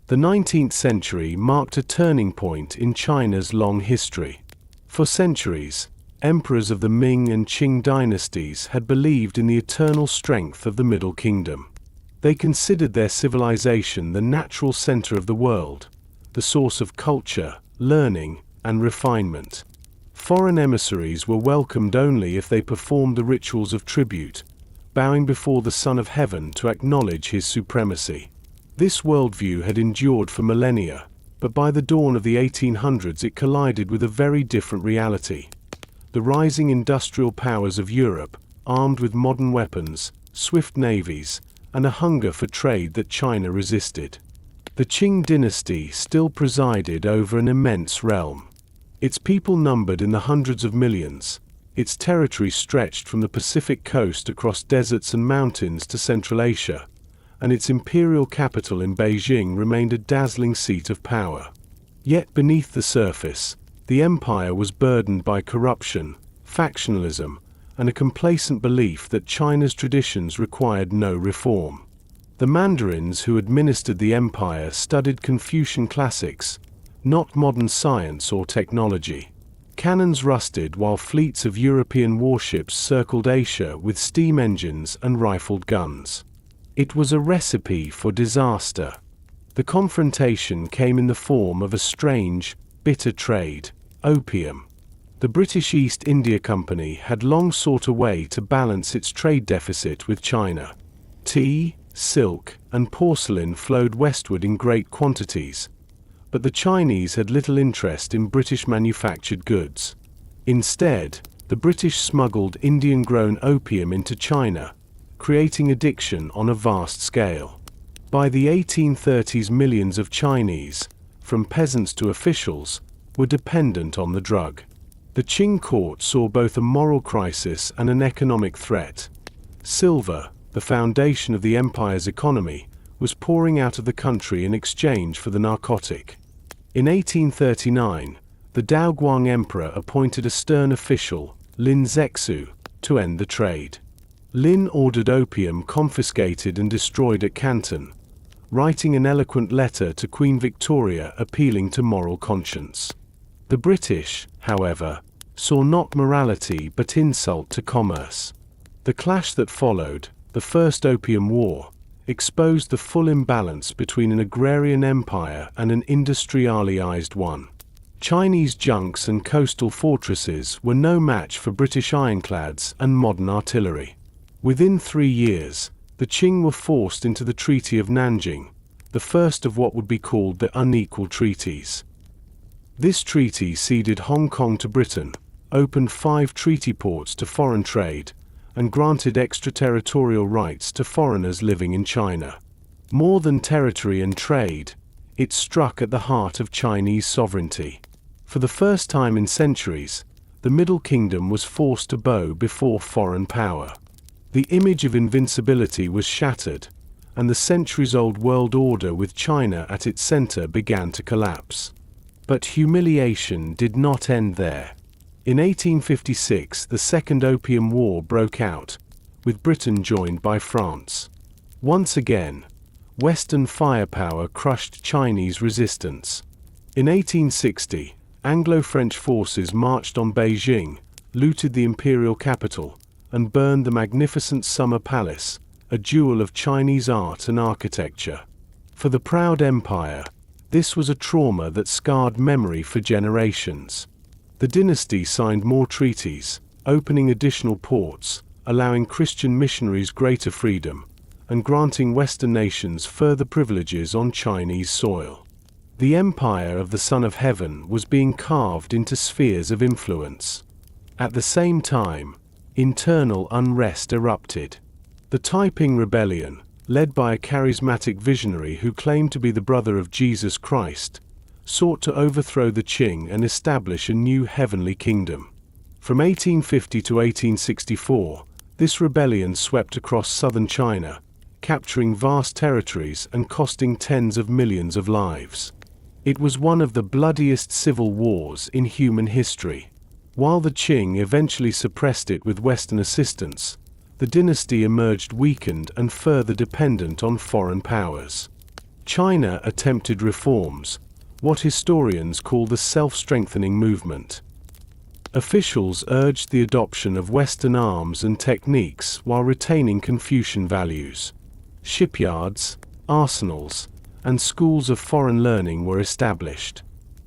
The 19th century marked a turning point in China's long history. For centuries, emperors of the Ming and Qing dynasties had believed in the eternal strength of the Middle Kingdom. They considered their civilization the natural center of the world, the source of culture, learning, and refinement. Foreign emissaries were welcomed only if they performed the rituals of tribute, bowing before the Son of Heaven to acknowledge his supremacy. This worldview had endured for millennia, but by the dawn of the 1800s it collided with a very different reality. The rising industrial powers of Europe, armed with modern weapons, swift navies, and a hunger for trade that China resisted. The Qing Dynasty still presided over an immense realm. Its people numbered in the hundreds of millions. Its territory stretched from the Pacific coast across deserts and mountains to Central Asia, and its imperial capital in Beijing remained a dazzling seat of power. Yet beneath the surface, the empire was burdened by corruption, factionalism, and a complacent belief that China's traditions required no reform. The mandarins who administered the empire studied Confucian classics, not modern science or technology. Cannons rusted while fleets of European warships circled Asia with steam engines and rifled guns. It was a recipe for disaster. The confrontation came in the form of a strange, bitter trade, opium. The British East India Company had long sought a way to balance its trade deficit with China. Tea, silk, and porcelain flowed westward in great quantities, but the Chinese had little interest in British manufactured goods. Instead, the British smuggled Indian-grown opium into China, creating addiction on a vast scale. By the 1830s, millions of Chinese, from peasants to officials, were dependent on the drug. The Qing court saw both a moral crisis and an economic threat. Silver, the foundation of the empire's economy, was pouring out of the country in exchange for the narcotic. In 1839, the Daoguang Emperor appointed a stern official, Lin Zexu, to end the trade. Lin ordered opium confiscated and destroyed at Canton, writing an eloquent letter to Queen Victoria appealing to moral conscience. The British, however, saw not morality but insult to commerce. The clash that followed, the First Opium War, exposed the full imbalance between an agrarian empire and an industrialized one. Chinese junks and coastal fortresses were no match for British ironclads and modern artillery. Within 3 years, the Qing were forced into the Treaty of Nanjing, the first of what would be called the Unequal Treaties. This treaty ceded Hong Kong to Britain, opened 5 treaty ports to foreign trade, and granted extraterritorial rights to foreigners living in China. More than territory and trade, it struck at the heart of Chinese sovereignty. For the first time in centuries, the Middle Kingdom was forced to bow before foreign power. The image of invincibility was shattered, and the centuries-old world order with China at its center began to collapse. But humiliation did not end there. In 1856, the Second Opium War broke out, with Britain joined by France. Once again, Western firepower crushed Chinese resistance. In 1860, Anglo-French forces marched on Beijing, looted the imperial capital, and burned the magnificent Summer Palace, a jewel of Chinese art and architecture. For the proud empire, this was a trauma that scarred memory for generations. The dynasty signed more treaties, opening additional ports, allowing Christian missionaries greater freedom, and granting Western nations further privileges on Chinese soil. The empire of the Son of Heaven was being carved into spheres of influence. At the same time, internal unrest erupted. The Taiping rebellion, led by a charismatic visionary who claimed to be the brother of Jesus Christ, sought to overthrow the Qing and establish a new heavenly kingdom. From 1850 to 1864, this rebellion swept across southern China, capturing vast territories and costing tens of millions of lives. It was one of the bloodiest civil wars in human history. While the Qing eventually suppressed it with Western assistance, the dynasty emerged weakened and further dependent on foreign powers. China attempted reforms, what historians call the self-strengthening movement. Officials urged the adoption of Western arms and techniques while retaining Confucian values. Shipyards, arsenals, and schools of foreign learning were established.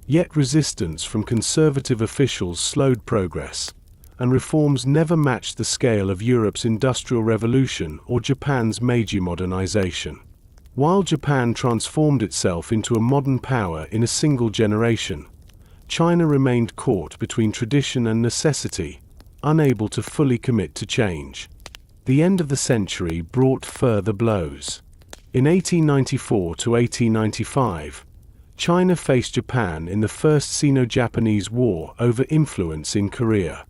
Yet resistance from conservative officials slowed progress, and reforms never matched the scale of Europe's Industrial Revolution or Japan's Meiji modernization. While Japan transformed itself into a modern power in a single generation, China remained caught between tradition and necessity, unable to fully commit to change. The end of the century brought further blows. In 1894 to 1895, China faced Japan in the First Sino-Japanese War over influence in Korea.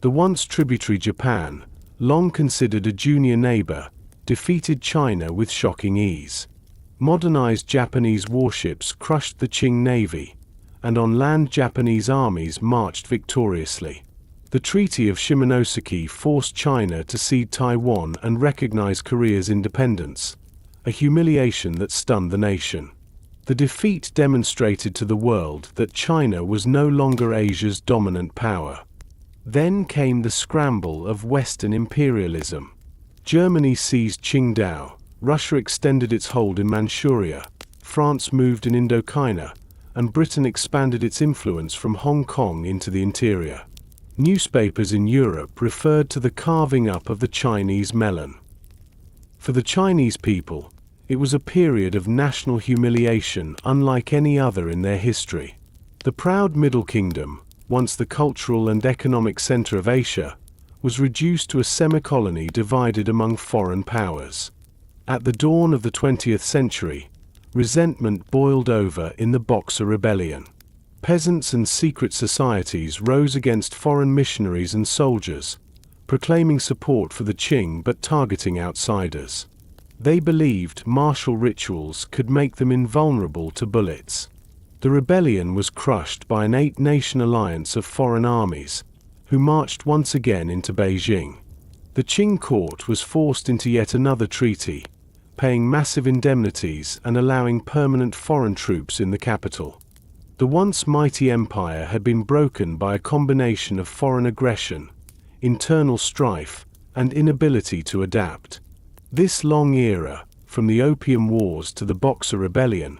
The once tributary Japan, long considered a junior neighbor, defeated China with shocking ease. Modernized Japanese warships crushed the Qing Navy, and on land Japanese armies marched victoriously. The Treaty of Shimonoseki forced China to cede Taiwan and recognize Korea's independence, a humiliation that stunned the nation. The defeat demonstrated to the world that China was no longer Asia's dominant power. Then came the scramble of Western imperialism. Germany seized Qingdao, Russia extended its hold in Manchuria, France moved in Indochina, and Britain expanded its influence from Hong Kong into the interior. Newspapers in Europe referred to the carving up of the Chinese melon. For the Chinese people, it was a period of national humiliation unlike any other in their history. The proud Middle Kingdom, once the cultural and economic center of Asia, was reduced to a semi-colony divided among foreign powers. At the dawn of the 20th century, resentment boiled over in the Boxer Rebellion. Peasants and secret societies rose against foreign missionaries and soldiers, proclaiming support for the Qing but targeting outsiders. They believed martial rituals could make them invulnerable to bullets. The rebellion was crushed by an 8-nation alliance of foreign armies, who marched once again into Beijing. The Qing court was forced into yet another treaty, paying massive indemnities and allowing permanent foreign troops in the capital. The once mighty empire had been broken by a combination of foreign aggression, internal strife, and inability to adapt. This long era, from the Opium Wars to the Boxer Rebellion,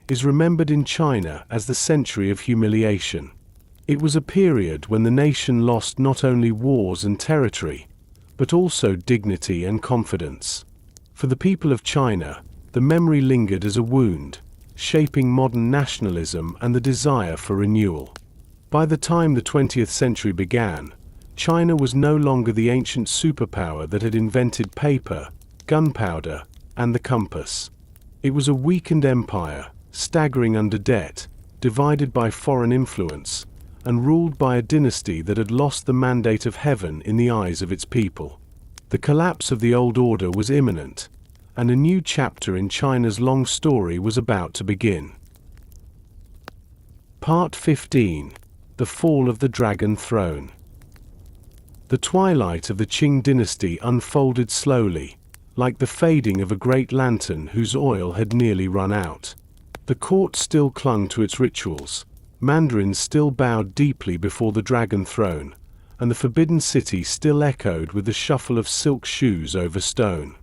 is remembered in China as the Century of Humiliation. It was a period when the nation lost not only wars and territory, but also dignity and confidence. For the people of China, the memory lingered as a wound, shaping modern nationalism and the desire for renewal. By the time the 20th century began, China was no longer the ancient superpower that had invented paper, gunpowder, and the compass. It was a weakened empire, staggering under debt, divided by foreign influence, and ruled by a dynasty that had lost the mandate of heaven in the eyes of its people. The collapse of the old order was imminent, and a new chapter in China's long story was about to begin. Part 15. The Fall of the Dragon Throne. The twilight of the Qing Dynasty unfolded slowly, like the fading of a great lantern whose oil had nearly run out. The court still clung to its rituals, mandarins still bowed deeply before the dragon throne, and the forbidden city still echoed with the shuffle of silk shoes over stone.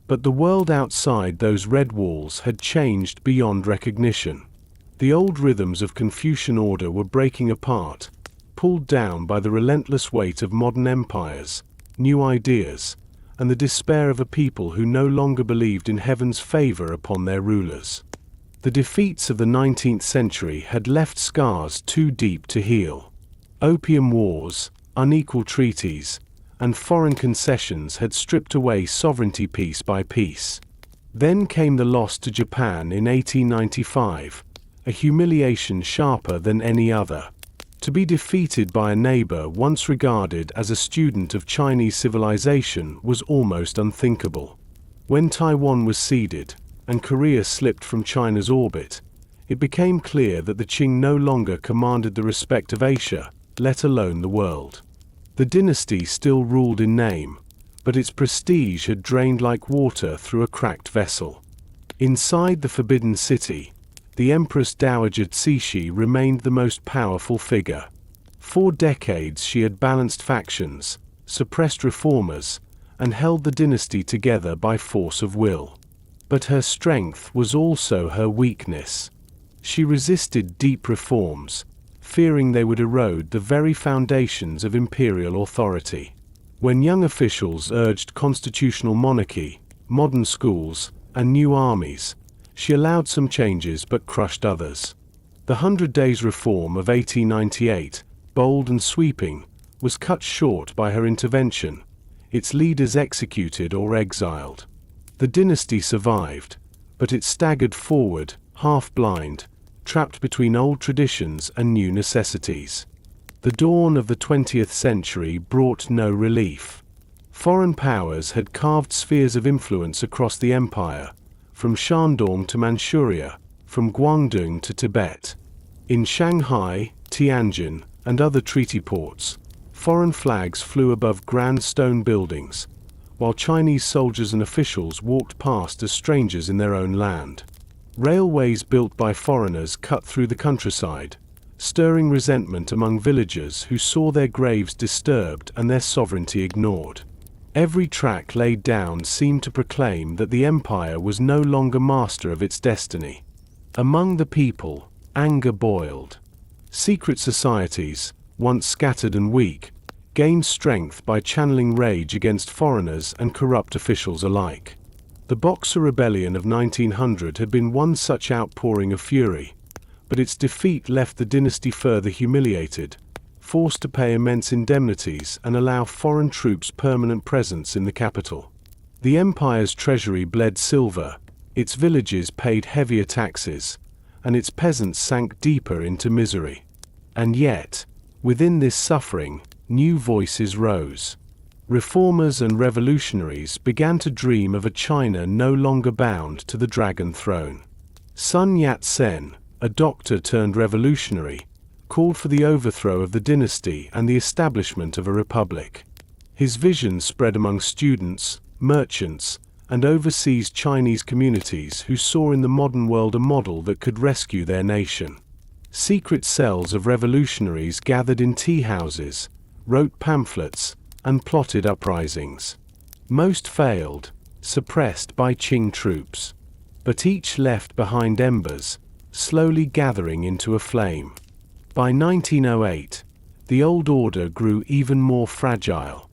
But the world outside those red walls had changed beyond recognition. The old rhythms of Confucian order were breaking apart, pulled down by the relentless weight of modern empires, new ideas, and the despair of a people who no longer believed in heaven's favor upon their rulers. The defeats of the 19th century had left scars too deep to heal. Opium Wars, Unequal Treaties, and foreign concessions had stripped away sovereignty piece by piece. Then came the loss to Japan in 1895, a humiliation sharper than any other. To be defeated by a neighbor once regarded as a student of Chinese civilization was almost unthinkable. When Taiwan was ceded, and Korea slipped from China's orbit, it became clear that the Qing no longer commanded the respect of Asia, let alone the world. The dynasty still ruled in name, but its prestige had drained like water through a cracked vessel. Inside the Forbidden City, the Empress Dowager Cixi remained the most powerful figure. For decades she had balanced factions, suppressed reformers, and held the dynasty together by force of will. But her strength was also her weakness. She resisted deep reforms, fearing they would erode the very foundations of imperial authority. When young officials urged constitutional monarchy, modern schools, and new armies, she allowed some changes but crushed others. The 100 Days Reform of 1898, bold and sweeping, was cut short by her intervention, its leaders executed or exiled. The dynasty survived, but it staggered forward, half-blind, trapped between old traditions and new necessities. The dawn of the 20th century brought no relief. Foreign powers had carved spheres of influence across the empire, from Shandong to Manchuria, from Guangdong to Tibet. In Shanghai, Tianjin, and other treaty ports, foreign flags flew above grand stone buildings, while Chinese soldiers and officials walked past as strangers in their own land. Railways built by foreigners cut through the countryside, stirring resentment among villagers who saw their graves disturbed and their sovereignty ignored. Every track laid down seemed to proclaim that the empire was no longer master of its destiny. Among the people, anger boiled. Secret societies, once scattered and weak, gained strength by channeling rage against foreigners and corrupt officials alike. The Boxer Rebellion of 1900 had been one such outpouring of fury, but its defeat left the dynasty further humiliated, forced to pay immense indemnities and allow foreign troops permanent presence in the capital. The empire's treasury bled silver, its villages paid heavier taxes, and its peasants sank deeper into misery. And yet, within this suffering, new voices rose. Reformers and revolutionaries began to dream of a China no longer bound to the Dragon Throne. Sun Yat-sen, a doctor turned revolutionary, called for the overthrow of the dynasty and the establishment of a republic. His vision spread among students, merchants, and overseas Chinese communities who saw in the modern world a model that could rescue their nation. Secret cells of revolutionaries gathered in tea houses, wrote pamphlets, and plotted uprisings. Most failed, suppressed by Qing troops. But each left behind embers, slowly gathering into a flame. By 1908, the old order grew even more fragile.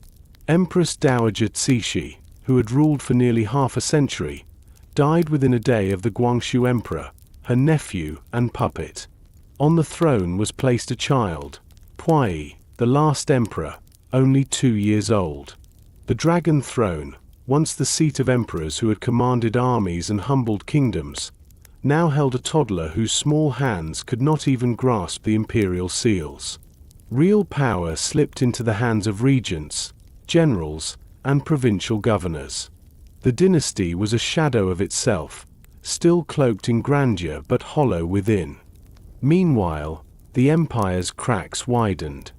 Empress Dowager Cixi, who had ruled for nearly half a century, died within a day of the Guangxu Emperor, her nephew and puppet. On the throne was placed a child, Puyi, the last emperor, only 2 years old. The Dragon Throne, once the seat of emperors who had commanded armies and humbled kingdoms, now held a toddler whose small hands could not even grasp the imperial seals. Real power slipped into the hands of regents, generals, and provincial governors. The dynasty was a shadow of itself, still cloaked in grandeur but hollow within. Meanwhile, the empire's cracks widened.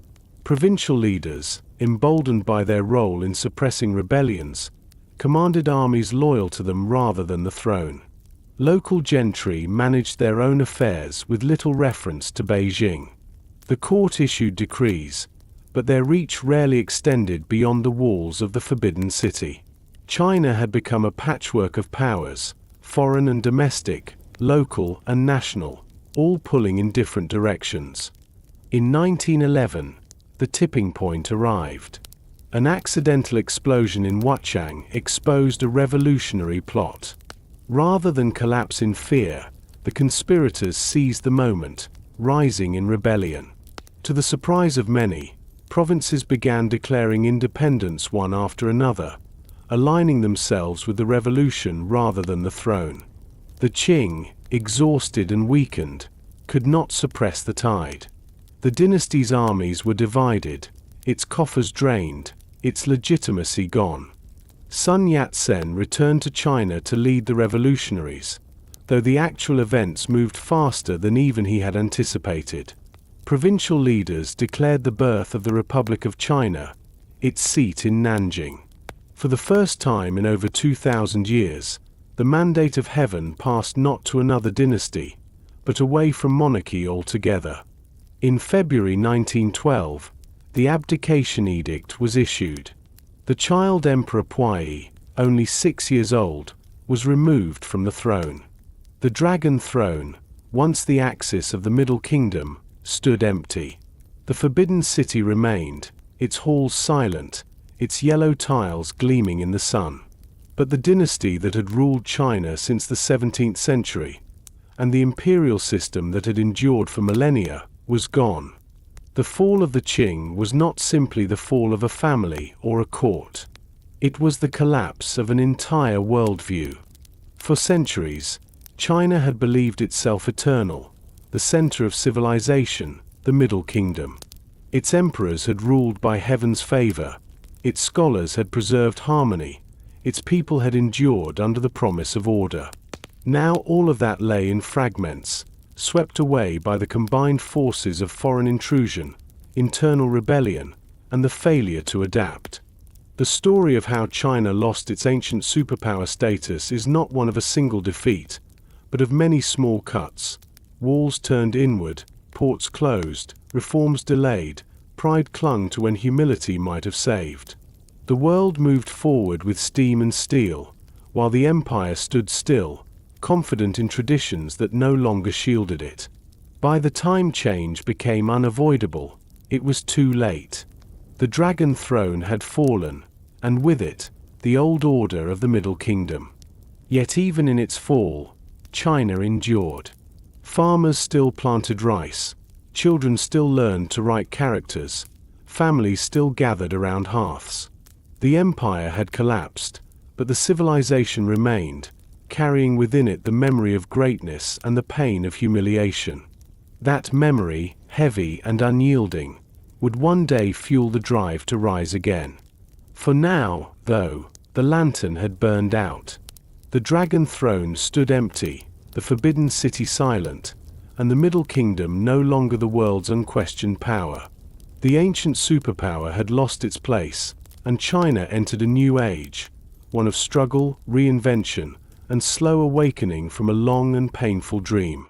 Provincial leaders, emboldened by their role in suppressing rebellions, commanded armies loyal to them rather than the throne. Local gentry managed their own affairs with little reference to Beijing. The court issued decrees, but their reach rarely extended beyond the walls of the Forbidden City. China had become a patchwork of powers, foreign and domestic, local and national, all pulling in different directions. In 1911, the tipping point arrived. An accidental explosion in Wuchang exposed a revolutionary plot. Rather than collapse in fear, the conspirators seized the moment, rising in rebellion. To the surprise of many, provinces began declaring independence one after another, aligning themselves with the revolution rather than the throne. The Qing, exhausted and weakened, could not suppress the tide. The dynasty's armies were divided, its coffers drained, its legitimacy gone. Sun Yat-sen returned to China to lead the revolutionaries, though the actual events moved faster than even he had anticipated. Provincial leaders declared the birth of the Republic of China, its seat in Nanjing. For the first time in over 2,000 years, the mandate of heaven passed not to another dynasty, but away from monarchy altogether. In February 1912, the abdication edict was issued. The child Emperor Puyi, only 6 years old, was removed from the throne. The Dragon Throne, once the axis of the Middle Kingdom, stood empty. The Forbidden City remained, its halls silent, its yellow tiles gleaming in the sun. But the dynasty that had ruled China since the 17th century, and the imperial system that had endured for millennia, was gone. The fall of the Qing was not simply the fall of a family or a court. It was the collapse of an entire worldview. For centuries, China had believed itself eternal, the center of civilization, the Middle Kingdom. Its emperors had ruled by heaven's favor, its scholars had preserved harmony, its people had endured under the promise of order. Now all of that lay in fragments, swept away by the combined forces of foreign intrusion, internal rebellion, and the failure to adapt. The story of how China lost its ancient superpower status is not one of a single defeat, but of many small cuts. Walls turned inward, ports closed, reforms delayed, pride clung to when humility might have saved. The world moved forward with steam and steel, while the empire stood still, confident in traditions that no longer shielded it. By the time change became unavoidable, it was too late. The Dragon Throne had fallen, and with it, the old order of the Middle Kingdom. Yet even in its fall, China endured. Farmers still planted rice, children still learned to write characters, families still gathered around hearths. The empire had collapsed, but the civilization remained, carrying within it the memory of greatness and the pain of humiliation. That memory, heavy and unyielding, would one day fuel the drive to rise again. For now, though, the lantern had burned out. The Dragon Throne stood empty, the Forbidden City silent, and the Middle Kingdom no longer the world's unquestioned power. The ancient superpower had lost its place, and China entered a new age, one of struggle, reinvention, and slow awakening from a long and painful dream.